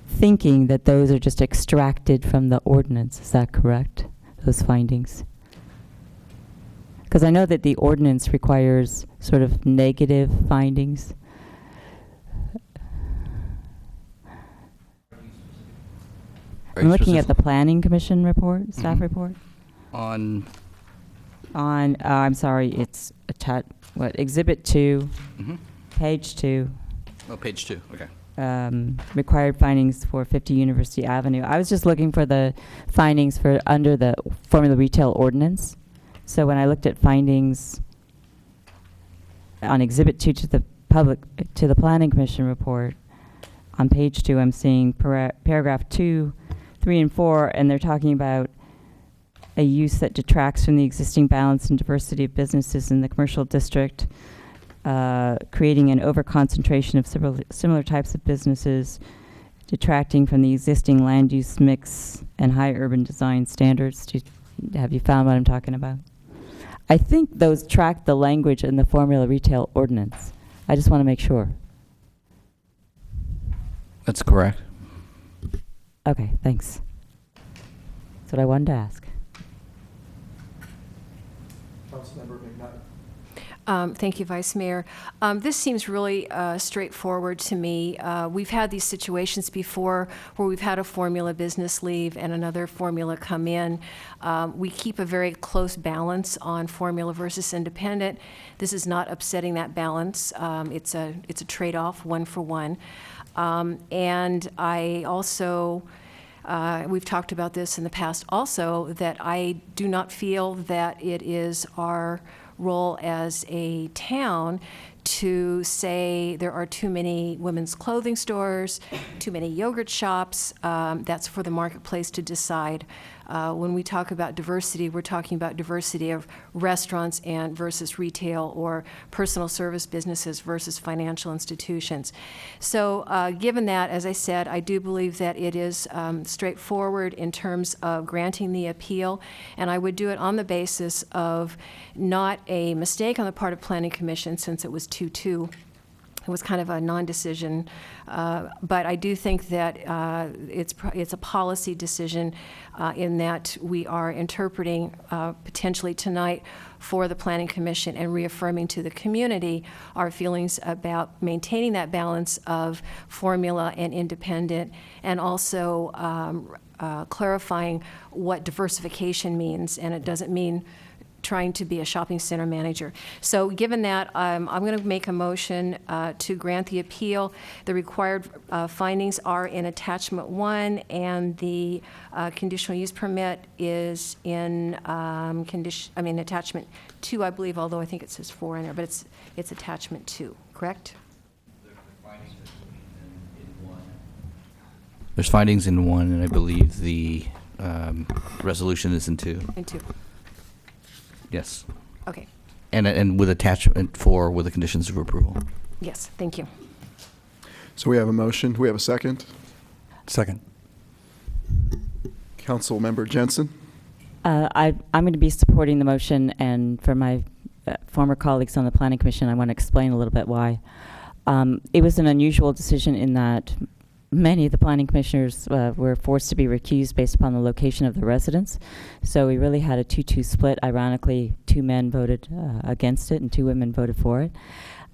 thinking that those are just extracted from the ordinance. Is that correct? Those findings? Because I know that the ordinance requires sort of negative findings. I'm looking at the Planning Commission report, staff report. On, I'm sorry, it's Exhibit 2, page 2. oh, page 2, okay. Required findings for 50 University Avenue. I was just looking for the findings for under the formula retail ordinance. So when I looked at findings on Exhibit 2 to the Planning Commission report, on page 2, I'm seeing paragraph 2, 3, and 4, and they're talking about a use that detracts from the existing balance and diversity of businesses in the commercial district, creating an overconcentration of similar types of businesses, detracting from the existing land use mix and high urban design standards. Have you found what I'm talking about? I think those track the language in the formula retail ordinance. I just want to make sure. That's correct. Okay, thanks. That's what I wanted to ask. Councilmember McNutt. Thank you, Vice Mayor. This seems really straightforward to me. We've had these situations before where we've had a formula business leave and another formula come in. We keep a very close balance on formula versus independent. This is not upsetting that balance. It's a trade-off, 1 for 1. And I also, we've talked about this in the past also, that I do not feel that it is our role as a town to say there are too many women's clothing stores, too many yogurt shops. That's for the marketplace to decide. When we talk about diversity, we're talking about diversity of restaurants and versus retail, or personal service businesses versus financial institutions. So given that, as I said, I do believe that it is straightforward in terms of granting the appeal, and I would do it on the basis of not a mistake on the part of Planning Commission, since it was 2-2, it was kind of a non-decision. But I do think that it's a policy decision in that we are interpreting potentially tonight for the Planning Commission and reaffirming to the community our feelings about maintaining that balance of formula and independent, and also clarifying what diversification means. And it doesn't mean trying to be a shopping center manager. So given that, I'm going to make a motion to grant the appeal. The required findings are in Attachment 1, and the conditional use permit is in Attachment 2, I believe, although I think it says 4 in there, but it's Attachment 2, correct? There's findings in 1, and I believe the resolution is in 2. In 2. Yes. Okay. And with attachment 4 with the conditions of approval. Yes, thank you. So we have a motion. Do we have a second? Second. Councilmember Jensen? I'm going to be supporting the motion, and for my former colleagues on the Planning Commission, I want to explain a little bit why. It was an unusual decision in that many of the planning commissioners were forced to be recused based upon the location of the residence. So we really had a 2-2 split. Ironically, 2 men voted against it and 2 women voted for it.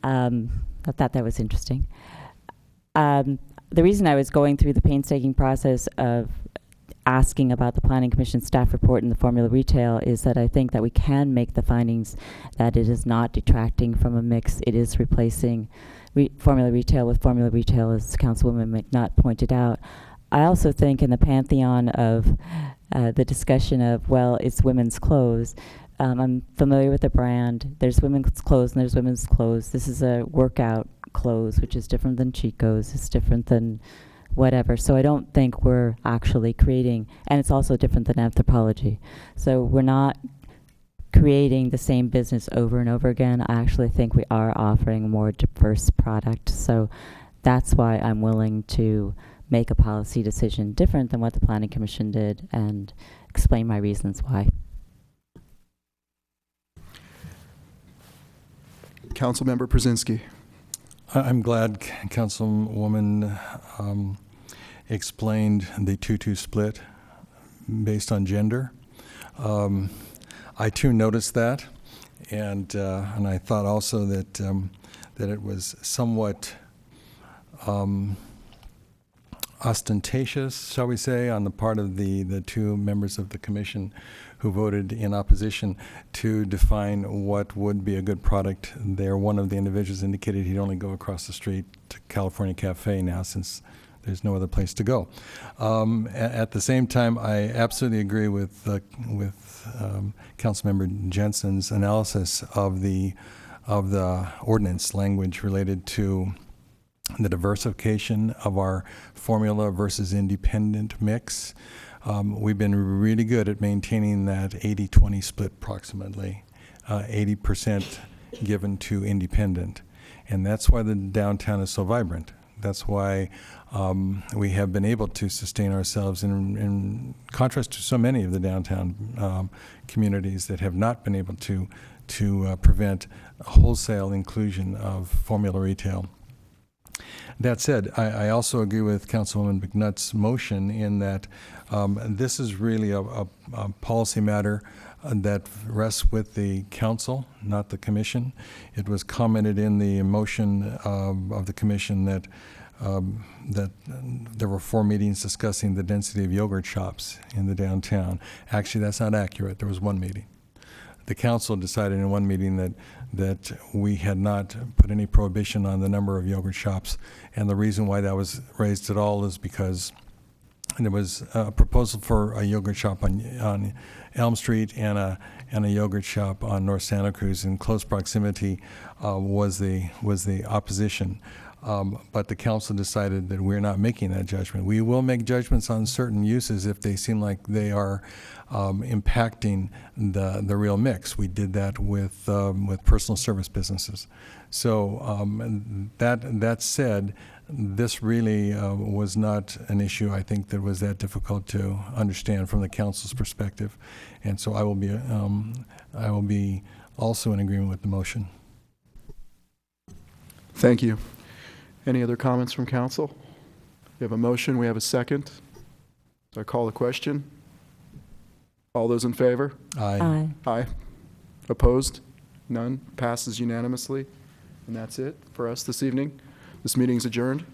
I thought that was interesting. The reason I was going through the painstaking process of asking about the Planning Commission staff report and the formula retail is that I think that we can make the findings that it is not detracting from a mix. It is replacing formula retail with formula retail, as Councilwoman McNutt pointed out. I also think in the pantheon of the discussion of, well, it's women's clothes, I'm familiar with the brand. There's women's clothes and there's women's clothes. This is a workout clothes, which is different than Chico's. It's different than whatever. So I don't think we're actually creating, and it's also different than Anthropologie. So we're not creating the same business over and over again. I actually think we are offering a more diverse product. So that's why I'm willing to make a policy decision different than what the Planning Commission did and explain my reasons why. Councilmember Brzezinski. I'm glad Councilwoman explained the 2-2 split based on gender. I too noticed that, and I thought also that that it was somewhat ostentatious, shall we say, on the part of the 2 members of the commission who voted in opposition to define what would be a good product there. One of the individuals indicated he'd only go across the street to California Cafe now, since there's no other place to go. At the same time, I absolutely agree with Councilmember Jensen's analysis of the ordinance language related to the diversification of our formula versus independent mix. We've been really good at maintaining that 80-20 split approximately, 80% given to independent. And that's why the downtown is so vibrant. That's why we have been able to sustain ourselves in contrast to so many of the downtown communities that have not been able to prevent wholesale inclusion of formula retail. That said, I also agree with Councilwoman McNutt's motion in that this is really a policy matter that rests with the council, not the commission. It was commented in the motion of the commission that that there were 4 meetings discussing the density of yogurt shops in the downtown. Actually, that's not accurate. There was 1 meeting. The council decided in 1 meeting that we had not put any prohibition on the number of yogurt shops, and the reason why that was raised at all is because there was a proposal for a yogurt shop on Elm Street and a yogurt shop on North Santa Cruz. In close proximity was the opposition. But the council decided that we're not making that judgment. We will make judgments on certain uses if they seem like they are impacting the real mix. We did that with personal service businesses. So that said, this really was not an issue, I think, that was that difficult to understand from the council's perspective, and so I will be also in agreement with the motion. Thank you. Any other comments from council? We have a motion, we have a second. So I call the question. All those in favor? Aye. Aye. Opposed? None. Passes unanimously. And that's it for us this evening. This meeting's adjourned.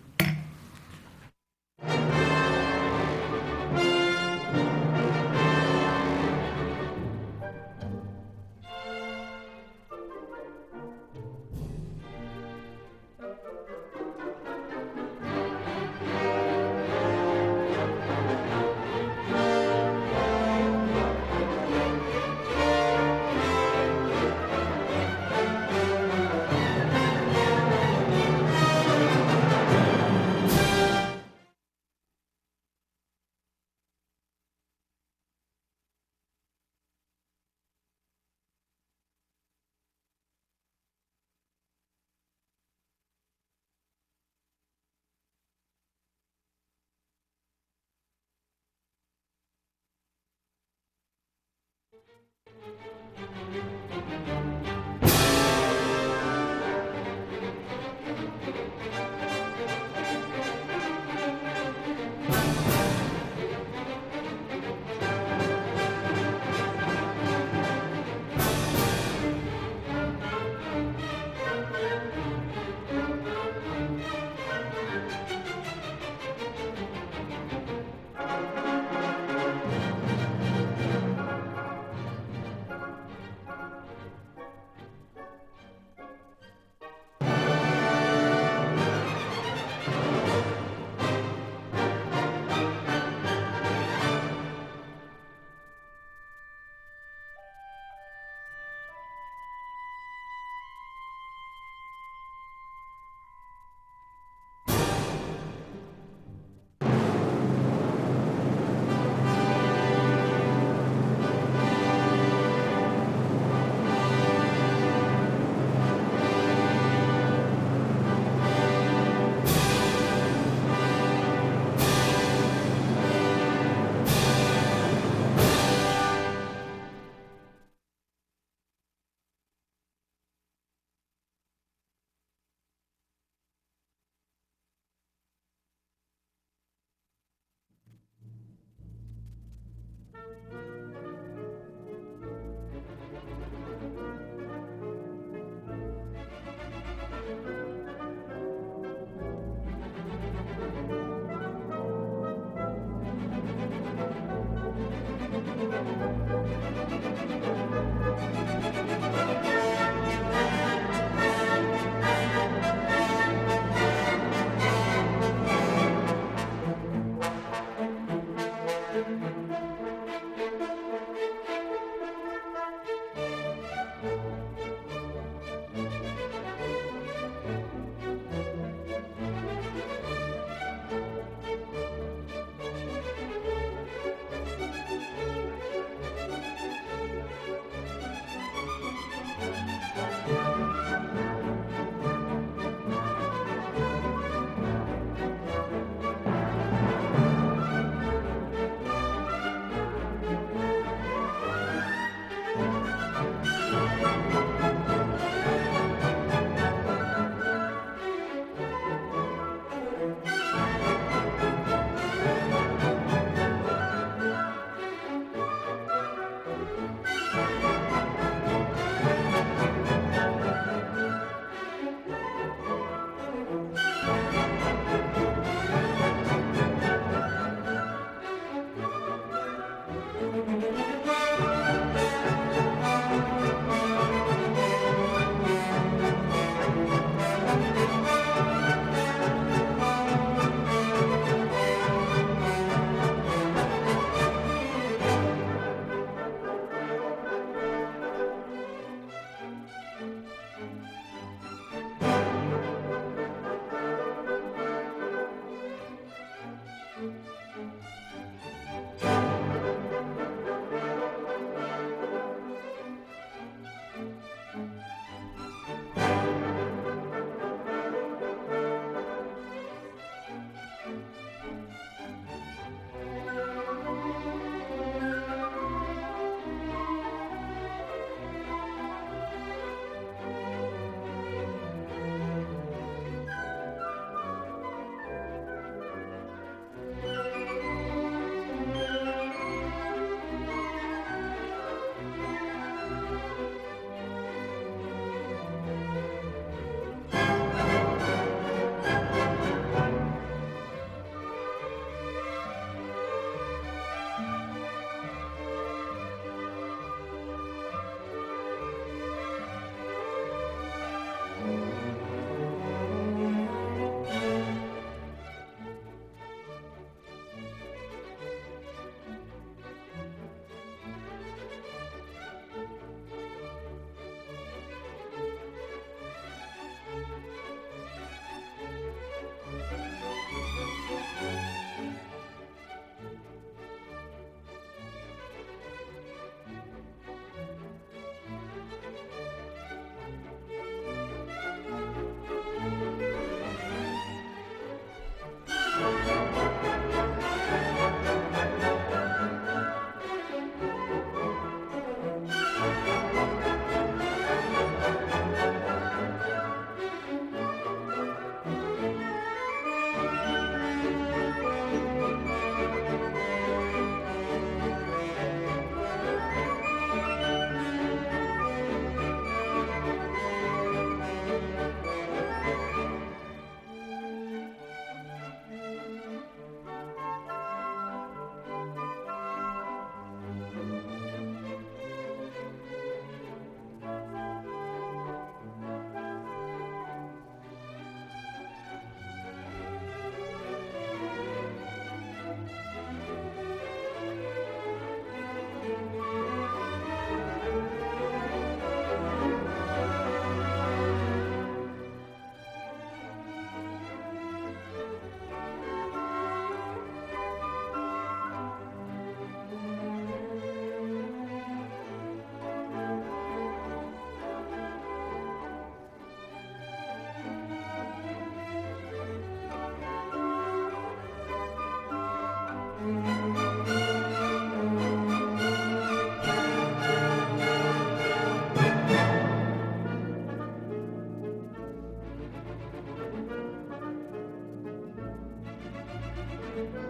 Thank you.